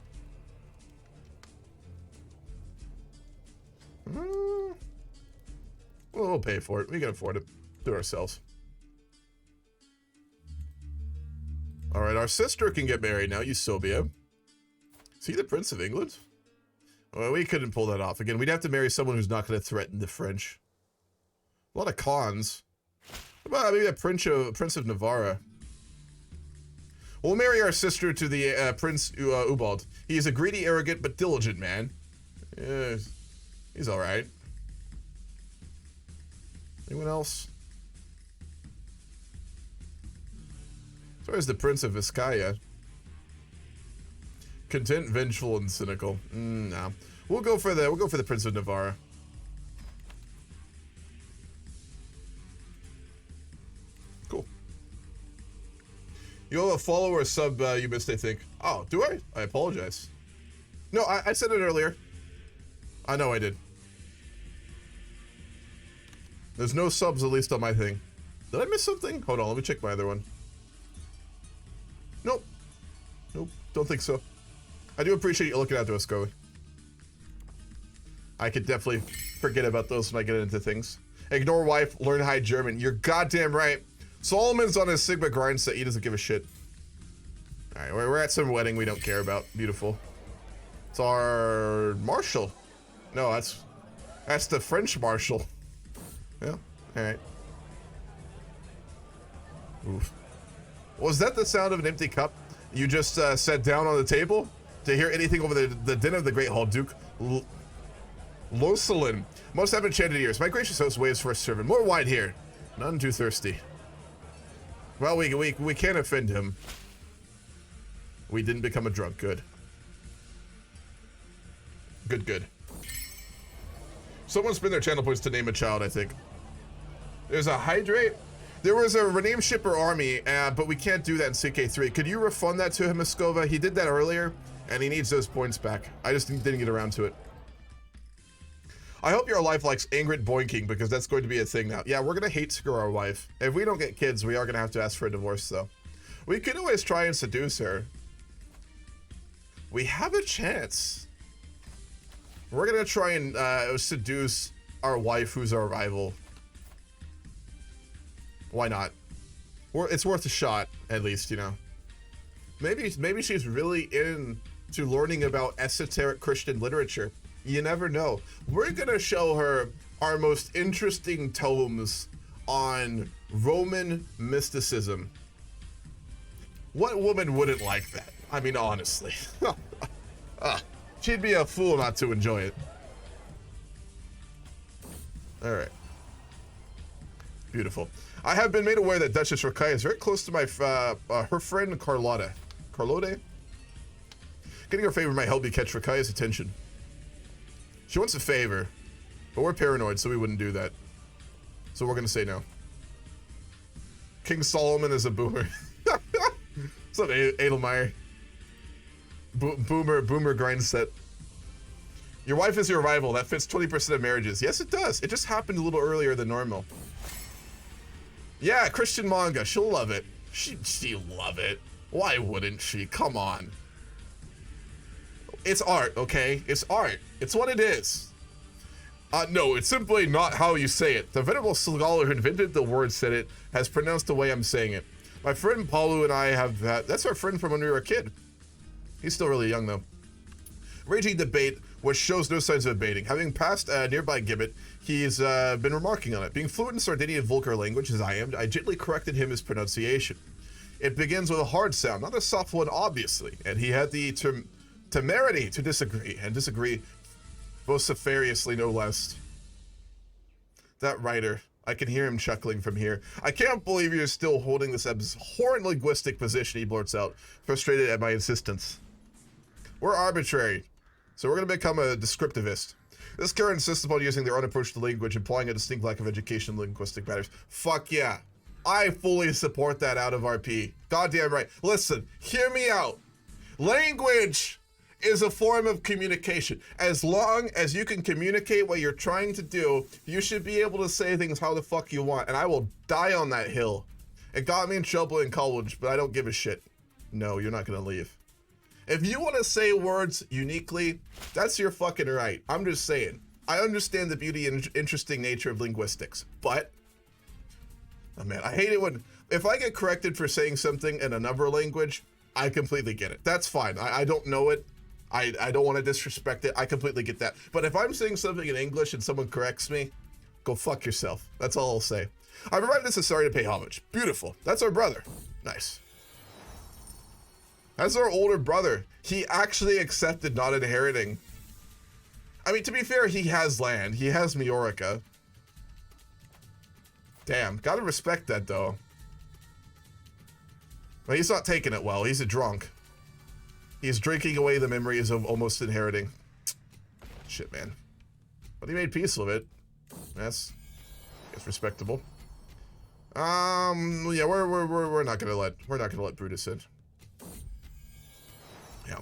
We'll pay for it. We can afford it. Do it ourselves. Alright, our sister can get married now, Eusebia. Is he the Prince of England? Well, we couldn't pull that off. Again, we'd have to marry someone who's not going to threaten the French. A lot of cons. Well, maybe a Prince of Navarra. We'll marry our sister to the Prince Ubald. He is a greedy, arrogant, but diligent man. Yeah, he's all right. Anyone else? So is the Prince of Vizcaya. Content, vengeful, and cynical. No. We'll go for the Prince of Navarra. Cool. You have a follow or sub you missed, I think. Oh, do I? I apologize. No, I said it earlier. I know I did. There's no subs, at least on my thing. Did I miss something? Hold on, let me check my other one. Nope. Nope, don't think so. I do appreciate you looking out to us, Scully. I could definitely forget about those when I get into things. Ignore wife, learn high German. You're goddamn right. Solomon's on his Sigma grind set. He doesn't give a shit. Alright, we're at some wedding we don't care about. Beautiful. It's our marshal. No, that's the French marshal. Yeah, alright. Oof. Was that the sound of an empty cup you just set down on the table? to hear anything over the din of the Great Hall. Duke Loselin. Most have enchanted ears. My gracious host waits for a servant. More wine here. None too thirsty. Well, we can't offend him. We didn't become a drunk. Good. Good. Someone spent their channel points to name a child, I think. There's a hydrate. There was a rename shipper army, but we can't do that in CK3. Could you refund that to him, Moscova? He did that earlier, and he needs those points back. I just didn't get around to it. I hope your life likes Ingrid boinking, because that's going to be a thing now. Yeah, we're going to hate screw our wife. If we don't get kids, we are going to have to ask for a divorce, though. We could always try and seduce her. We have a chance. We're going to try and seduce our wife, who's our rival. Why not? It's worth a shot, at least, you know. Maybe she's really into learning about esoteric Christian literature. You never know. We're gonna show her our most interesting tomes on Roman mysticism. What woman wouldn't like that? I mean, honestly. She'd be a fool not to enjoy it. All right. Beautiful. I have been made aware that Duchess Rakai is very close to my her friend Carlotta. Carlotte? Getting her favor might help me catch Rakai's attention. She wants a favor, but we're paranoid, so we wouldn't do that. So we're gonna say no. King Solomon is a boomer. What's up, Edelmeyer? Boomer grind set. Your wife is your rival. That fits 20% of marriages. Yes, it does. It just happened a little earlier than normal. Yeah, Christian manga. She'll love it. She'll love it. Why wouldn't she? Come on. It's art, okay? It's art. It's what it is. No, it's simply not how you say it. The venerable scholar who invented the word said it has pronounced the way I'm saying it. My friend Paulo and I have that. That's our friend from when we were a kid. He's still really young, though. Raging debate, which shows no signs of abating. Having passed a nearby gibbet, he's been remarking on it. Being fluent in Sardinian vulgar language, as I am, I gently corrected him his pronunciation. It begins with a hard sound, not a soft one, obviously, and he had the temerity to disagree, and disagree vociferously, no less. That writer, I can hear him chuckling from here. I can't believe you're still holding this abhorrent linguistic position, he blurts out, frustrated at my insistence. We're arbitrary, so we're going to become a descriptivist. This current insists upon using their own approach to language, implying a distinct lack of education in linguistic matters. Fuck yeah. I fully support that out of RP. Goddamn right. Listen, hear me out. Language is a form of communication. As long as you can communicate what you're trying to do, you should be able to say things how the fuck you want, and I will die on that hill. It got me in trouble in college, but I don't give a shit. No, you're not gonna leave. If you want to say words uniquely, that's your fucking right. I'm just saying. I understand the beauty and interesting nature of linguistics, but oh man, I hate it when if I get corrected for saying something in another language, I completely get it. That's fine. I don't know it. I don't want to disrespect it. I completely get that. But if I'm saying something in English and someone corrects me, go fuck yourself. That's all I'll say. I've arrived necessary to pay homage. Beautiful. That's our brother. Nice. That's our older brother. He actually accepted not inheriting. I mean, to be fair, he has land. He has Majorica. Damn, gotta respect that, though. Well, he's not taking it well. He's a drunk. He's drinking away the memories of almost inheriting. Shit, man. But he made peace with it. That's respectable. Yeah, we're not gonna let Brutus in. Yeah.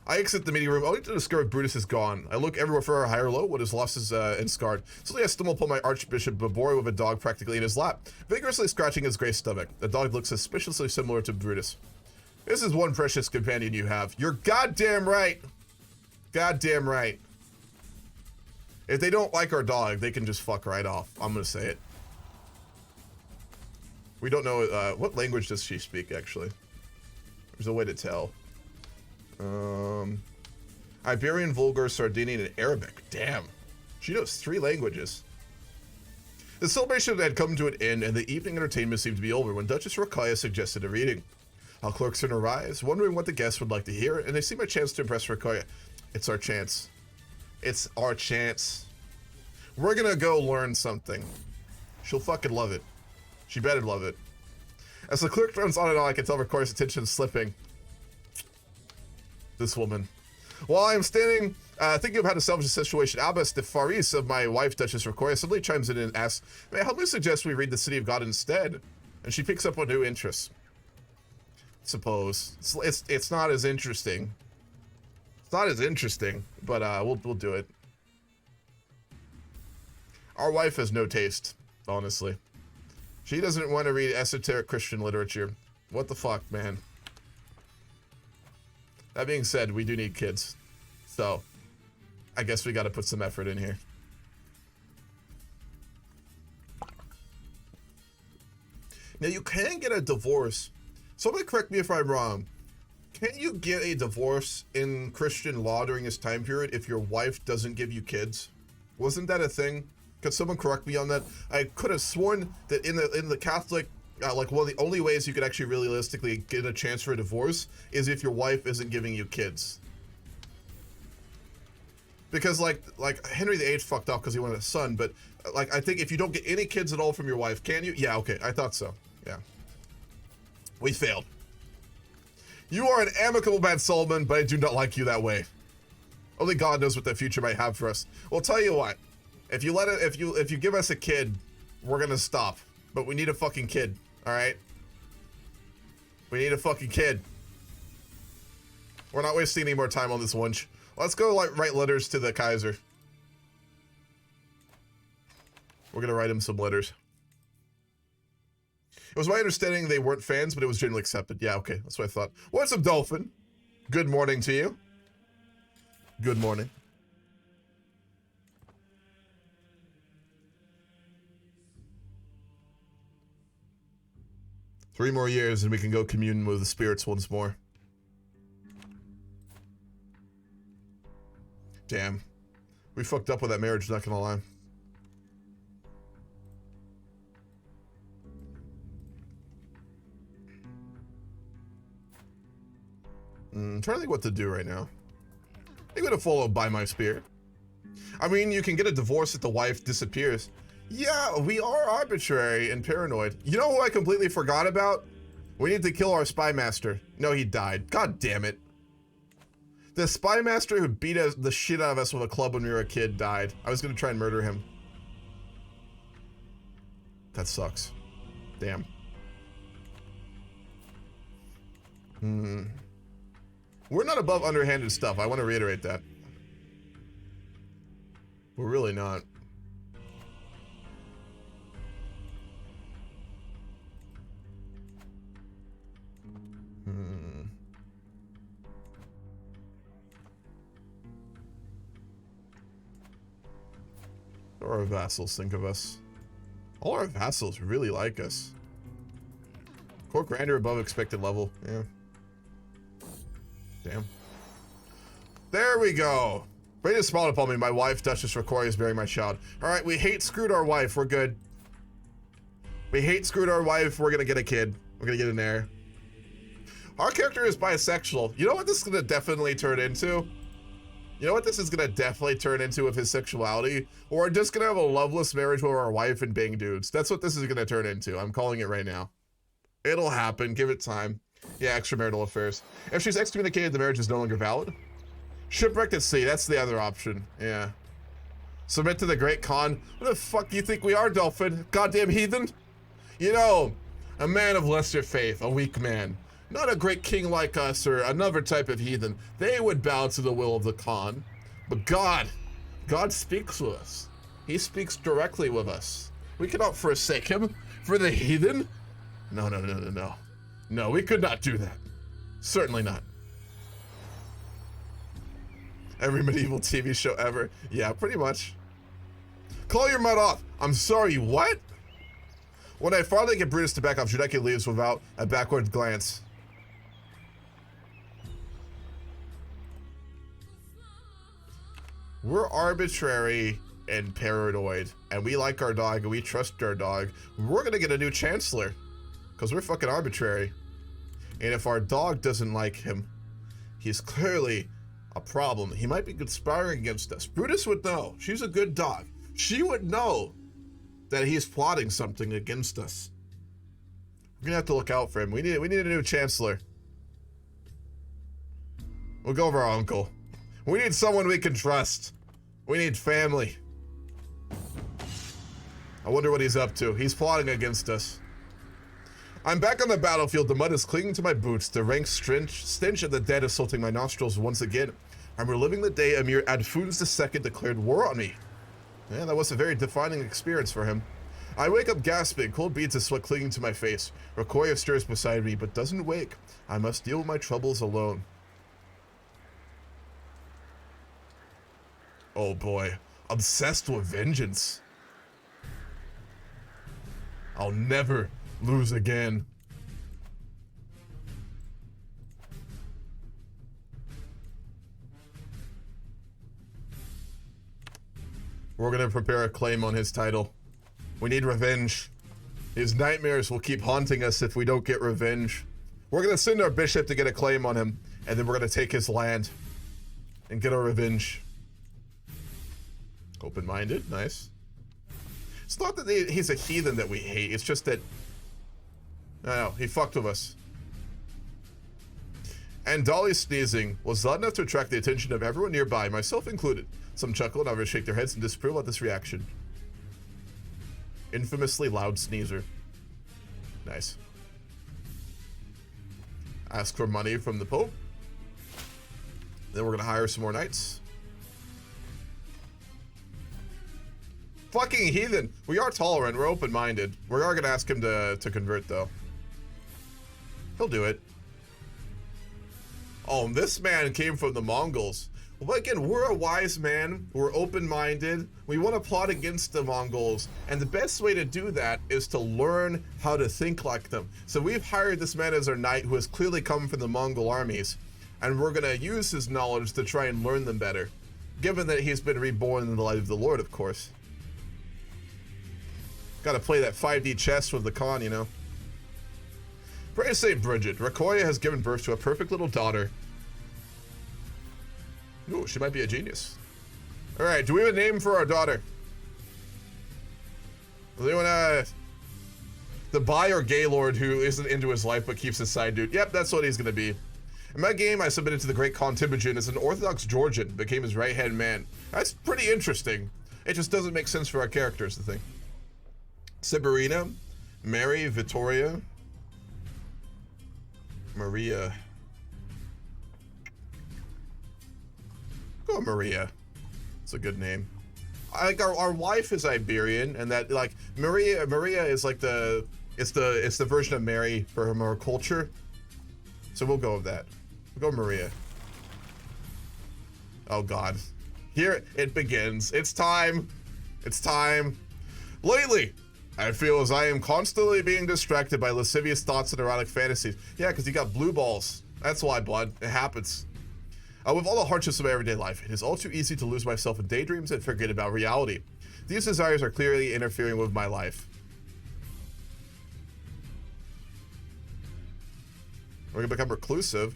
I exit the meeting room only to discover Brutus is gone. I look everywhere for our high or low. What is lost is enscarred. Suddenly I stumble upon my Archbishop Babori with a dog practically in his lap, vigorously scratching his gray stomach. The dog looks suspiciously similar to Brutus. This is one precious companion you have. You're goddamn right. Goddamn right. If they don't like our dog, they can just fuck right off. I'm gonna say it. We don't know, what language does she speak, actually? There's a way to tell. Iberian, Vulgar, Sardinian, and Arabic. Damn. She knows 3 languages. The celebration had come to an end, and the evening entertainment seemed to be over when Duchess Rakaya suggested a reading. Our clerks in arrives, wondering what the guests would like to hear, and they see my chance to impress Rikoya. It's our chance. It's our chance. We're gonna go learn something. She'll fucking love it. She better love it. As the clerk runs on and on, I can tell Rikoya's attention is slipping. This woman. While I am standing, thinking of how to salvage the situation, Abbas the Faris of my wife, Duchess Rikoya, suddenly chimes in and asks, "May I help me suggest we read the City of God instead?" And she picks up on new interests. Suppose it's not as interesting. It's not as interesting, but we'll do it. Our wife has no taste, honestly. She doesn't want to read esoteric Christian literature. What the fuck, man? That being said, we do need kids, so I guess we got to put some effort in here. Now, you can get a divorce. Somebody correct me if I'm wrong. Can you get a divorce in Christian law during this time period if your wife doesn't give you kids? Wasn't that a thing? Could someone correct me on that? I could have sworn that in the Catholic, like one of the only ways you could actually realistically get a chance for a divorce is if your wife isn't giving you kids. Because like Henry VIII fucked up because he wanted a son, but like I think if you don't get any kids at all from your wife, can you? Yeah, okay, I thought so. Yeah. We failed. You are an amicable man, Solomon, but I do not like you that way. Only God knows what the future might have for us. Well, tell you what, if you give us a kid, we're gonna stop. But we need a fucking kid, all right? We need a fucking kid. We're not wasting any more time on this lunch. Let's go like write letters to the Kaiser. We're gonna write him some letters. It was my understanding they weren't fans, but it was generally accepted. Yeah, okay, that's what I thought. What's up, Dolphin? Good morning to you. Good morning. Three more years and we can go commune with the spirits once more. Damn. We fucked up with that marriage, not gonna lie. I'm trying to think what to do right now. I'm gonna follow by my spirit. I mean, you can get a divorce if the wife disappears. Yeah, we are arbitrary and paranoid. You know who I completely forgot about? We need to kill our spy master. No, he died. God damn it. The spy master who beat the shit out of us with a club when we were a kid died. I was gonna try and murder him. That sucks. Damn. We're not above underhanded stuff. I want to reiterate that. We're really not. What do our vassals think of us? All our vassals really like us. Court grander above expected level. Yeah. Damn. There we go. Brady smiled upon me. My wife, Duchess Rikoya, is bearing my child. Alright, we hate screwed our wife. We're good. We hate screwed our wife. We're gonna get a kid. We're gonna get an heir. Our character is bisexual. You know what this is gonna definitely turn into? You know what this is gonna definitely turn into with his sexuality? We're just gonna have a loveless marriage with our wife and bang dudes. That's what this is gonna turn into. I'm calling it right now. It'll happen. Give it time. Yeah, extramarital affairs. If she's excommunicated, the marriage is no longer valid. Shipwrecked at sea, that's the other option. Yeah. Submit to the Great Khan. What the fuck do you think we are, Dolphin? Goddamn heathen? You know, a man of lesser faith, a weak man. Not a great king like us or another type of heathen. They would bow to the will of the Khan. But God speaks with us. He speaks directly with us. We cannot forsake him for the heathen. No. No, we could not do that. Certainly not. Every medieval TV show ever. Yeah, pretty much. Call your mud off. I'm sorry, what? When I finally get Brutus to back off, Judeki leaves without a backward glance. We're arbitrary and paranoid, and we like our dog, and we trust our dog. We're gonna get a new chancellor, because we're fucking arbitrary. And if our dog doesn't like him, he's clearly a problem. He might be conspiring against us. Brutus would know. She's a good dog. She would know that he's plotting something against us. We're gonna have to look out for him. We need a new chancellor. We'll go over our uncle. We need someone we can trust. We need family. I wonder what he's up to. He's plotting against us. I'm back on the battlefield. The mud is clinging to my boots. The rank stench of the dead assaulting my nostrils once again. I'm reliving the day Emir Adfunes II declared war on me. Yeah, that was a very defining experience for him. I wake up gasping, cold beads of sweat clinging to my face. Rokoya stirs beside me, but doesn't wake. I must deal with my troubles alone. Oh boy. Obsessed with vengeance. I'll never lose again. We're gonna prepare a claim on his title. We need revenge. His nightmares will keep haunting us if we don't get revenge. We're gonna send our bishop to get a claim on him, and then we're gonna take his land and get our revenge. Open-minded, nice. It's not that he's a heathen that we hate, it's just that, no, he fucked with us. And Dolly's sneezing was loud enough to attract the attention of everyone nearby, myself included. Some chuckle and others shake their heads in disapproval at this reaction. Infamously loud sneezer. Nice. Ask for money from the Pope. Then we're gonna hire some more knights. Fucking heathen. We are tolerant. We're open-minded. We are gonna ask him to convert, though. He'll do it. Oh, this man came from the Mongols. Well, again, we're a wise man. We're open-minded. We want to plot against the Mongols. And the best way to do that is to learn how to think like them. So we've hired this man as our knight who has clearly come from the Mongol armies. And we're going to use his knowledge to try and learn them better. Given that he's been reborn in the light of the Lord, of course. Got to play that 5D chess with the Khan, you know. Praise St. Bridget. Rokoya has given birth to a perfect little daughter. Ooh, she might be a genius. Alright, do we have a name for our daughter? Does anyone, the bi or gay lord who isn't into his life but keeps his side dude. Yep, that's what he's gonna be. In my game, I submitted to the great Khan Temujin as an Orthodox Georgian, became his right-hand man. That's pretty interesting. It just doesn't make sense for our characters, the thing. Sibirina, Mary, Victoria, Maria. Go Maria. It's a good name. I like our wife is Iberian, and that like Maria is like it's the version of Mary for her culture. So we'll go with that. We'll go Maria. Oh God. Here it begins. It's time. It's time. Lately, I feel as I am constantly being distracted by lascivious thoughts and erotic fantasies. Yeah, because you got blue balls. That's why, blood. It happens. With all the hardships of my everyday life, it is all too easy to lose myself in daydreams and forget about reality. These desires are clearly interfering with my life. We're gonna become reclusive.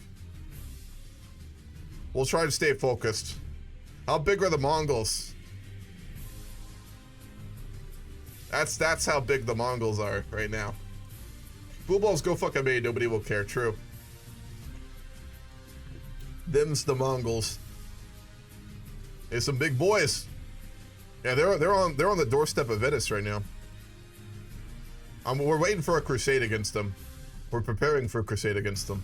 We'll try to stay focused. How big are the Mongols? That's how big the Mongols are right now. Blue balls go fuck me, nobody will care, true. Them's the Mongols. There's some big boys. Yeah, they're on the doorstep of Venice right now. We're waiting for a crusade against them. We're preparing for a crusade against them.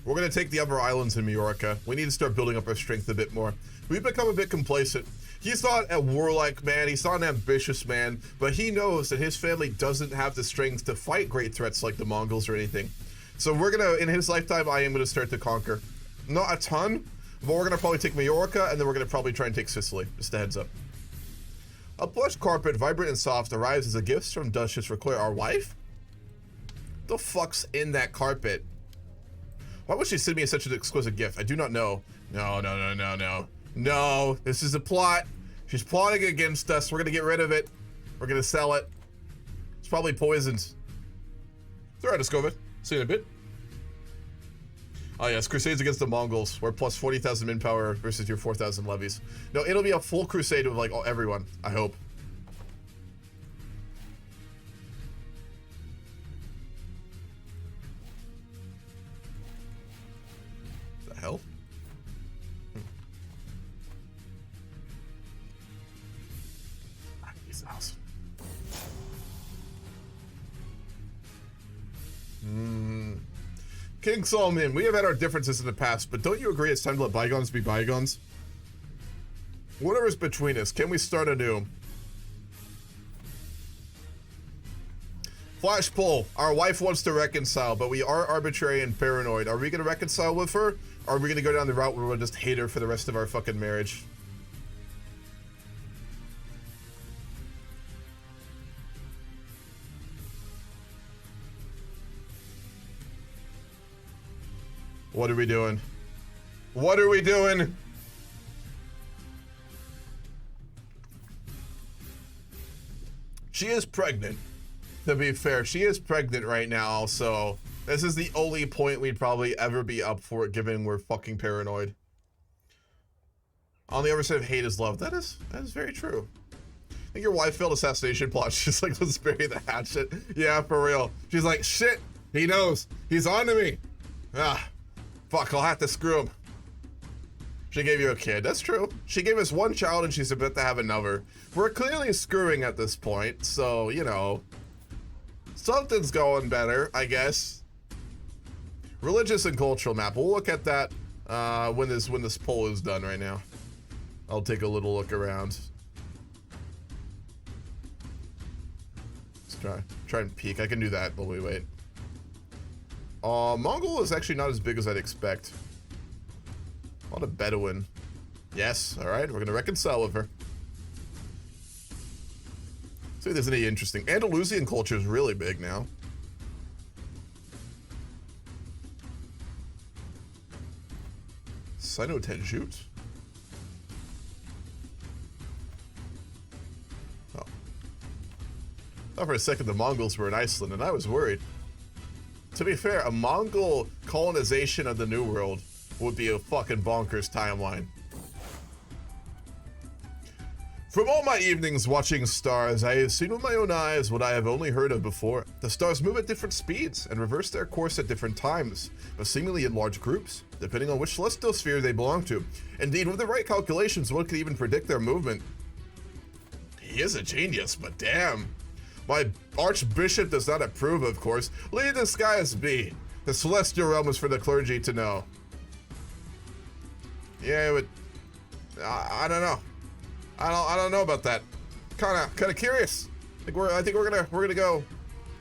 We're gonna take the other islands in Majorca. We need to start building up our strength a bit more. We've become a bit complacent. He's not a warlike man, he's not an ambitious man, but he knows that his family doesn't have the strength to fight great threats like the Mongols or anything. So we're gonna, in his lifetime, I am gonna start to conquer. Not a ton, but we're gonna probably take Majorca, and then we're gonna probably try and take Sicily. Just a heads up. A plush carpet, vibrant and soft, arrives as a gift from Duchess Rokoya, our wife? The fuck's in that carpet? Why would she send me such an exquisite gift? I do not know. No. No, this is a plot. She's plotting against us. We're gonna get rid of it. We're gonna sell it. It's probably poisoned. It's alright, Discover. See you in a bit. Oh yes, Crusades against the Mongols. We're plus 40,000 min power versus your 4,000 levies. No, it'll be a full crusade with like everyone, I hope. The hell? He's awesome. King Solomon, we have had our differences in the past, but don't you agree it's time to let bygones be bygones? Whatever's between us, can we start anew? Flash poll. Our wife wants to reconcile, but we are arbitrary and paranoid. Are we going to reconcile with her? Or are we going to go down the route where we'll just hate her for the rest of our fucking marriage? What are we doing? What are we doing? She is pregnant. To be fair, she is pregnant right now, so this is the only point we'd probably ever be up for it, given we're fucking paranoid. On the other side of hate is love. That is very true. I think your wife failed assassination plot. She's like, let's bury the hatchet. Yeah, for real. She's like, shit, he knows. He's on to me. Ah. Fuck, I'll have to screw him. She gave you a kid. That's true. She gave us one child and she's about to have another. We're clearly screwing at this point, so, you know, something's going better, I guess. Religious and cultural map. We'll look at that when this poll is done right now. I'll take a little look around. Let's try and peek. I can do that while we wait. Mongol is actually not as big as I'd expect. A lot of Bedouin. Yes, alright, we're gonna reconcile with her. See if there's any interesting. Andalusian culture is really big now. Sino-Tenjut. Oh. Thought for a second the Mongols were in Iceland, and I was worried. To be fair, a Mongol colonization of the New World would be a fucking bonkers timeline. From all my evenings watching stars, I have seen with my own eyes what I have only heard of before. The stars move at different speeds and reverse their course at different times, but seemingly in large groups, depending on which celestial sphere they belong to. Indeed, with the right calculations, one could even predict their movement. He is a genius, but damn. My archbishop does not approve, of course. Leave the skies be. The celestial realm is for the clergy to know. Yeah, but I don't know. I don't know about that. Kind of curious. I think we're gonna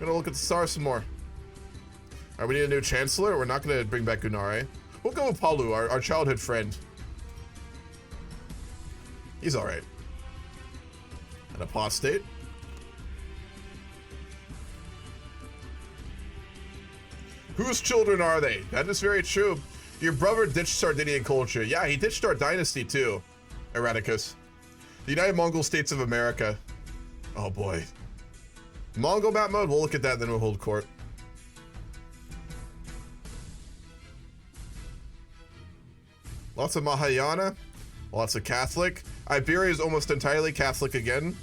look at the stars some more. All right, we need a new chancellor. We're not gonna bring back Gunare. We'll go with Palu, our childhood friend. He's all right. An apostate. Whose children are they? That is very true. Your brother ditched Sardinian culture. Yeah, he ditched our dynasty too, Erraticus. The United Mongol States of America. Oh boy. Mongol map mode, we'll look at that, then we'll hold court. Lots of Mahayana, lots of Catholic. Iberia is almost entirely Catholic again.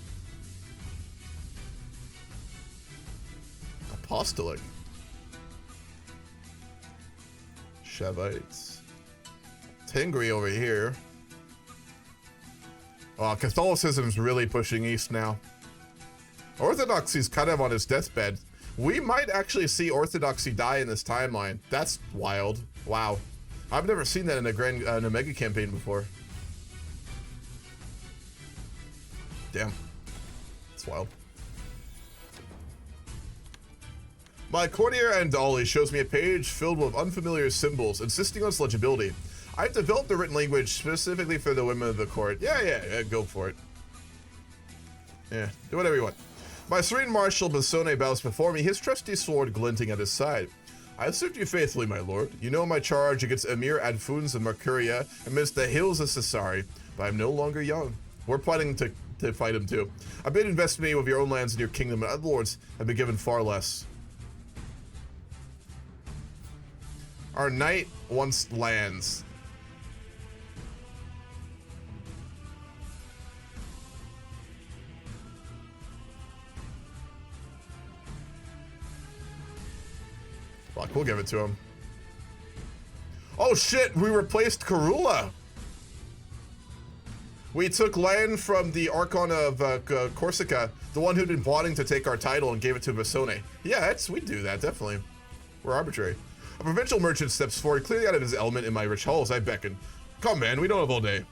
Apostolic. Shavites. Tengri over here. Oh, Catholicism's really pushing east now. Orthodoxy's kind of on his deathbed. We might actually see Orthodoxy die in this timeline. That's wild. Wow. I've never seen that in a mega campaign before. Damn. It's wild. My courtier Andali shows me a page filled with unfamiliar symbols, insisting on its legibility. I've developed a written language specifically for the women of the court. Yeah, go for it. Yeah, do whatever you want. My serene marshal Basone bows before me, his trusty sword glinting at his side. I served you faithfully, my lord. You know my charge against Emir Adfuns and Mercuria amidst the hills of Cesari, but I'm no longer young. We're planning to fight him too. I've been investigating with your own lands in your kingdom, and other lords have been given far less. Our knight wants lands. Fuck, we'll give it to him. Oh shit, we replaced Karula. We took land from the Archon of Corsica, the one who'd been plotting to take our title, and gave it to Vasone. Yeah, we'd do that, definitely. We're arbitrary. A provincial merchant steps forward, clearly out of his element in my rich halls. I beckon. Come, man, we don't have all day.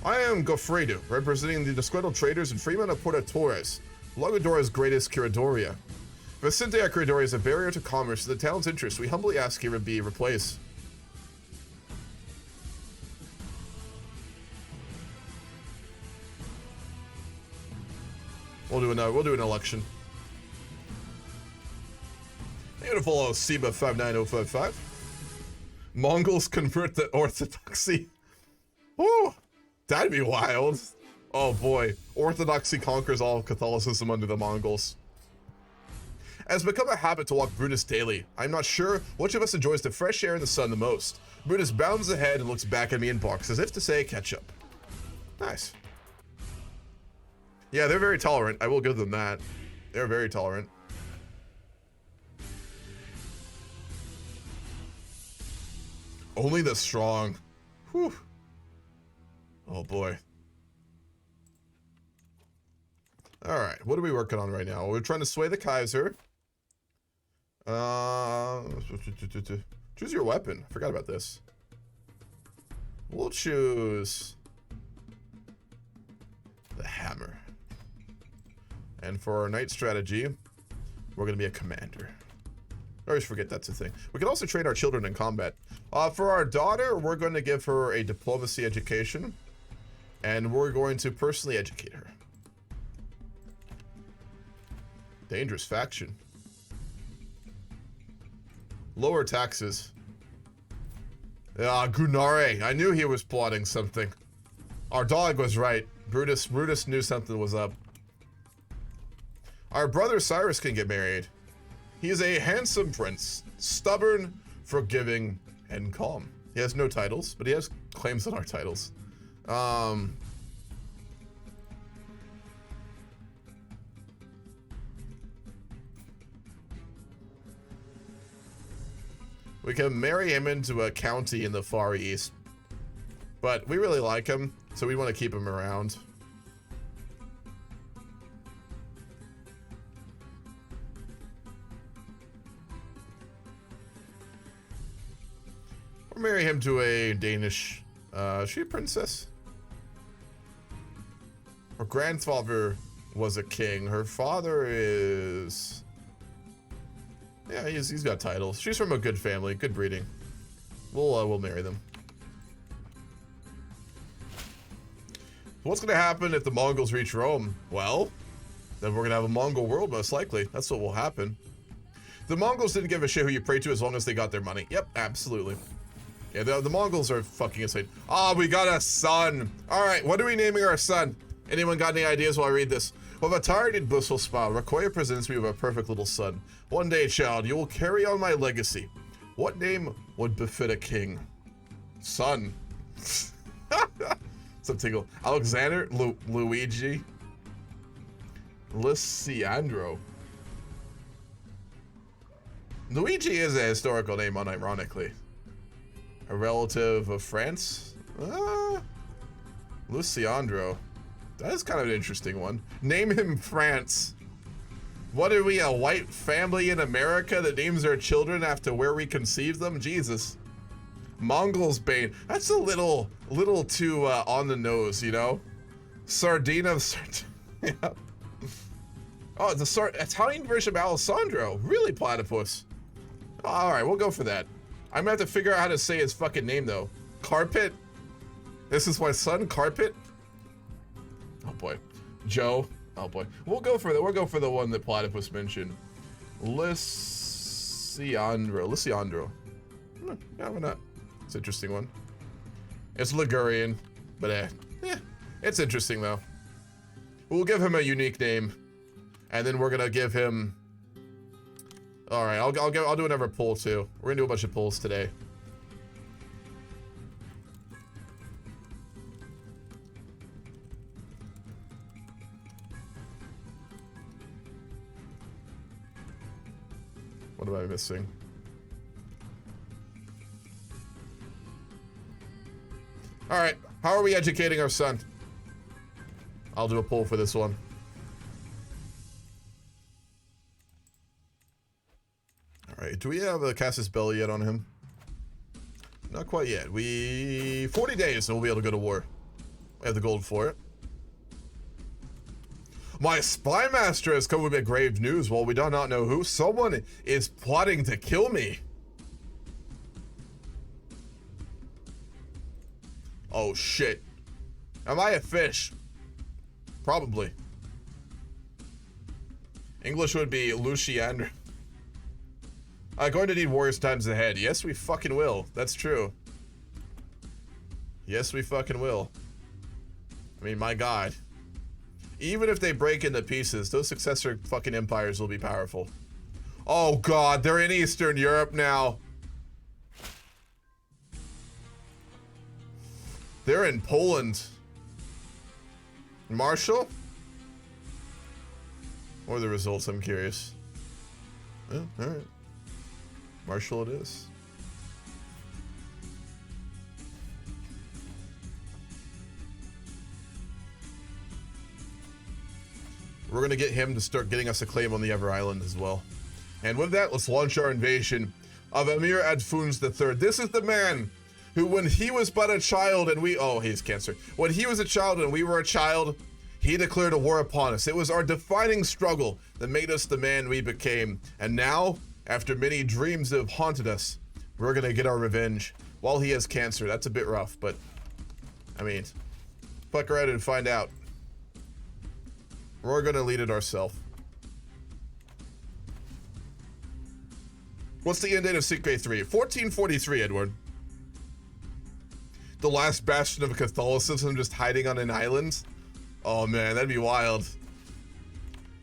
I am Goffredo, representing the disgruntled traders and freemen of Porta Torres, Lagodora's greatest curadoria. Vicentia Curadoria is a barrier to commerce to the town's interests. We humbly ask here to be replaced. We'll do an election. Beautiful Seba 59055. Mongols convert to Orthodoxy. Woo! That'd be wild. Oh boy. Orthodoxy conquers all of Catholicism under the Mongols. It has become a habit to walk Brutus daily. I'm not sure which of us enjoys the fresh air and the sun the most. Brutus bounds ahead and looks back at me and barks as if to say, catch up. Nice. Yeah, they're very tolerant. I will give them that. They're very tolerant. Only the strong. Whew. Oh boy. All right, what are we working on right now? We're trying to sway the Kaiser. Choose your weapon. I forgot about this. We'll choose the hammer. And for our knight strategy, we're going to be a commander. I always forget that's a thing. We can also train our children in combat. For our daughter, we're going to give her a diplomacy education. And we're going to personally educate her. Dangerous faction. Lower taxes. Gunare. I knew he was plotting something. Our dog was right. Brutus knew something was up. Our brother Cyrus can get married. He is a handsome prince, stubborn, forgiving, and calm. He has no titles, but he has claims on our titles. We can marry him into a county in the Far East. But we really like him, so we want to keep him around. Or marry him to a Danish... is she a princess? Her grandfather was a king. Her father is... Yeah, he's got titles. She's from a good family, good breeding. We'll marry them. What's gonna happen if the Mongols reach Rome? Well, then we're gonna have a Mongol world, most likely. That's what will happen. The Mongols didn't give a shit who you pray to as long as they got their money. Yep, absolutely. Yeah, the Mongols are fucking insane. Ah, we got a son. All right, what are we naming our son? Anyone got any ideas while I read this? With a tired and blissful smile, Rakoya presents me with a perfect little son. One day, child, you will carry on my legacy. What name would befit a king? Son. Some tingle. Alexander, Luigi, Lysiandro. Luigi is a historical name, unironically. A relative of France? Lysiandro. That is kind of an interesting one. Name him France. What are we, a white family in America that names our children after where we conceived them? Jesus. Mongol's Bane. That's a little too on the nose, you know? Sardinia. Yeah. Oh, it's the Italian version of Alessandro. Really, platypus. Oh, all right, we'll go for that. I'm gonna have to figure out how to say his fucking name though. Carpet. This is my son, Carpet. Oh boy, Joe. Oh boy, we'll go for the one that Platypus mentioned. Lysiandro. Lisiandro. Yeah, why not? It's an interesting one. It's Ligurian, but it's interesting though. We'll give him a unique name, and then we're gonna give him. All right, I'll do another poll too. We're gonna do a bunch of polls today. What am I missing? All right, how are we educating our son? I'll do a poll for this one. All right, do we have a Casus Belli yet on him? Not quite yet. 40 days and we'll be able to go to war. We have the gold for it. My spy master has come with me grave news. While we do not know who, someone is plotting to kill me. Oh shit. Am I a fish? Probably. English would be Luciander. I'm going to need warriors times ahead. Yes, we fucking will. That's true. Yes, we fucking will. I mean, my god. Even if they break into pieces, those successor fucking empires will be powerful. Oh god, they're in Eastern Europe now. They're in Poland. Marshall? What are the results? I'm curious. Oh, alright. Marshall it is. We're gonna get him to start getting us a claim on the Ever Island as well. And with that, let's launch our invasion of Emir Adfuns III. This is the man who, when he was but a child and we... Oh, he's Cancer. When he was a child and we were a child, he declared a war upon us. It was our defining struggle that made us the man we became. And now, after many dreams that have haunted us, we're gonna get our revenge while he has Cancer. That's a bit rough, but... I mean, fuck around and find out. We're gonna lead it ourselves. What's the end date of CK3? 1443, Edward. The last bastion of Catholicism just hiding on an island? Oh man, that'd be wild.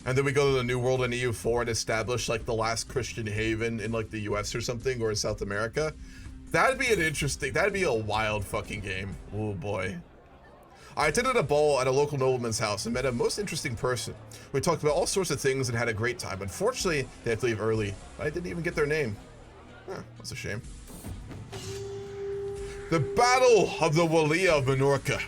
And then we go to the New World and EU4 and establish like the last Christian haven in like the US or something, or in South America. That'd be a wild fucking game. Oh boy. I attended a ball at a local nobleman's house and met a most interesting person. We talked about all sorts of things and had a great time. Unfortunately, they had to leave early. I didn't even get their name. Huh, that's a shame. The Battle of the Walia of Minorca.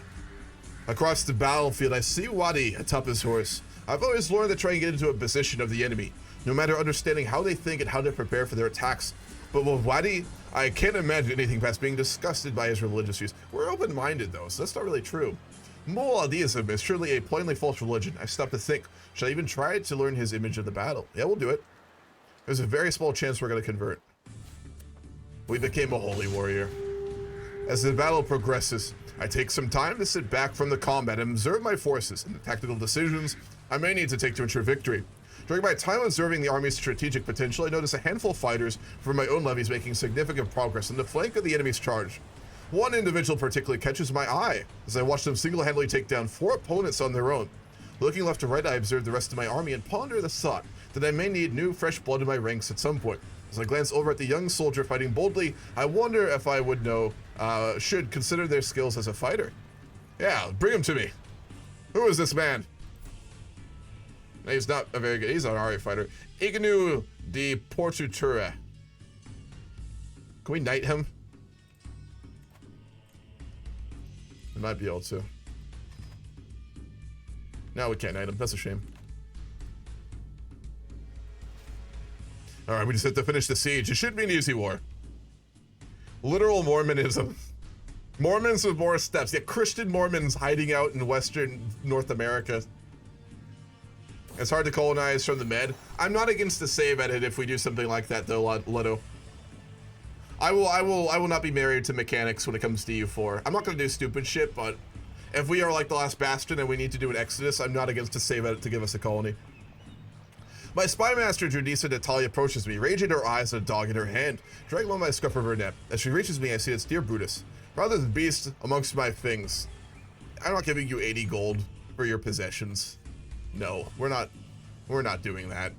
Across the battlefield, I see Wadi atop his horse. I've always learned to try and get into a position of the enemy, no matter understanding how they think and how to prepare for their attacks. But with Wadi, I can't imagine anything past being disgusted by his religious views. We're open-minded though, so that's not really true. Moadeism is surely a plainly false religion. I stopped to think, should I even try to learn his image of the battle? Yeah, we'll do it. There's a very small chance we're going to convert. We became a holy warrior. As the battle progresses, I take some time to sit back from the combat and observe my forces and the tactical decisions I may need to take to ensure victory. During my time observing the army's strategic potential, I notice a handful of fighters from my own levies making significant progress on the flank of the enemy's charge. One individual particularly catches my eye as I watch them single-handedly take down 4 opponents on their own. Looking left to right, I observe the rest of my army and ponder the thought that I may need new, fresh blood in my ranks at some point. As I glance over at the young soldier fighting boldly, I wonder if I would should consider their skills as a fighter. Yeah, bring him to me. Who is this man? He's not a very good, he's an alright fighter. Ignu de Portutura. Can we knight him? We might be able to. No, we can't knight him. That's a shame. Alright, we just have to finish the siege. It should be an easy war. Literal Mormonism. Mormons with more steps. Yeah, Christian Mormons hiding out in Western North America. It's hard to colonize from the Med. I'm not against the save edit if we do something like that though, Leto. I will not be married to mechanics when it comes to EU4. I'm not gonna do stupid shit, but if we are like the last bastion and we need to do an exodus, I'm not against a save edit to give us a colony. My spy master Judisa Natalia approaches me, raging her eyes and a dog in her hand, dragging on my scruff of her neck. As she reaches me, I see it's dear Brutus. Rather than beast amongst my things. I'm not giving you 80 gold for your possessions. No, we're not doing that.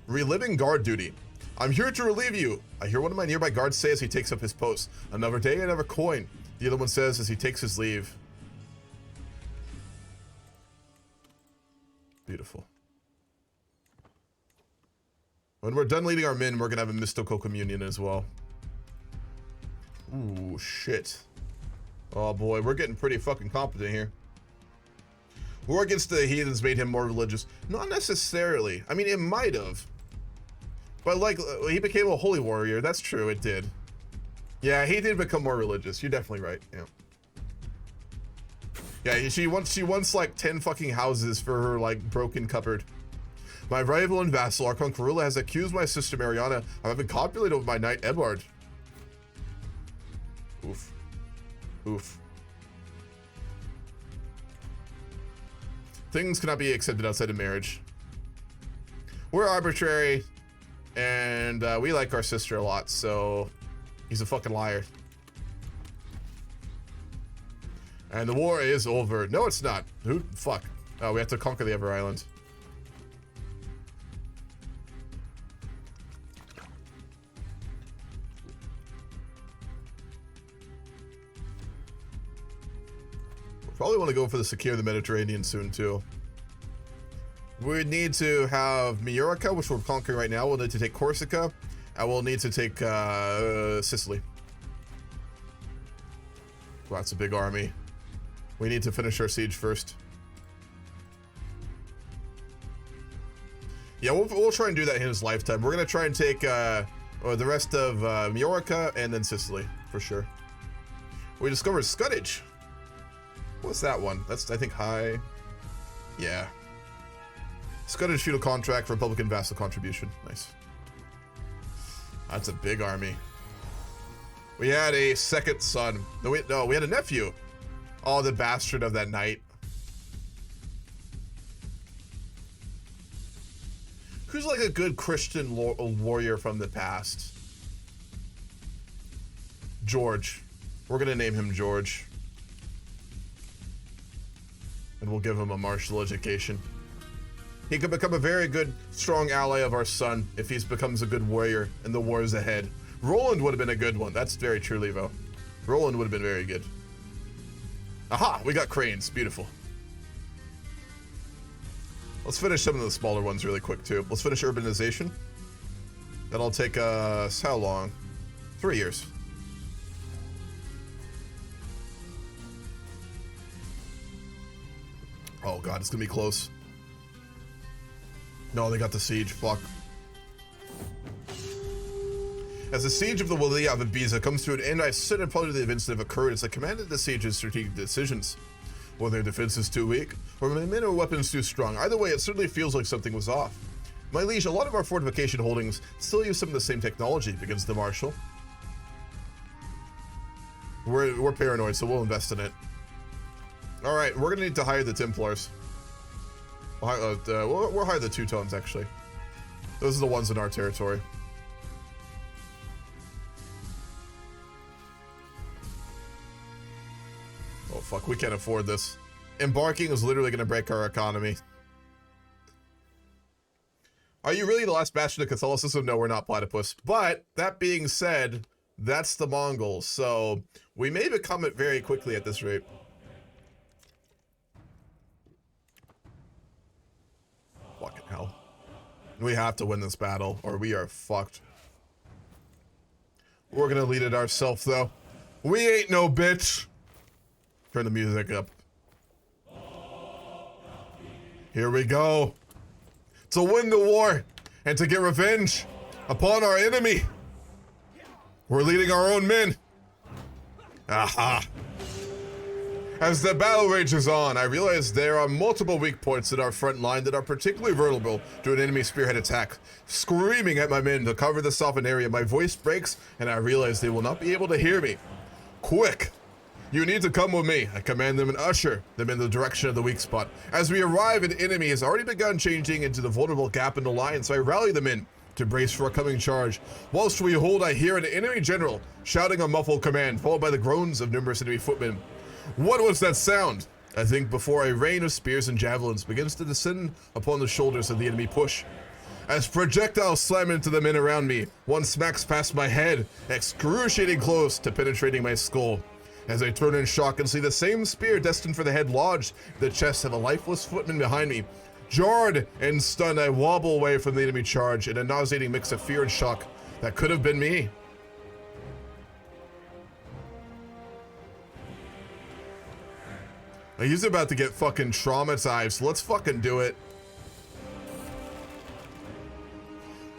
Reliving guard duty. I'm here to relieve you. I hear one of my nearby guards say as he takes up his post. Another day, another coin. The other one says as he takes his leave. Beautiful. When we're done leading our men, we're gonna have a mystical communion as well. Ooh, shit. Oh boy, we're getting pretty fucking competent here. War against the heathens made him more religious. Not necessarily. I mean, it might have. But like, he became a holy warrior. That's true, it did. Yeah, he did become more religious. You're definitely right, yeah. Yeah, she wants like 10 fucking houses for her like broken cupboard. My rival and vassal, Archon Karula, has accused my sister Mariana of having copulated with my knight Ebard. Oof. Oof. Things cannot be accepted outside of marriage. We're arbitrary, and we like our sister a lot, so he's a fucking liar. And the war is over. No, it's not. Who? Fuck. Oh, we have to conquer the other island. Probably want to go for the secure the Mediterranean soon too. We need to have Majorca, which we're conquering right now. We'll need to take Corsica, and we'll need to take Sicily. Well, that's a big army. We need to finish our siege first. Yeah, we'll try and do that in his lifetime. We're gonna try and take the rest of Majorca and then Sicily for sure. We discovered Scuddage. What's that one? That's, I think, high. Yeah. Scottish feudal contract, Republican vassal contribution. Nice. That's a big army. We had a second son. No, we had a nephew. Oh, the bastard of that knight. Who's like a good Christian warrior from the past? George. We're gonna name him George. And we'll give him a martial education. He could become a very good, strong ally of our son if he becomes a good warrior in the wars ahead. Roland would have been a good one. That's very true, Levo. Roland would have been very good. Aha, we got cranes. Beautiful. Let's finish some of the smaller ones really quick, too. Let's finish urbanization. That'll take us how long? 3 years. Oh god, it's gonna be close. No, they got the siege. Fuck. As the siege of the Walia of Ibiza comes to an end, I sit and ponder the events that have occurred as I commanded the siege's strategic decisions. Whether their defense is too weak, or my men or weapons too strong. Either way, it certainly feels like something was off. My liege, a lot of our fortification holdings still use some of the same technology against the Marshal. We're paranoid, so we'll invest in it. Alright, we're gonna need to hire the Templars. We'll hire the Teutons, actually. Those are the ones in our territory. Oh fuck, we can't afford this. Embarking is literally gonna break our economy. Are you really the last bastion of Catholicism? No, we're not, Platypus. But, that being said, that's the Mongols, so we may become it very quickly at this rate. Fucking hell. We have to win this battle, or we are fucked. We're gonna lead it ourselves, though. We ain't no bitch! Turn the music up. Here we go. To win the war, and to get revenge upon our enemy. We're leading our own men. Aha. As the battle rages on, I realize there are multiple weak points in our front line that are particularly vulnerable to an enemy spearhead attack. Screaming at my men to cover the softened area, my voice breaks, and I realize they will not be able to hear me. Quick! You need to come with me. I command them and usher them in the direction of the weak spot. As we arrive, an enemy has already begun changing into the vulnerable gap in the line, so I rally them in to brace for a coming charge. Whilst we hold, I hear an enemy general shouting a muffled command, followed by the groans of numerous enemy footmen. What was that sound? I think before a rain of spears and javelins begins to descend upon the shoulders of the enemy push. As projectiles slam into the men around me, one smacks past my head, excruciating close to penetrating my skull. As I turn in shock and see the same spear destined for the head lodged in the chest of a lifeless footman behind me. Jarred and stunned, I wobble away from the enemy charge in a nauseating mix of fear and shock. That could have been me. He's about to get fucking traumatized, so let's fucking do it.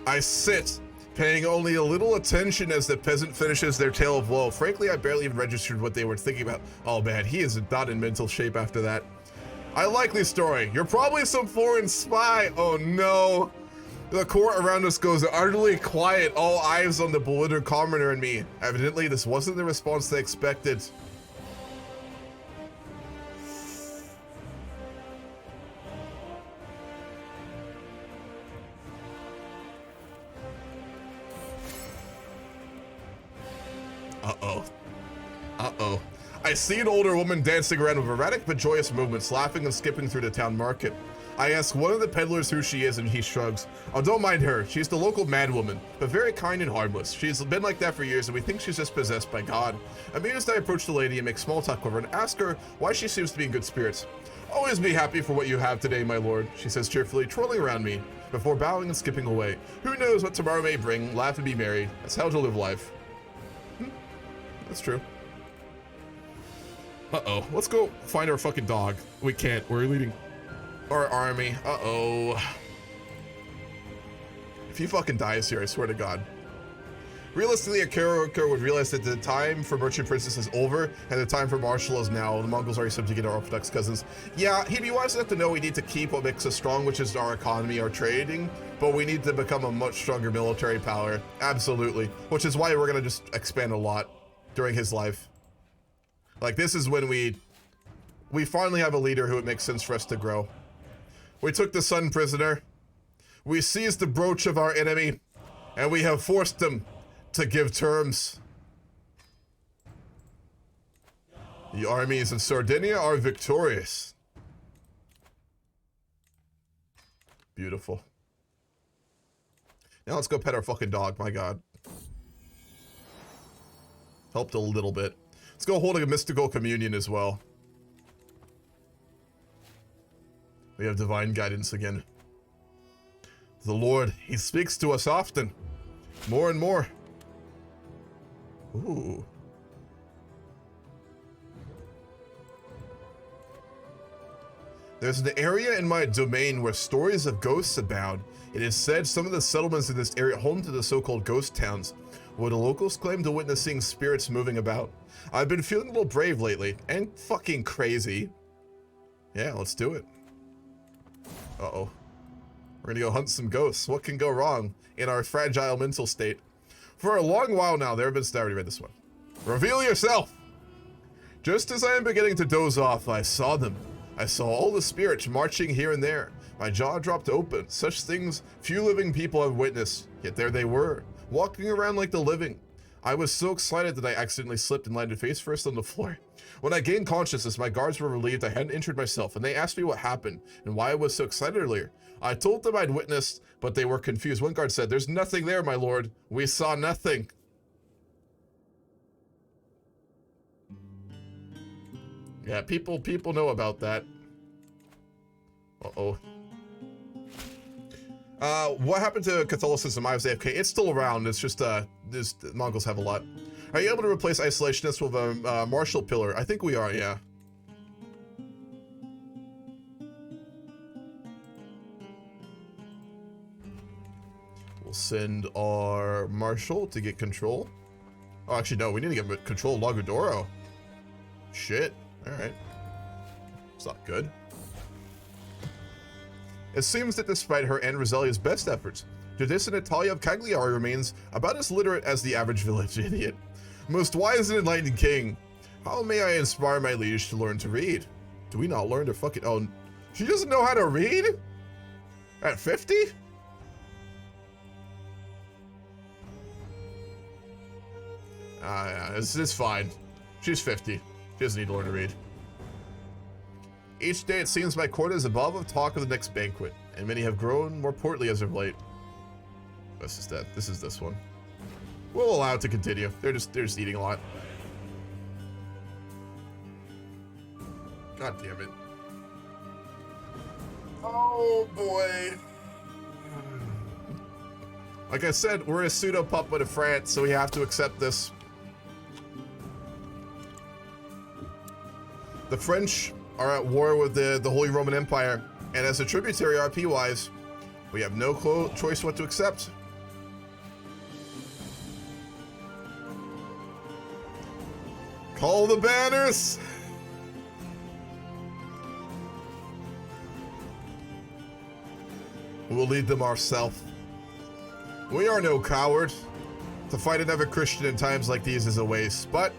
I sit, paying only a little attention as the peasant finishes their tale of woe. Frankly, I barely even registered what they were thinking about. Oh man, he is not in mental shape after that. I like this story. You're probably some foreign spy. Oh no. The court around us goes utterly quiet, all eyes on the bewildered commoner and me. Evidently, this wasn't the response they expected. Uh-oh. Uh-oh. I see an older woman dancing around with erratic but joyous movements, laughing and skipping through the town market. I ask one of the peddlers who she is, and he shrugs. Oh, don't mind her. She's the local madwoman, but very kind and harmless. She's been like that for years, and we think she's just possessed by God. Amused, I approach the lady and make small talk with her and ask her why she seems to be in good spirits. Always be happy for what you have today, my lord, she says cheerfully, twirling around me, before bowing and skipping away. Who knows what tomorrow may bring? Laugh and be merry. That's how to live life. That's true. Uh-oh. Let's go find our fucking dog. We can't. We're leading our army. Uh-oh. If he fucking dies here, I swear to God. Realistically, a character would realize that the time for Merchant Princess is over, and the time for Marshal is now. The Mongols are subjugating our Orthodox cousins. Yeah, he'd be wise enough to know we need to keep what makes us strong, which is our economy, our trading, but we need to become a much stronger military power. Absolutely. Which is why we're gonna just expand a lot during his life. Like, this is when we finally have a leader who it makes sense for us to grow. We took the son prisoner. We seized the brooch of our enemy, and we have forced them to give terms. The armies in Sardinia are victorious. Beautiful. Now let's go pet our fucking dog, my God. Helped a little bit. Let's go hold a mystical communion as well. We have divine guidance again. The Lord, he speaks to us often. More and more. Ooh. There's an area in my domain where stories of ghosts abound. It is said some of the settlements in this area home to the so-called ghost towns, where the locals claim to witness seeing spirits moving about. I've been feeling a little brave lately, and fucking crazy. Yeah, let's do it. Uh-oh. We're gonna go hunt some ghosts. What can go wrong in our fragile mental state? For a long while now, there have been... I already read this one. Reveal yourself! Just as I am beginning to doze off, I saw them. I saw all the spirits marching here and there. My jaw dropped open. Such things few living people have witnessed. Yet there they were, walking around like the living. I was so excited that I accidentally slipped and landed face first on the floor. When I gained consciousness, my guards were relieved I hadn't injured myself, and they asked me what happened and why I was so excited earlier. I told them I'd witnessed, but they were confused. One guard said, "There's nothing there, my lord. We saw nothing." Yeah, people know about that. Uh-oh. What happened to Catholicism? I was AFK. It's still around. It's just, the Mongols have a lot. Are you able to replace Isolationists with a Martial Pillar? I think we are, yeah. We'll send our Marshal to get control. Oh, actually, no. We need to get control of Lagodoro. Shit. Alright. It's not good. It seems that despite her and Roselia's best efforts, Judith Natalia of Cagliari remains about as literate as the average village idiot. Most wise and enlightened king, How may I inspire my liege to learn to read? Do we not learn to fucking... Oh, she doesn't know how to read? At 50? Yeah, it's fine. She's 50. She doesn't need to learn to read. Each day it seems my court is above of talk of the next banquet, and many have grown more portly as of late. This is that. This is this one. We'll allow it to continue. They're just eating a lot. God damn it. Oh boy. Like I said, we're a pseudo puppet of France, so we have to accept this. The French are at war with the Holy Roman Empire, and as a tributary RP-wise, we have no choice what to accept. Call the banners! We'll lead them ourselves. We are no coward. To fight another Christian in times like these is a waste, but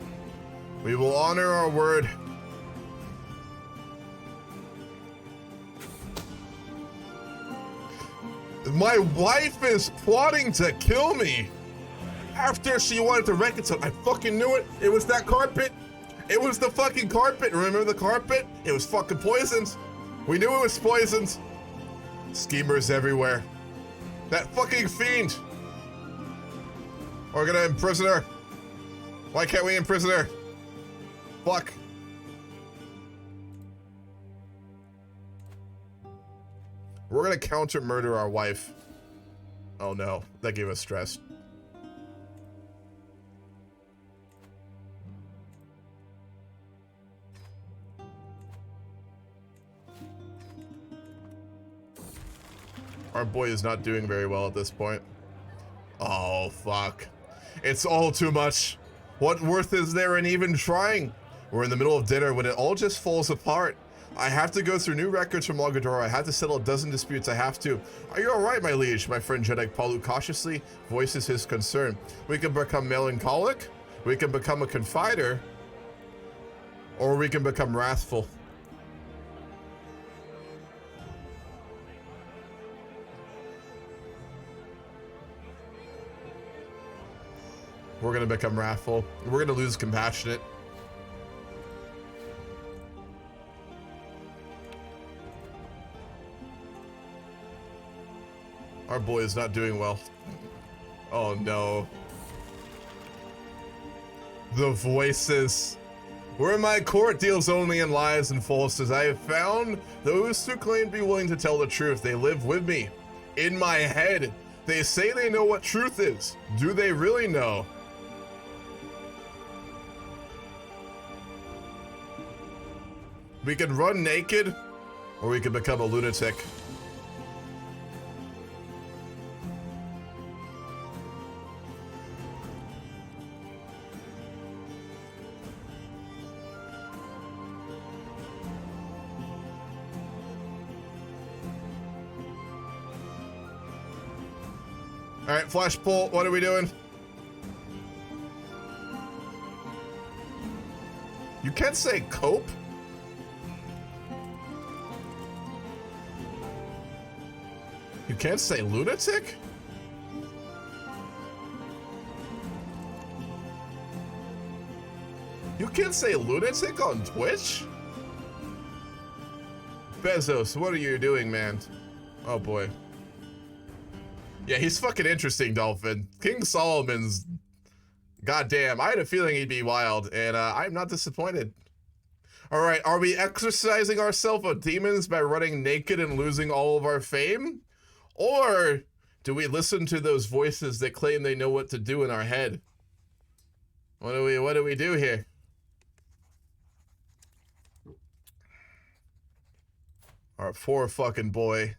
we will honor our word. My wife is plotting to kill me after she wanted to reconcile. I fucking knew it. It was that carpet. It was the fucking carpet. Remember the carpet? It was fucking poisoned. We knew it was poisoned. Schemers everywhere. That fucking fiend. We're gonna imprison her. Why can't we imprison her? Fuck. We're gonna counter murder our wife. Oh no, that gave us stress. Our boy is not doing very well at this point. Oh, fuck. It's all too much. What worth is there in even trying? We're in the middle of dinner when it all just falls apart. I have to go through new records from Mogador. I have to settle a dozen disputes. I have to. Are you all right, my liege? My friend Jedek Palu cautiously voices his concern. We can become melancholic, we can become a confider, or we can become wrathful. We're gonna become wrathful. We're gonna lose compassionate. Our boy is not doing well. Oh no. The voices. Where my court deals only in lies and falsehoods, I have found those who claim to be willing to tell the truth. They live with me. In my head. They say they know what truth is. Do they really know? We can run naked, or we can become a lunatic. All right, flash pull, what are we doing? You can't say cope. You can't say lunatic? You can't say lunatic on Twitch? Bezos, what are you doing, man? Oh boy. Yeah, he's fucking interesting, Dolphin. King Solomon's... Goddamn, I had a feeling he'd be wild, and I'm not disappointed. Alright, are we exercising ourselves of demons by running naked and losing all of our fame? Or do we listen to those voices that claim they know what to do in our head? What do we do here? Our poor fucking boy.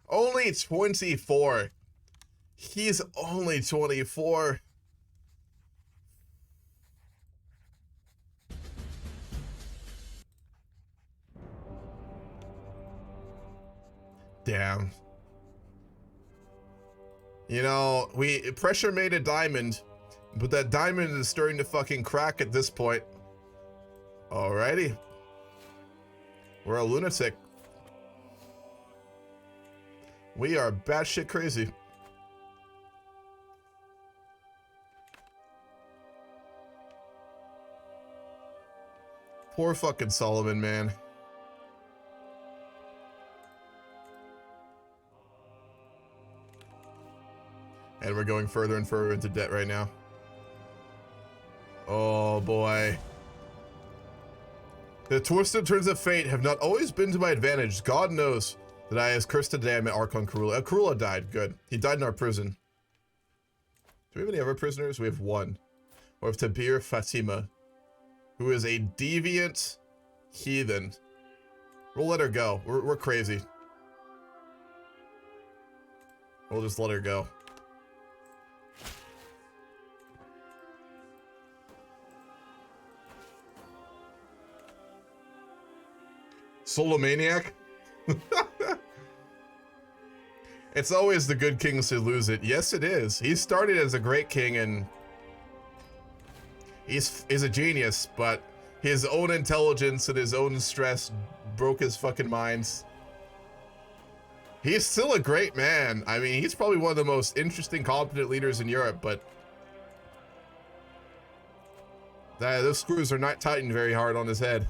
Only 24. He's only 24. Damn. You know, pressure made a diamond, but that diamond is starting to fucking crack at this point. Alrighty. We're a lunatic. We are batshit crazy. Poor fucking Solomon, man. And we're going further and further into debt right now. Oh boy. The twisted turns of fate have not always been to my advantage. God knows that I was cursed today I met Archon Karula. Karula died. Good. He died in our prison. Do we have any other prisoners? We have one. We have Tabir Fatima, who is a deviant heathen. We'll let her go. We're crazy. We'll just let her go. Solomaniac? It's always the good kings who lose it. Yes, it is. He started as a great king and he's a genius, but his own intelligence and his own stress broke his fucking minds. He's still a great man. I mean, he's probably one of the most interesting, competent leaders in Europe, but those screws are not tightened very hard on his head.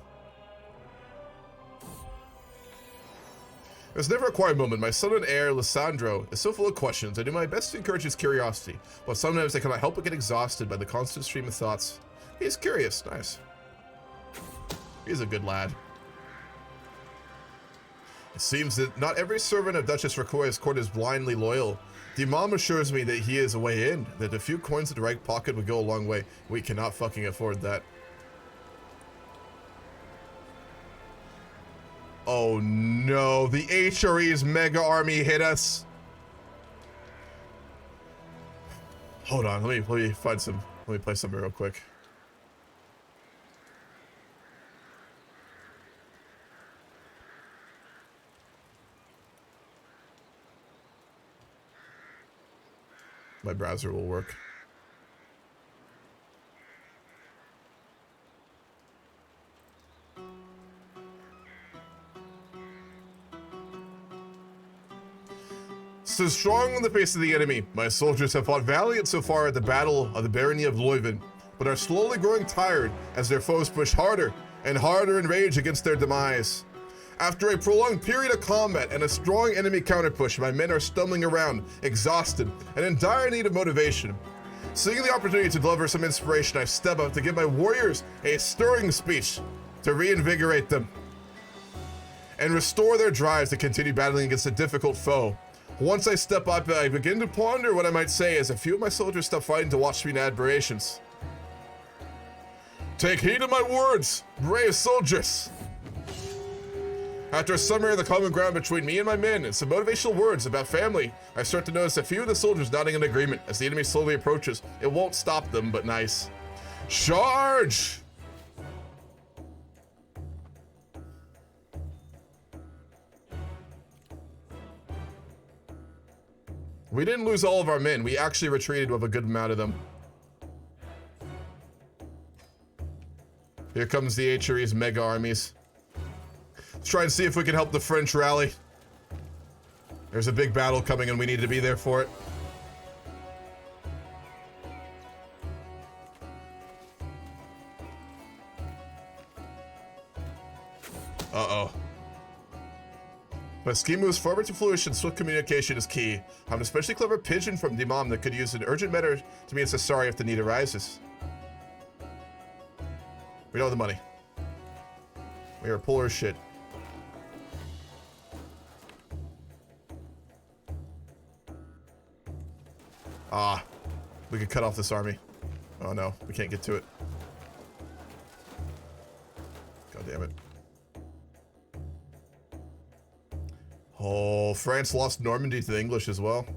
There's never a quiet moment. My son and heir, Lissandro, is so full of questions. I do my best to encourage his curiosity, but sometimes I cannot help but get exhausted by the constant stream of thoughts. He's curious. Nice. He's a good lad. It seems that not every servant of Duchess Rakoya's court is blindly loyal. The Imam assures me that he is a way in, that a few coins in the right pocket would go a long way. We cannot fucking afford that. Oh no, the HRE's mega army hit us. Hold on, let me find some, let me play something real quick. My browser will work. So strong on the face of the enemy, my soldiers have fought valiant so far at the Battle of the Barony of Leuven, but are slowly growing tired as their foes push harder and harder in rage against their demise. After a prolonged period of combat and a strong enemy counterpush, my men are stumbling around, exhausted, and in dire need of motivation. Seeing the opportunity to deliver some inspiration, I step up to give my warriors a stirring speech to reinvigorate them and restore their drives to continue battling against a difficult foe. Once I step up, I begin to ponder what I might say as a few of my soldiers stop fighting to watch me in admirations. Take heed of my words, brave soldiers! After a summary of the common ground between me and my men and some motivational words about family, I start to notice a few of the soldiers nodding in agreement as the enemy slowly approaches. It won't stop them, but nice. Charge! We didn't lose all of our men. We actually retreated with a good amount of them. Here comes the HRE's mega armies. Let's try and see if we can help the French rally. There's a big battle coming and we need to be there for it. Uh-oh. My scheme moves forward to fruition. Swift communication is key. I have an especially clever pigeon from the Imam that could use an urgent matter to me in Sassari if the need arises. We don't have the money. We are poor as shit. Ah, we could cut off this army. Oh no, we can't get to it. God damn it. Oh, France lost Normandy to the English as well.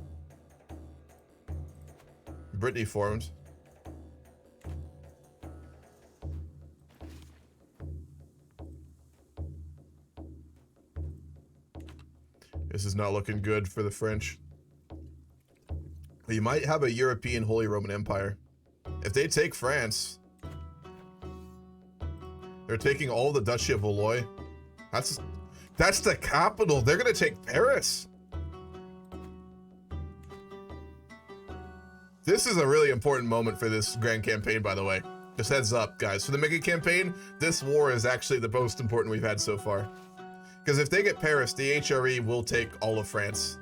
Brittany formed. This is not looking good for the French. You might have a European Holy Roman Empire. If they take France, They're taking all the Duchy of Valois. That's the capital. They're gonna take Paris. This is a really important moment for this grand campaign, by the way. Just heads up, guys. For the mega campaign, this war is actually the most important we've had so far. Because if they get Paris, the HRE will take all of France.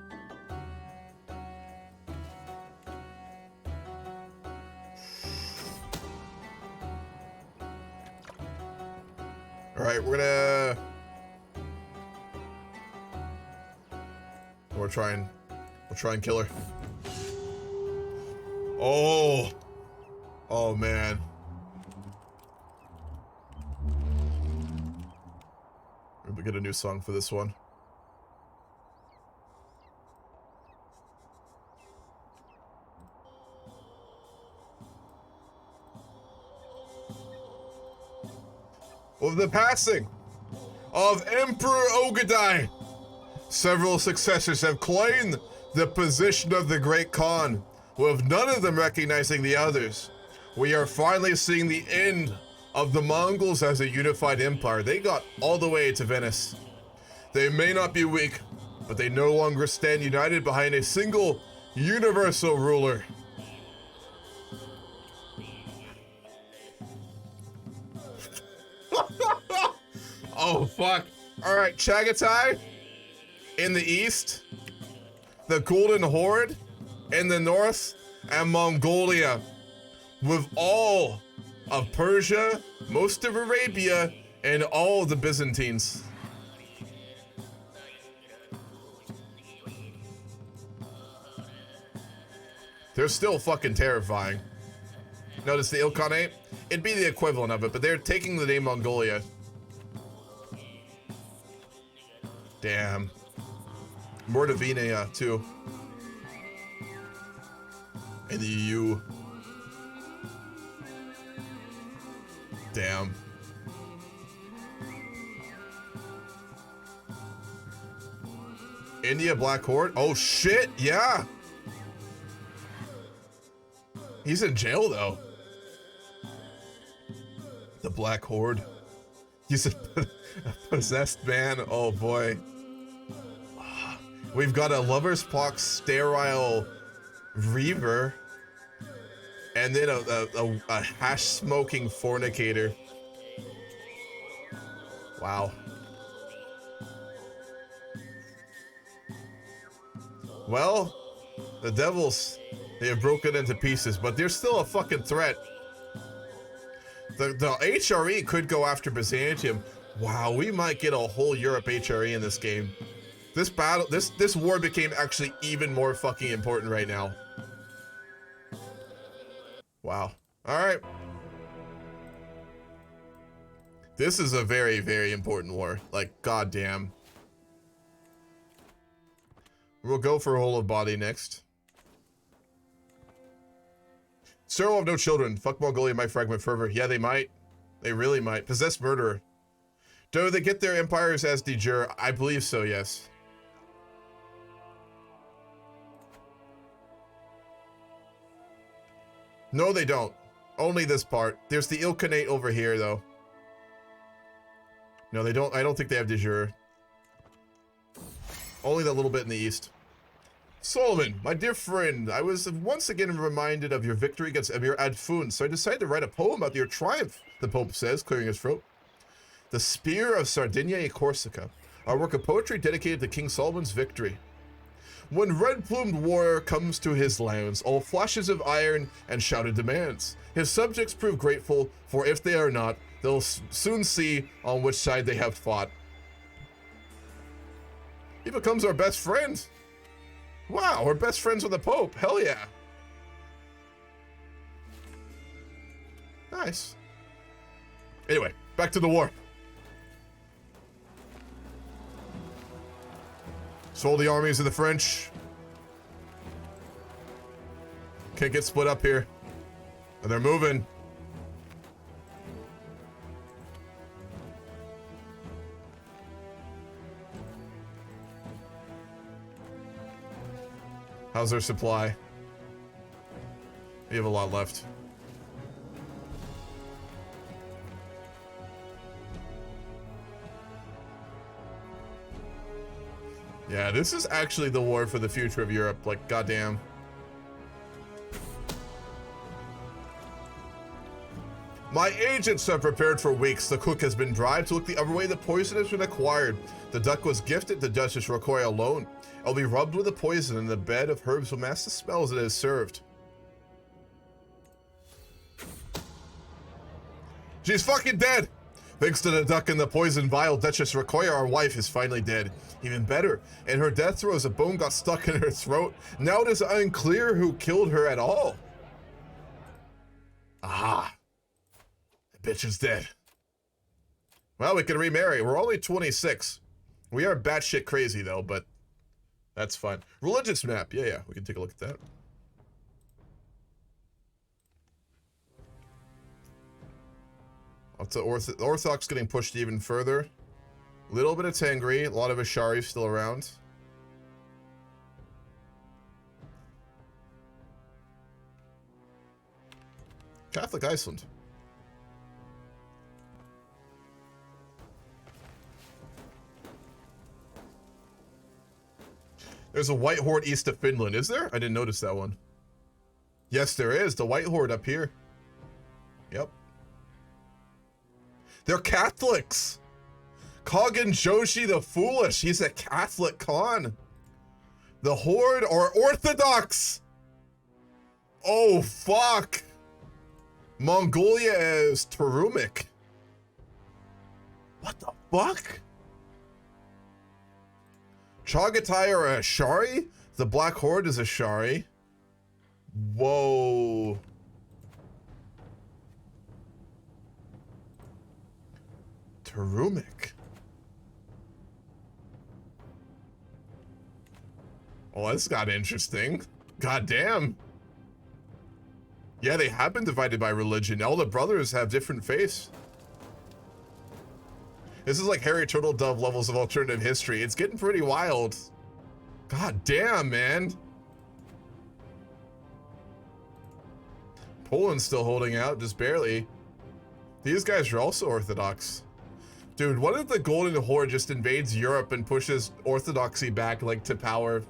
All right, we'll try and kill her. Oh man. We get a new song for this one. With the passing of Emperor Ogadai, several successors have claimed the position of the Great Khan, with none of them recognizing the others. We are finally seeing the end of the Mongols as a unified empire. They got all the way to Venice. They may not be weak, but they no longer stand united behind a single universal ruler. Oh fuck. Alright, Chagatai in the east, the Golden Horde in the north, and Mongolia with all of Persia, most of Arabia, and all the Byzantines. They're still fucking terrifying. Notice the Ilkhanate? It'd be the equivalent of it, but they're taking the name Mongolia. Damn. Mordovina, too. And the EU. Damn. India Black Horde? Oh shit, yeah! He's in jail though. The Black Horde. He's a possessed man, oh boy. We've got a Lover's Pox Sterile Reaver. And then a hash-smoking fornicator. Wow. Well, the devils, they have broken into pieces, but they're still a fucking threat. The HRE could go after Byzantium. Wow, we might get a whole Europe HRE in this game. This battle, this war became actually even more fucking important right now. Wow. Alright. This is a very, very important war. Like, goddamn. We'll go for Whole of Body next. Sir will have no children. Fuck Mongolia might fragment fervor. Yeah, they might. They really might. Possessed murderer. Do they get their empires as de jure? I believe so, yes. No, they don't. Only this part. There's the Ilkhanate over here, though. No, they don't. I don't think they have de jure. Only that little bit in the east. Solomon, my dear friend, I was once again reminded of your victory against Emir Adfun, so I decided to write a poem about your triumph, the Pope says, clearing his throat. The Spear of Sardinia and Corsica, a work of poetry dedicated to King Solomon's victory. When red-plumed warrior comes to his lands, all flashes of iron and shouted demands. His subjects prove grateful, for if they are not, they'll soon see on which side they have fought. He becomes our best friend. Wow, we're best friends with the Pope. Hell yeah. Nice. Anyway, back to the war. Sold the armies of the French. Can't get split up here. And they're moving. How's their supply? We have a lot left. Yeah, this is actually the war for the future of Europe. Like, goddamn. My agents have prepared for weeks. The cook has been bribed to look the other way. The poison has been acquired. The duck was gifted. The Duchess Rocoya alone. It'll be rubbed with the poison, and the bed of herbs will mask the smell as it is served. She's fucking dead! Thanks to the duck and the poison vial, Duchess Rocoya, our wife, is finally dead. Even better, in her death throes, a bone got stuck in her throat. Now it is unclear who killed her at all. Aha. The bitch is dead. Well, we can remarry. We're only 26. We are batshit crazy, though, but that's fine. Religious map. Yeah, we can take a look at that. The Orthodox getting pushed even further. A little bit of Tangri, a lot of Ashari still around. Catholic Iceland. There's a White Horde east of Finland, is there? I didn't notice that one. Yes, there is. The White Horde up here. Yep. They're Catholics. Kagan Joshi the Foolish. He's a Catholic Khan. The Horde are Orthodox. Oh, fuck. Mongolia is Tarumic. What the fuck? Chagatai are Ashari? The Black Horde is Ashari. Whoa. Tarumic. Oh, this got interesting. God damn. Yeah, they have been divided by religion. All the brothers have different faiths. This is like Harry Turtledove levels of alternative history. It's getting pretty wild. God damn, man. Poland's still holding out, just barely. These guys are also Orthodox. Dude, what if the Golden Horde just invades Europe and pushes Orthodoxy back, like, to power?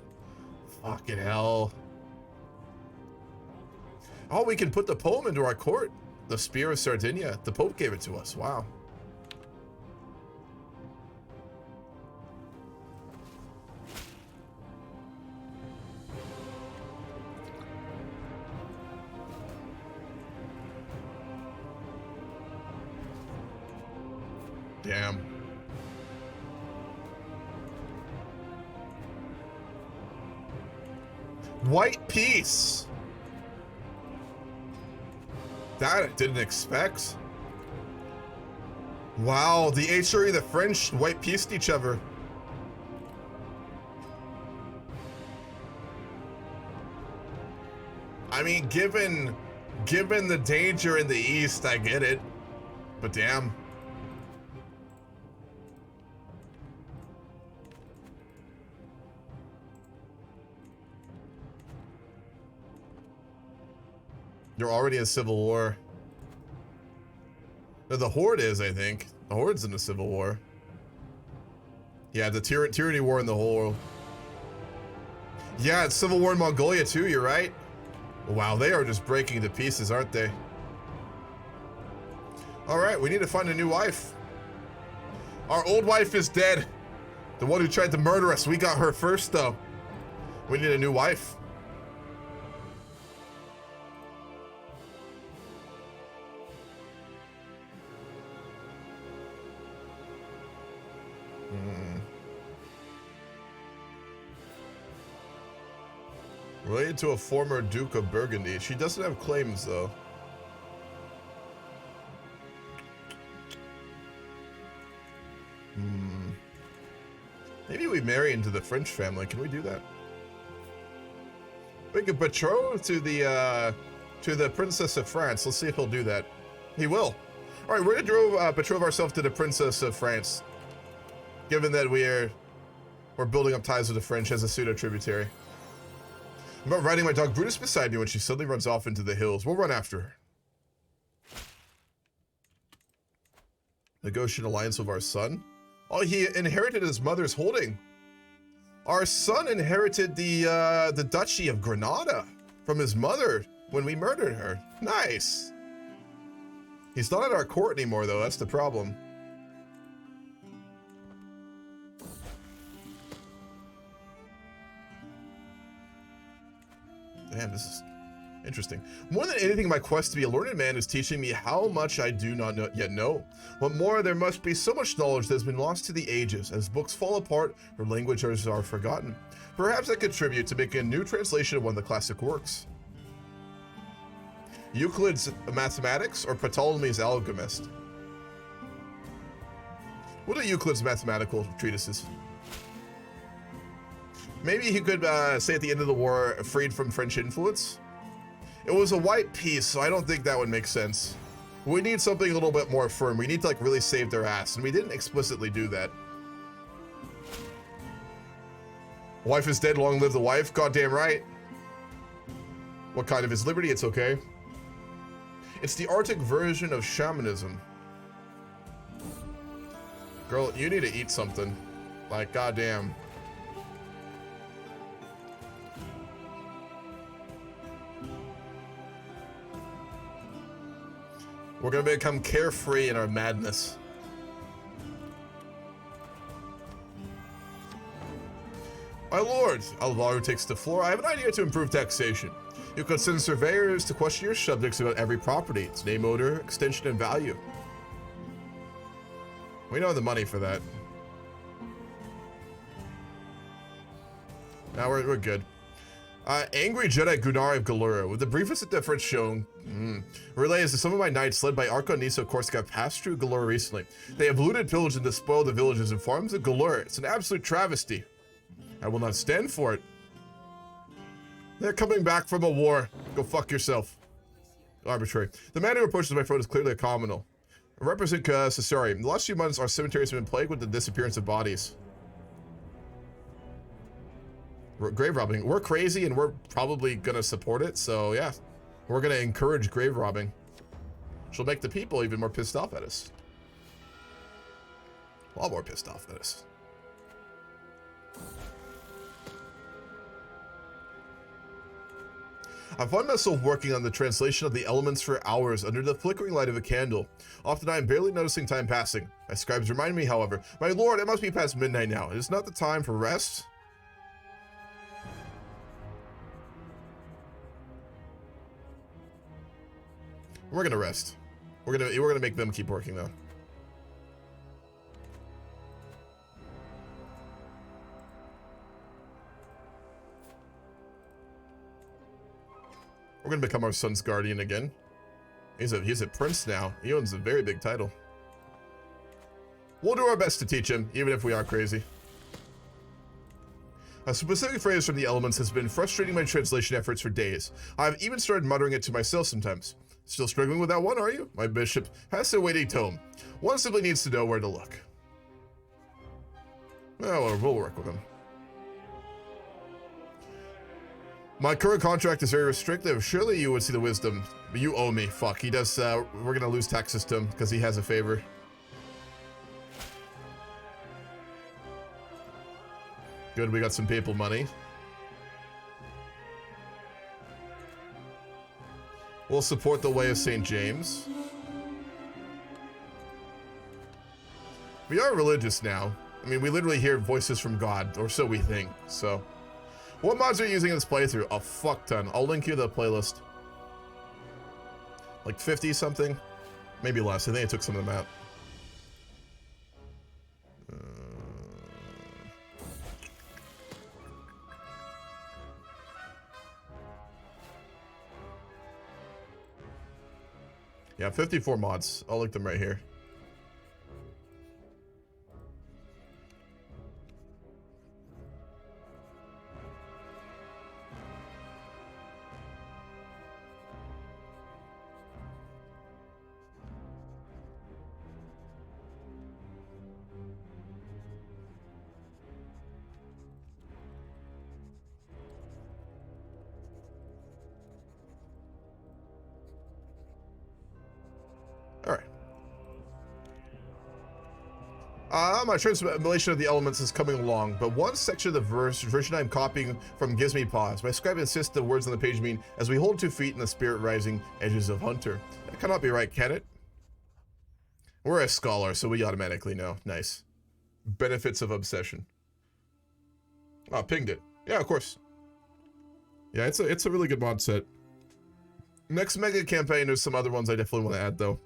Fucking hell. Oh, we can put the poem into our court. The Spear of Sardinia. The Pope gave it to us. Wow. Damn. White peace. That I didn't expect. Wow, the HRE, the French, white peaced each other. I mean, given the danger in the East, I get it. But damn. You're already in civil war. No, the Horde is, I think. The Horde's in a civil war. Yeah, the tyranny war in the whole world. Yeah, it's civil war in Mongolia too, you're right. Wow, they are just breaking to pieces, aren't they? Alright, we need to find a new wife. Our old wife is dead. The one who tried to murder us. We got her first, though. We need a new wife. Related to a former Duke of Burgundy. She doesn't have claims, though. Maybe we marry into the French family. Can we do that? We could betroth to the Princess of France. Let's see if he'll do that. He will. All right, we're gonna betroth ourselves to the Princess of France, given that we're building up ties with the French as a pseudo-tributary. I'm about riding my dog Brutus beside me when she suddenly runs off into the hills. We'll run after her. Negotiate alliance with our son. Oh, he inherited his mother's holding. Our son inherited the Duchy of Granada from his mother when we murdered her. Nice. He's not at our court anymore, though. That's the problem. Damn, this is interesting. More than anything, my quest to be a learned man is teaching me how much I do not yet know. What more, there must be so much knowledge that has been lost to the ages, as books fall apart or languages are forgotten. Perhaps I contribute to making a new translation of one of the classic works. Euclid's Mathematics or Ptolemy's Alchemist? What are Euclid's mathematical treatises? Maybe he could say at the end of the war, freed from French influence? It was a white piece, so I don't think that would make sense. We need something a little bit more firm. We need to like really save their ass, and we didn't explicitly do that. Wife is dead, long live the wife. Goddamn right. What kind of his liberty? It's okay. It's the Arctic version of shamanism. Girl, you need to eat something. Like, goddamn. We're gonna become carefree in our madness. My lord, Alvaro takes the floor. I have an idea to improve taxation. You could send surveyors to question your subjects about every property, its name, odor, extension, and value. We don't have the money for that. Now we're good. Angry Jedi Gunnar of Galura, with the briefest difference shown, relays that some of my knights, led by Arco Niso Korska, passed through Galura recently. They have looted, pillaged, and despoiled the villages and farms of Galura. It's an absolute travesty. I will not stand for it. They're coming back from a war. Go fuck yourself. Arbitrary. The man who approaches my phone is clearly a communal. I represent Cesare. In the last few months, our cemeteries have been plagued with the disappearance of bodies. Grave robbing. We're crazy and we're probably gonna support it, so yeah. We're gonna encourage grave robbing. Which will make the people even more pissed off at us. A lot more pissed off at us. I find myself working on the translation of the elements for hours under the flickering light of a candle. Often I am barely noticing time passing. My scribes remind me, however, my lord, it must be past midnight now. It is not the time for rest. We're gonna rest. We're gonna make them keep working though. We're gonna become our son's guardian again. He's a prince now. He owns a very big title. We'll do our best to teach him, even if we are crazy. A specific phrase from the elements has been frustrating my translation efforts for days. I've even started muttering it to myself sometimes. Still struggling with that one, are you? My bishop has a weighty tome. One simply needs to know where to look. Oh, we'll work with him. My current contract is very restrictive. Surely you would see the wisdom. But you owe me. Fuck. He does. We're gonna lose taxes to him because he has a favor. Good. We got some papal money. We'll support the way of St. James. We are religious now. I mean, we literally hear voices from God, or so we think. So. What mods are you using in this playthrough? A fuck ton. I'll link you the playlist. Like 50 something? Maybe less. I think I took some of them out. Yeah, 54 mods. I'll link them right here. All right. My translation of the elements is coming along, but one section of the version I'm copying from gives me pause. My scribe insists the words on the page mean, as we hold 2 feet in the spirit rising edges of Hunter. That cannot be right, can it? We're a scholar, so we automatically know. Nice. Benefits of obsession. Oh, pinged it. Yeah, of course. Yeah, it's a really good mod set. Next mega campaign, there's some other ones I definitely want to add, though.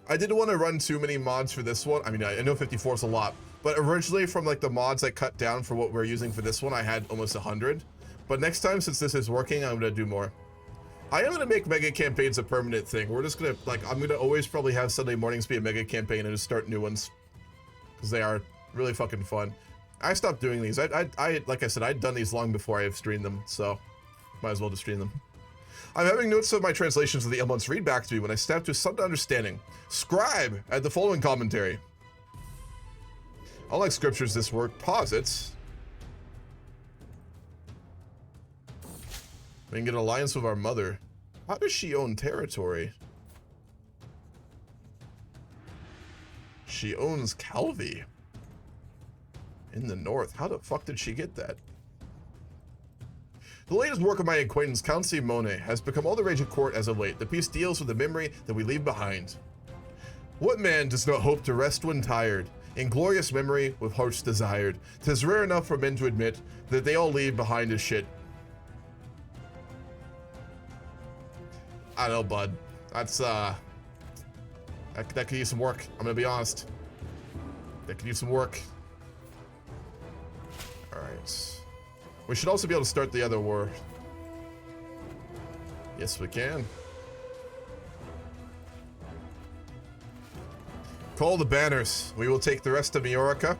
I didn't want to run too many mods for this one. I mean, I know 54 is a lot, but originally from like the mods I cut down for what we're using for this one, I had almost 100. But next time, since this is working, I'm going to do more. I am going to make mega campaigns a permanent thing. We're just going to, like, I'm going to always probably have Sunday mornings be a mega campaign and just start new ones. Because they are really fucking fun. I stopped doing these. Like I said, I'd done these long before I have streamed them, so might as well just stream them. I'm having notes of my translations of the elements read back to me when I step to some understanding. Scribe at the following commentary. Unlike scriptures, this work posits we can get an alliance with our mother. How does she own territory? She owns Calvi in the north. How the fuck did she get that? The latest work of my acquaintance, Count Simone, has become all the rage at court as of late. The piece deals with the memory that we leave behind. What man does not hope to rest when tired? In glorious memory, with hearts desired. 'Tis rare enough for men to admit that they all leave behind is shit. I don't know, bud. That's, that could use some work. I'm gonna be honest. That could use some work. Alright. We should also be able to start the other war. Yes, we can. Call the banners. We will take the rest of Majorca.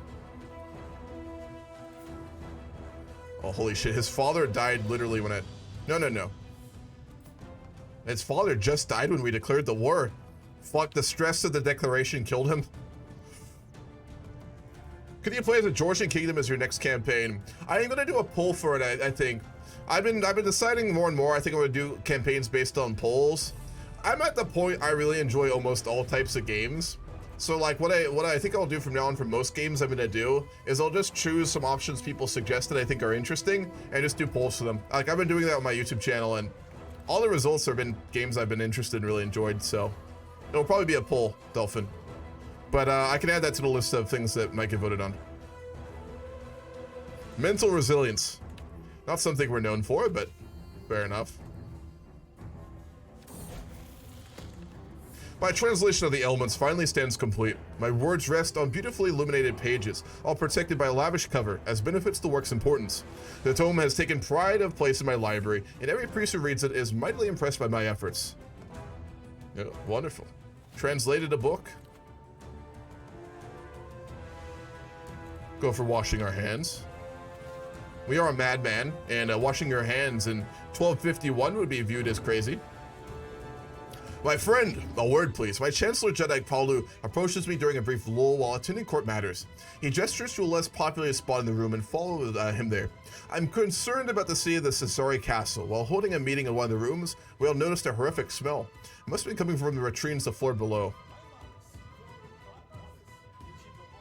Oh, holy shit. His father died literally when No. His father just died when we declared the war. Fuck, the stress of the declaration killed him. Could you play as a Georgian Kingdom as your next campaign? I am gonna do a poll for it, I think. I've been deciding more and more. I think I'm gonna do campaigns based on polls. I'm at the point I really enjoy almost all types of games. So like what I think I'll do from now on for most games I'm gonna do is I'll just choose some options people suggest that I think are interesting and just do polls for them. Like I've been doing that on my YouTube channel and all the results have been games I've been interested in, really enjoyed, so it'll probably be a poll, Dolphin. But I can add that to the list of things that might get voted on. Mental resilience. Not something we're known for, but fair enough. My translation of the elements finally stands complete. My words rest on beautifully illuminated pages, all protected by a lavish cover, as benefits the work's importance. The tome has taken pride of place in my library, and every priest who reads it is mightily impressed by my efforts. Yeah, wonderful. Translated a book. Go for washing our hands. We are a madman, and washing your hands in 1251 would be viewed as crazy. My friend, a word please. My Chancellor Jedi Palu approaches me during a brief lull while attending court matters. He gestures to a less populated spot in the room and follow him there. I'm concerned about the state of the Cesare Castle. While holding a meeting in one of the rooms, we all noticed a horrific smell. It must be coming from the latrines, the floor below.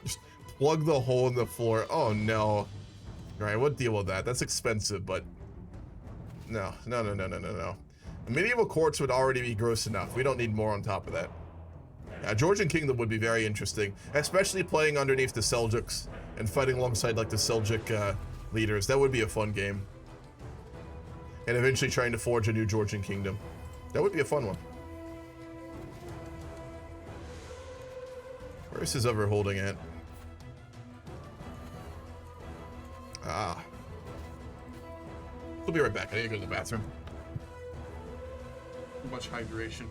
Just plug the hole in the floor. Oh no. Alright, we'll deal with that. That's expensive, but no. Medieval courts would already be gross enough. We don't need more on top of that. Georgian Kingdom would be very interesting, especially playing underneath the Seljuks and fighting alongside like the Seljuk leaders. That would be a fun game. And eventually trying to forge a new Georgian Kingdom. That would be a fun one. Where's his other holding at? Ah. We'll be right back. I need to go to the bathroom. Too much hydration.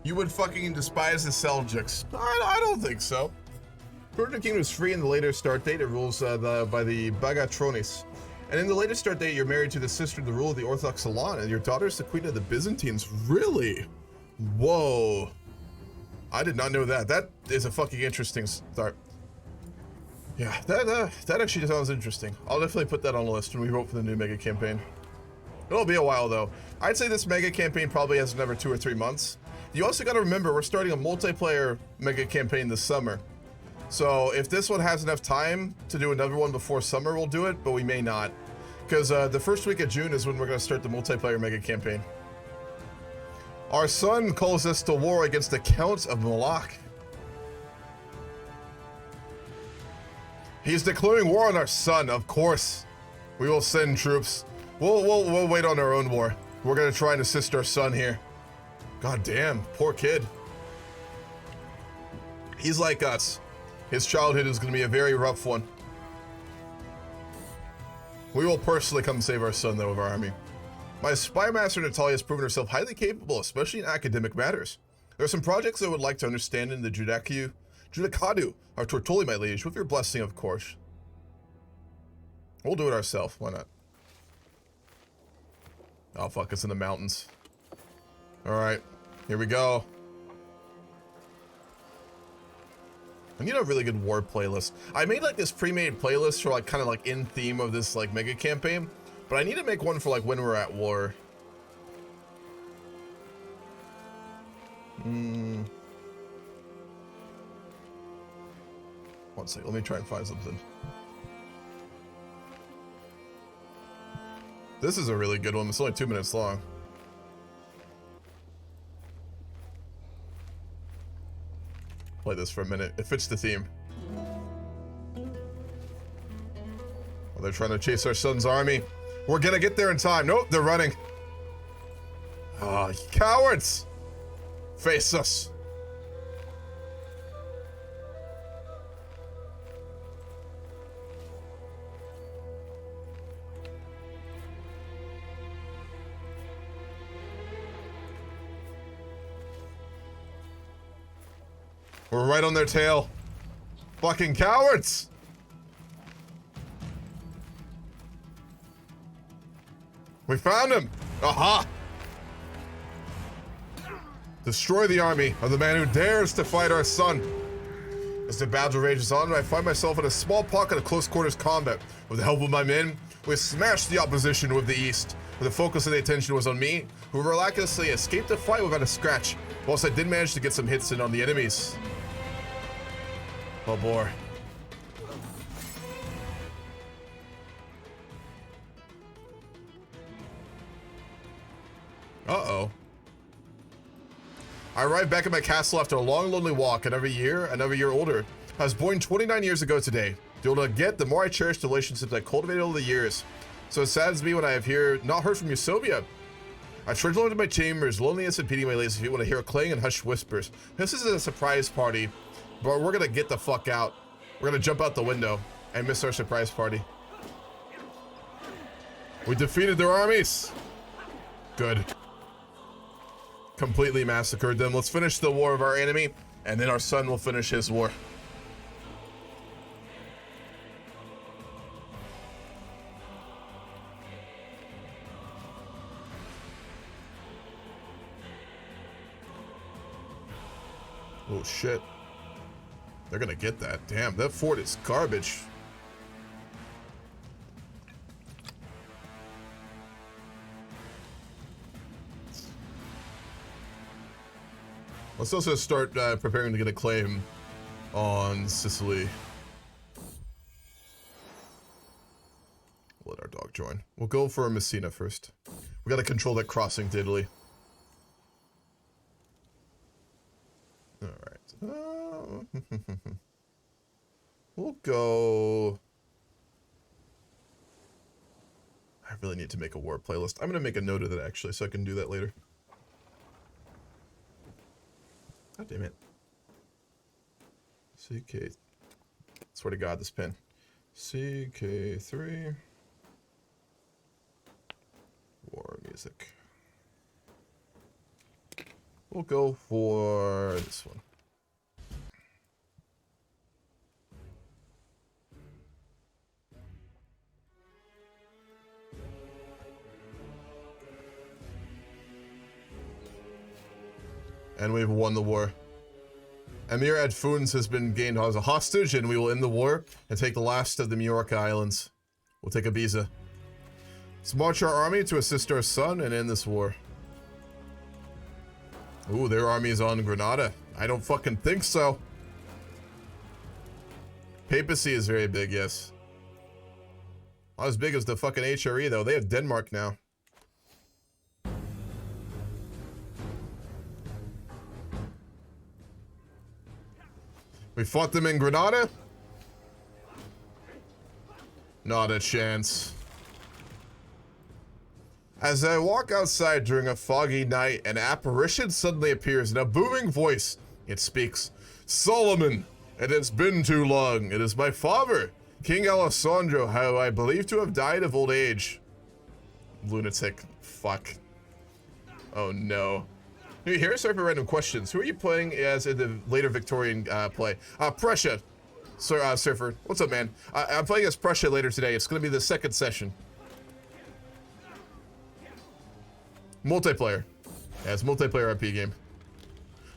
You would fucking despise the Seljuks. I don't think so. Persian Kingdom is free in the later start date. It rules by the Bagatronis. And in the later start date, you're married to the sister of the ruler of the Orthodox Salon, and your daughter is the queen of the Byzantines. Really? Whoa. I did not know that. That is a fucking interesting start. Yeah, that actually sounds interesting. I'll definitely put that on the list when we vote for the new mega campaign. It'll be a while though. I'd say this mega campaign probably has another 2 or 3 months. You also got to remember we're starting a multiplayer mega campaign this summer. So if this one has enough time to do another one before summer, we'll do it, but we may not. Because the first week of June is when we're going to start the multiplayer mega campaign. Our son calls us to war against the Count of Malak. He's declaring war on our son, of course. We will send troops. We'll wait on our own war. We're going to try and assist our son here. God damn, poor kid. He's like us. His childhood is going to be a very rough one. We will personally come save our son, though, with our army. My spy master Natalia has proven herself highly capable, especially in academic matters. There are some projects I would like to understand in the Judicadu of Tortoli, my liege, with your blessing, of course. We'll do it ourselves. Why not? Oh, fuck, it's in the mountains. Alright, here we go. I need a really good war playlist. I made like this pre-made playlist for like kind of like in theme of this like mega campaign, but I need to make one for like when we're at war. One second, let me try and find something. This is a really good one. It's only 2 minutes long. Play this for a minute. It fits the theme. Well, they're trying to chase our son's army. We're gonna get there in time. Nope, they're running. Oh, cowards! Face us. We're right on their tail. Fucking cowards! We found him! Aha! Destroy the army of the man who dares to fight our son. As the battle rages on, I find myself in a small pocket of close quarters combat. With the help of my men, we smashed the opposition with the east. Where the focus of the attention was on me, who miraculously escaped the fight without a scratch, whilst I did manage to get some hits in on the enemies. Oh boy. Uh-oh. I arrived back at my castle after a long, lonely walk, another year older. I was born 29 years ago today. The older I get, the more I cherish the relationships I cultivated over the years. So it saddens me when I have not heard from Eusebia. I trudge along to my chambers, loneliness impeding my lazy feet when I hear a clang and hushed whispers. This is a surprise party, but we're gonna get the fuck out. We're gonna jump out the window and miss our surprise party. We defeated their armies. Good. Completely massacred them. Let's finish the war of our enemy, and then our son will finish his war. Oh shit. They're gonna get that. Damn, that fort is garbage. Let's also start preparing to get a claim on Sicily. Let our dog join. We'll go for Messina first. We gotta control that crossing to Italy. Alright. We'll go... I really need to make a war playlist. I'm gonna make a note of that actually, so I can do that later. God damn it. CK. Swear to God, this pen. CK3. War music. We'll go for this one. And we've won the war. Emir Adfuns has been gained as a hostage, and we will end the war and take the last of the Majorca Islands. We'll take Ibiza. Let's march our army to assist our son and end this war. Ooh, their army is on Granada. I don't fucking think so. Papacy is very big, yes. Not as big as the fucking HRE, though. They have Denmark now. We fought them in Granada? Not a chance. As I walk outside during a foggy night, an apparition suddenly appears in a booming voice. It speaks, "Solomon, it has been too long. It is my father, King Alessandro, who I believe to have died of old age." Lunatic. Fuck. Oh no. Here's some random questions. Who are you playing as in the later Victorian play? Prussia. Surfer. What's up, man? I'm playing as Prussia later today. It's going to be the second session. Multiplayer. Yeah, it's a multiplayer RP game.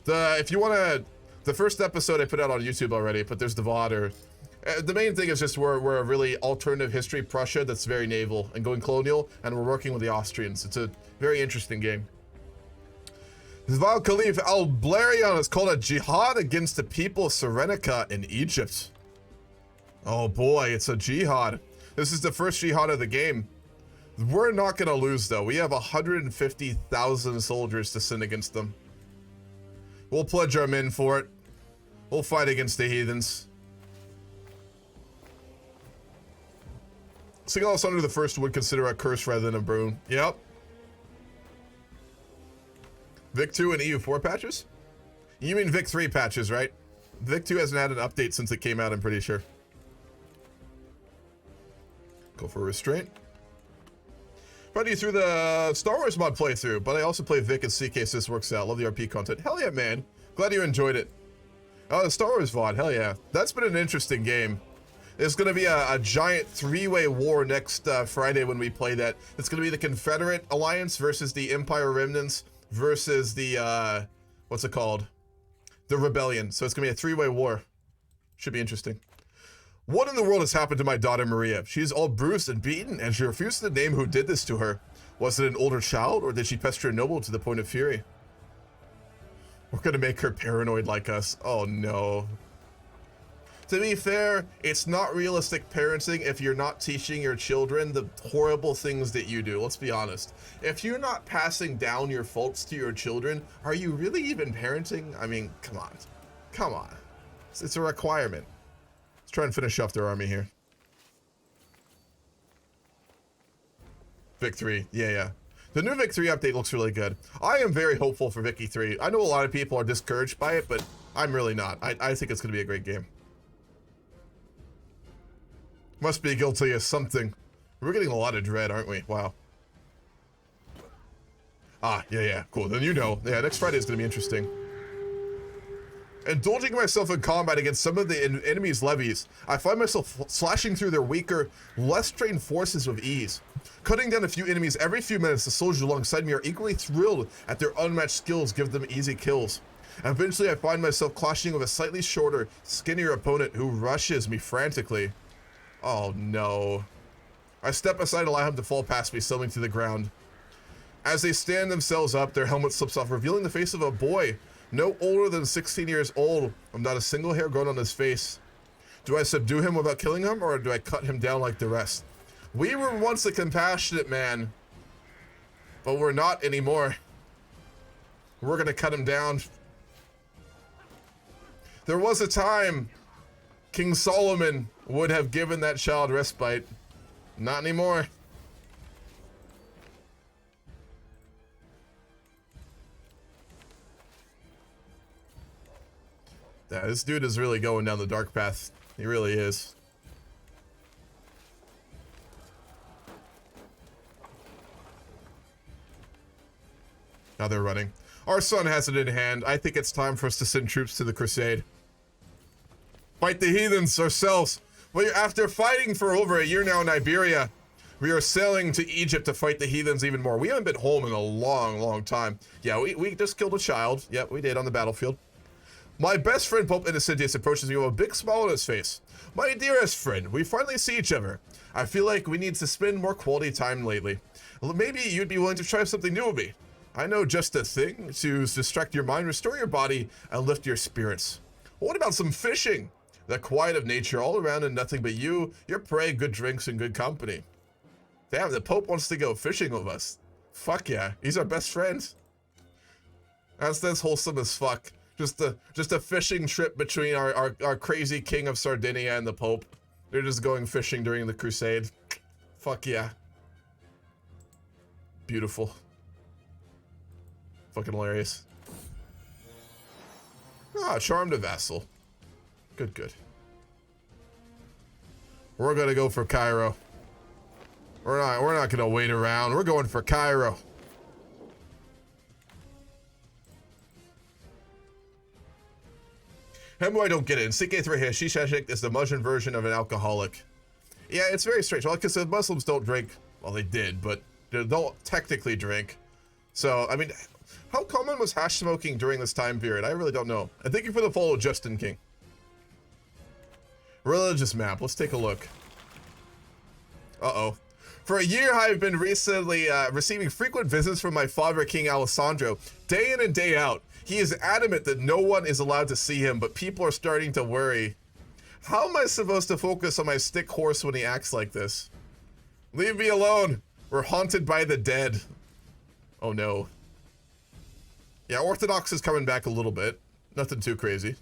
If you want to... The first episode I put out on YouTube already, but there's the VOD or... the main thing is just we're a really alternative history Prussia that's very naval and going colonial, and we're working with the Austrians. It's a very interesting game. Val Khalif al-Blarion is called a jihad against the people of Cyrenaica in Egypt. Oh boy, it's a jihad. This is the first jihad of the game. We're not gonna lose though. We have 150,000 soldiers to send against them. We'll pledge our men for it. We'll fight against the heathens. King Alessandro the First would consider a curse rather than a boon. Yep. Vic 2 and EU4 patches? You mean Vic 3 patches, right? Vic 2 hasn't had an update since it came out, I'm pretty sure. Go for Restraint. Brought you through the Star Wars mod playthrough, but I also play Vic and CK so this works out. Love the RP content. Hell yeah, man. Glad you enjoyed it. Oh, the Star Wars VOD, hell yeah. That's been an interesting game. There's going to be a giant three-way war next Friday when we play that. It's going to be the Confederate Alliance versus the Empire Remnants versus the, what's it called? The Rebellion. So it's going to be a three-way war. Should be interesting. What in the world has happened to my daughter Maria? She's all bruised and beaten, and she refuses to name who did this to her. Was it an older child, or did she pester a noble to the point of fury? We're going to make her paranoid like us. Oh no. To be fair, it's not realistic parenting if you're not teaching your children the horrible things that you do. Let's be honest. If you're not passing down your faults to your children, are you really even parenting? I mean, come on. Come on. It's a requirement. Let's try and finish off their army here. Vic 3. Yeah. The new Vic 3 update looks really good. I am very hopeful for Vicky 3. I know a lot of people are discouraged by it, but I'm really not. I think it's going to be a great game. Must be guilty of something. We're getting a lot of dread, aren't we? Wow. Ah, yeah, cool. Then you know. Yeah, next Friday is going to be interesting. Indulging myself in combat against some of the enemy's levies, I find myself slashing through their weaker, less trained forces with ease. Cutting down a few enemies every few minutes, the soldiers alongside me are equally thrilled at their unmatched skills give them easy kills. And eventually I find myself clashing with a slightly shorter, skinnier opponent who rushes me frantically. Oh no. I step aside and allow him to fall past me, stumbling to the ground. As they stand themselves up, their helmet slips off, revealing the face of a boy, no older than 16 years old, with not a single hair grown on his face. Do I subdue him without killing him, or do I cut him down like the rest? We were once a compassionate man, but we're not anymore. We're gonna cut him down. There was a time King Solomon would have given that child respite. Not anymore. Yeah, this dude is really going down the dark path. He really is. Now they're running. Our son has it in hand. I think it's time for us to send troops to the crusade. Fight the heathens ourselves. Well, after fighting for over a year now in Iberia, we are sailing to Egypt to fight the heathens even more. We haven't been home in a long time. Yeah, we just killed a child. Yep, we did on the battlefield. My best friend Pope Innocentius approaches me with a big smile on his face. My dearest friend, we finally see each other. I feel like we need to spend more quality time lately. Maybe you'd be willing to try something new with me. I know just a thing to distract your mind, restore your body, and lift your spirits. What about some fishing? The quiet of nature all around and nothing but you, your prey, good drinks, and good company. Damn, the Pope wants to go fishing with us. Fuck yeah, he's our best friend. That's wholesome as fuck. Just a fishing trip between our crazy king of Sardinia and the Pope. They're just going fishing during the crusade. Fuck yeah. Beautiful. Fucking hilarious. Ah, charmed a vassal. Good. We're gonna go for Cairo. We're not gonna wait around. We're going for Cairo. Hammurabi don't get it. In CK3 here, Shishashik is the Muslim version of an alcoholic. Yeah, it's very strange. Well, because the Muslims don't drink. Well, they did, but they don't technically drink. So, I mean, how common was hash smoking during this time period? I really don't know. And thank you for the follow, Justin King. Religious map. Let's take a look. Uh-oh. For a year, I've been recently receiving frequent visits from my father, King Alessandro, day in and day out. He is adamant that no one is allowed to see him, but people are starting to worry. How am I supposed to focus on my stick horse when he acts like this? Leave me alone. We're haunted by the dead. Oh no. Yeah, Orthodox is coming back a little bit. Nothing too crazy.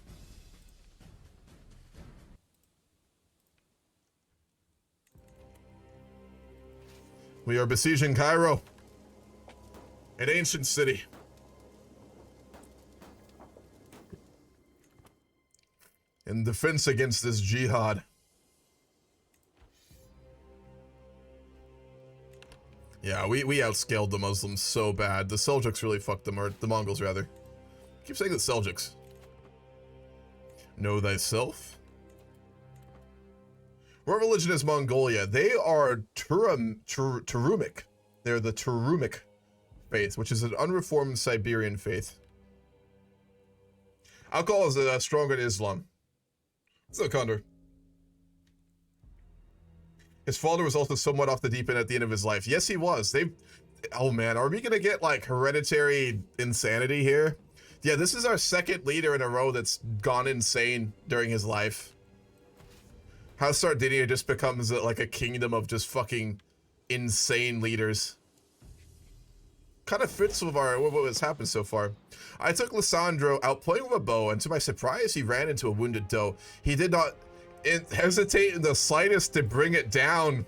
We are besieging Cairo, an ancient city. In defense against this jihad. Yeah, we outscaled the Muslims so bad. The Seljuks really fucked them, or the Mongols rather. I keep saying the Seljuks. Know thyself? What religion is Mongolia? They are Turumic. They're the Turumic faith, which is an unreformed Siberian faith. Alcohol is stronger in Islam. So, Condor. His father was also somewhat off the deep end at the end of his life. Yes, he was. Oh man, are we gonna get like hereditary insanity here? Yeah, this is our second leader in a row that's gone insane during his life. How Sardinia just becomes like a kingdom of just fucking insane leaders. Kind of fits with what has happened so far. I took Lissandro out playing with a bow, and to my surprise, he ran into a wounded doe. He did not hesitate in the slightest to bring it down.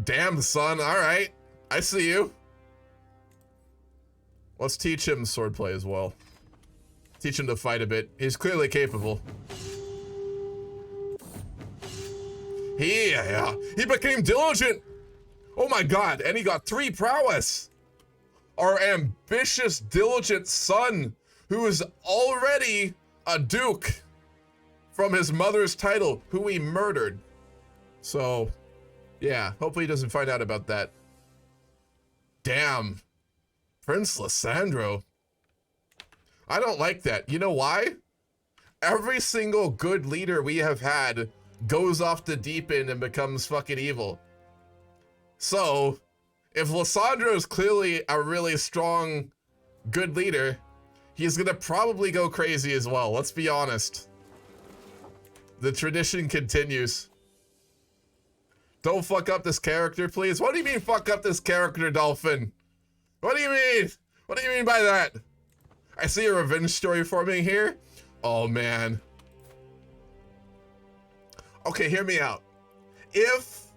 Damn, son. All right, I see you. Let's teach him swordplay as well. Teach him to fight a bit. He's clearly capable. Yeah, he became diligent. Oh my god, and he got 3 prowess. Our ambitious, diligent son, who is already a duke from his mother's title, who he murdered. So, yeah, hopefully he doesn't find out about that. Damn, Prince Lissandro. I don't like that. You know why? Every single good leader we have had goes off the deep end and becomes fucking evil. So, if Lissandro is clearly a really strong, good leader, he's gonna probably go crazy as well. Let's be honest. The tradition continues. Don't fuck up this character, please. What do you mean fuck up this character, Dolphin? What do you mean? What do you mean by that? I see a revenge story forming here. Oh, man. Okay, hear me out. If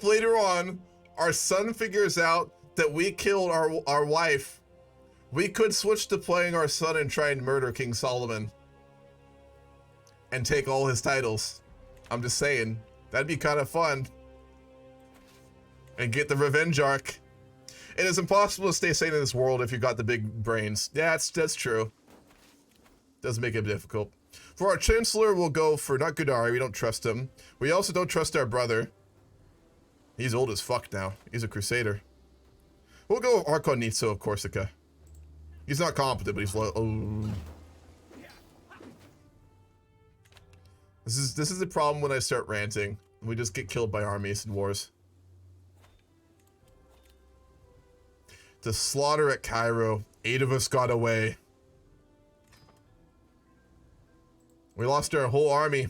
later on our son figures out that we killed our wife, we could switch to playing our son and try and murder King Solomon and take all his titles. I'm just saying, that'd be kind of fun. And get the revenge arc. It is impossible to stay sane in this world if you got the big brains. Yeah, that's true. Does make it difficult. For our Chancellor, we'll go for not Gudari. We don't trust him. We also don't trust our brother. He's old as fuck now. He's a crusader. We'll go with Arconito of Corsica. He's not competent, but he's low. Oh. This is the problem when I start ranting. We just get killed by armies in wars. The slaughter at Cairo. 8 of us got away. We lost our whole army.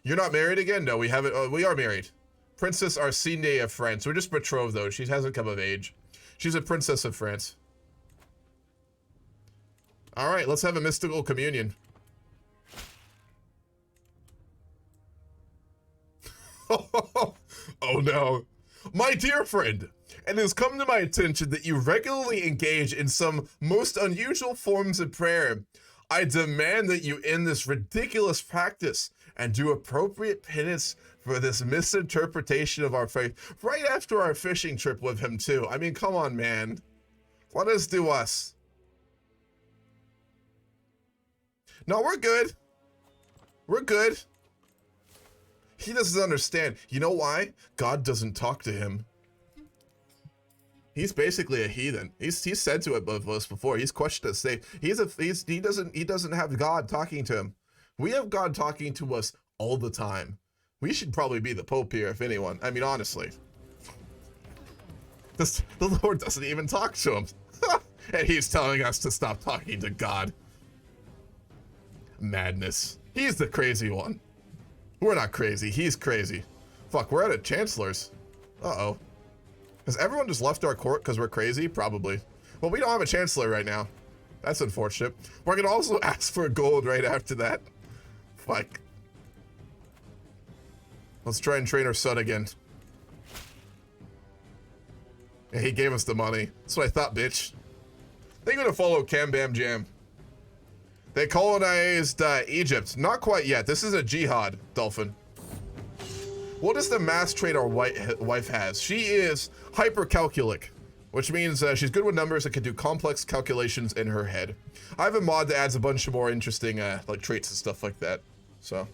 You're not married again? No, we haven't. We are married. Princess Arsine of France. We're just betrothed, though. She hasn't come of age. She's a princess of France. All right, let's have a mystical communion. Oh no. My dear friend, it has come to my attention that you regularly engage in some most unusual forms of prayer. I demand that you end this ridiculous practice and do appropriate penance for this misinterpretation of our faith right after our fishing trip with him too. I mean, come on, man. Let us do us. No, we're good. We're good. He doesn't understand. You know why? God doesn't talk to him. He's basically a heathen. He's said to us before. He's questioned us. He doesn't have God talking to him. We have God talking to us all the time. We should probably be the Pope here, if anyone. I mean, honestly. The Lord doesn't even talk to him. And he's telling us to stop talking to God. Madness. He's the crazy one. We're not crazy. He's crazy. Fuck, we're at a Chancellor's. Uh-oh. Has everyone just left our court because we're crazy? Probably. Well, we don't have a Chancellor right now. That's unfortunate. We're going to also ask for gold right after that. Fuck. Let's try and train our son again. Yeah, he gave us the money. That's what I thought, bitch. They're going to follow Cam Bam Jam. They colonized Egypt. Not quite yet. This is a jihad, Dolphin. What is the mass trait our wife has? She is hypercalculic, which means she's good with numbers and can do complex calculations in her head. I have a mod that adds a bunch of more interesting like traits and stuff like that. So,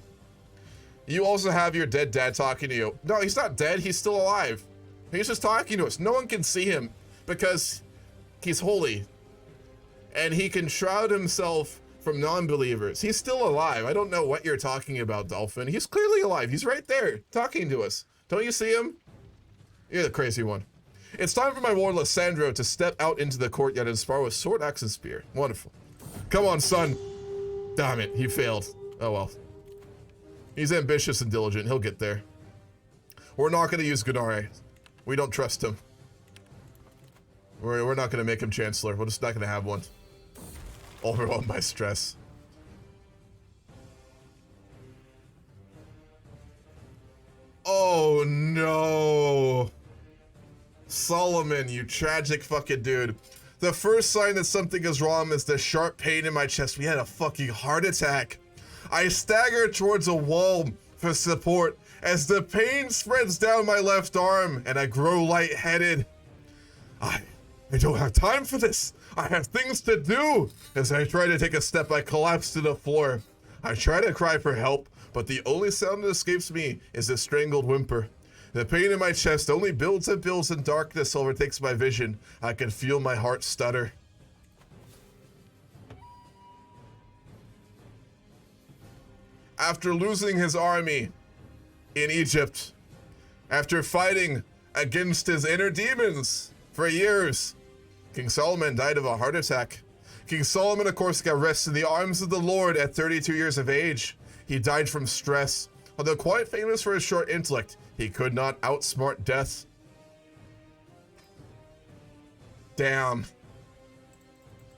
you also have your dead dad talking to you. No, he's not dead. He's still alive. He's just talking to us. No one can see him because he's holy, and he can shroud himself from non-believers. He's still alive. I don't know what you're talking about, Dolphin. He's clearly alive. He's right there talking to us. Don't you see him? You're the crazy one. It's time for my ward Lysandro to step out into the courtyard and spar with sword, axe, and spear. Wonderful. Come on, son. Damn it, he failed. Oh well. He's ambitious and diligent. He'll get there. We're not going to use Gunare. We don't trust him. We're not going to make him Chancellor. We're just not going to have one. Overwhelmed by stress. Oh no. Solomon, you tragic fucking dude. The first sign that something is wrong is the sharp pain in my chest. We had a fucking heart attack. I stagger towards a wall for support as the pain spreads down my left arm and I grow lightheaded. I don't have time for this. I have things to do. As I try to take a step, I collapse to the floor. I try to cry for help, but the only sound that escapes me is a strangled whimper. The pain in my chest only builds and builds, and darkness overtakes my vision. I can feel my heart stutter. After losing his army in Egypt, after fighting against his inner demons for years, King Solomon died of a heart attack. King Solomon, of course, got rest in the arms of the Lord at 32 years of age. He died from stress. Although quite famous for his short intellect, he could not outsmart death. Damn.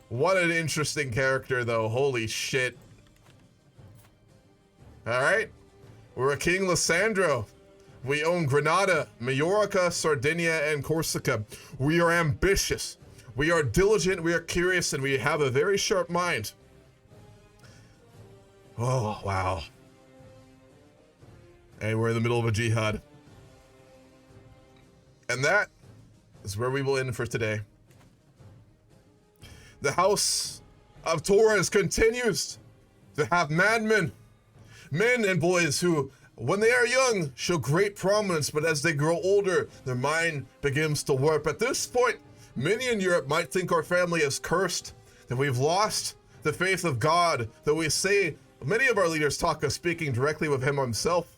What an interesting character, though. Holy shit. Alright. We're a King Lysandro. We own Granada, Majorca, Sardinia, and Corsica. We are ambitious. We are diligent, we are curious, and we have a very sharp mind. Oh, wow. And we're in the middle of a jihad. And that is where we will end for today. The House of Torres continues to have madmen, men and boys who, when they are young, show great prominence, but as they grow older, their mind begins to warp. At this point, many in Europe might think our family is cursed, that we've lost the faith of God, that we say many of our leaders talk of speaking directly with him himself.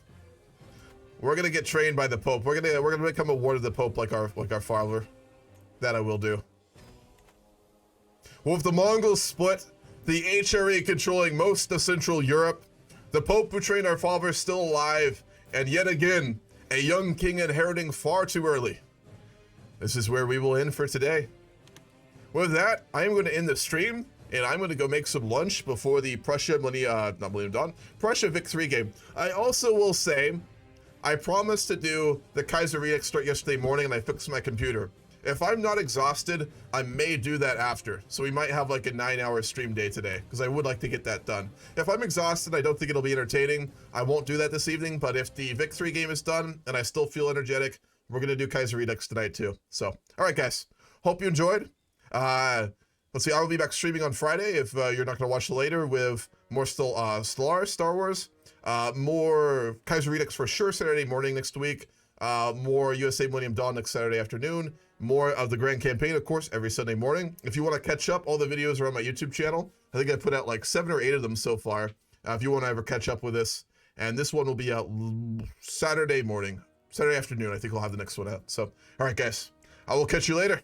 We're gonna get trained by the Pope. We're gonna become a ward of the Pope like our father. That I will do. With the Mongols split, the HRE controlling most of Central Europe, the Pope who trained our fathers still alive, and yet again, a young king inheriting far too early. This is where we will end for today. With that, I am going to end the stream, and I'm going to go make some lunch before the Prussia Vic 3 game. I also will say, I promised to do the Kaiserreich start yesterday morning, and I fixed my computer. If I'm not exhausted, I may do that after. So we might have like a 9-hour stream day today, because I would like to get that done. If I'm exhausted, I don't think it'll be entertaining. I won't do that this evening, but if the Vic 3 game is done and I still feel energetic, we're going to do Kaiserreich tonight too. So, all right, guys. Hope you enjoyed. Let's see, I will be back streaming on Friday if you're not going to watch it later with more Stellaris, Star Wars, more Kaiserreich for sure Saturday morning next week, more USA Millennium Dawn next Saturday afternoon, more of the Grand Campaign, of course, every Sunday morning. If you want to catch up, all the videos are on my YouTube channel. I think I put out like 7 or 8 of them so far, if you want to ever catch up with this. And this one will be out Saturday morning, Saturday afternoon. I think I'll have the next one out. So, all right, guys, I will catch you later.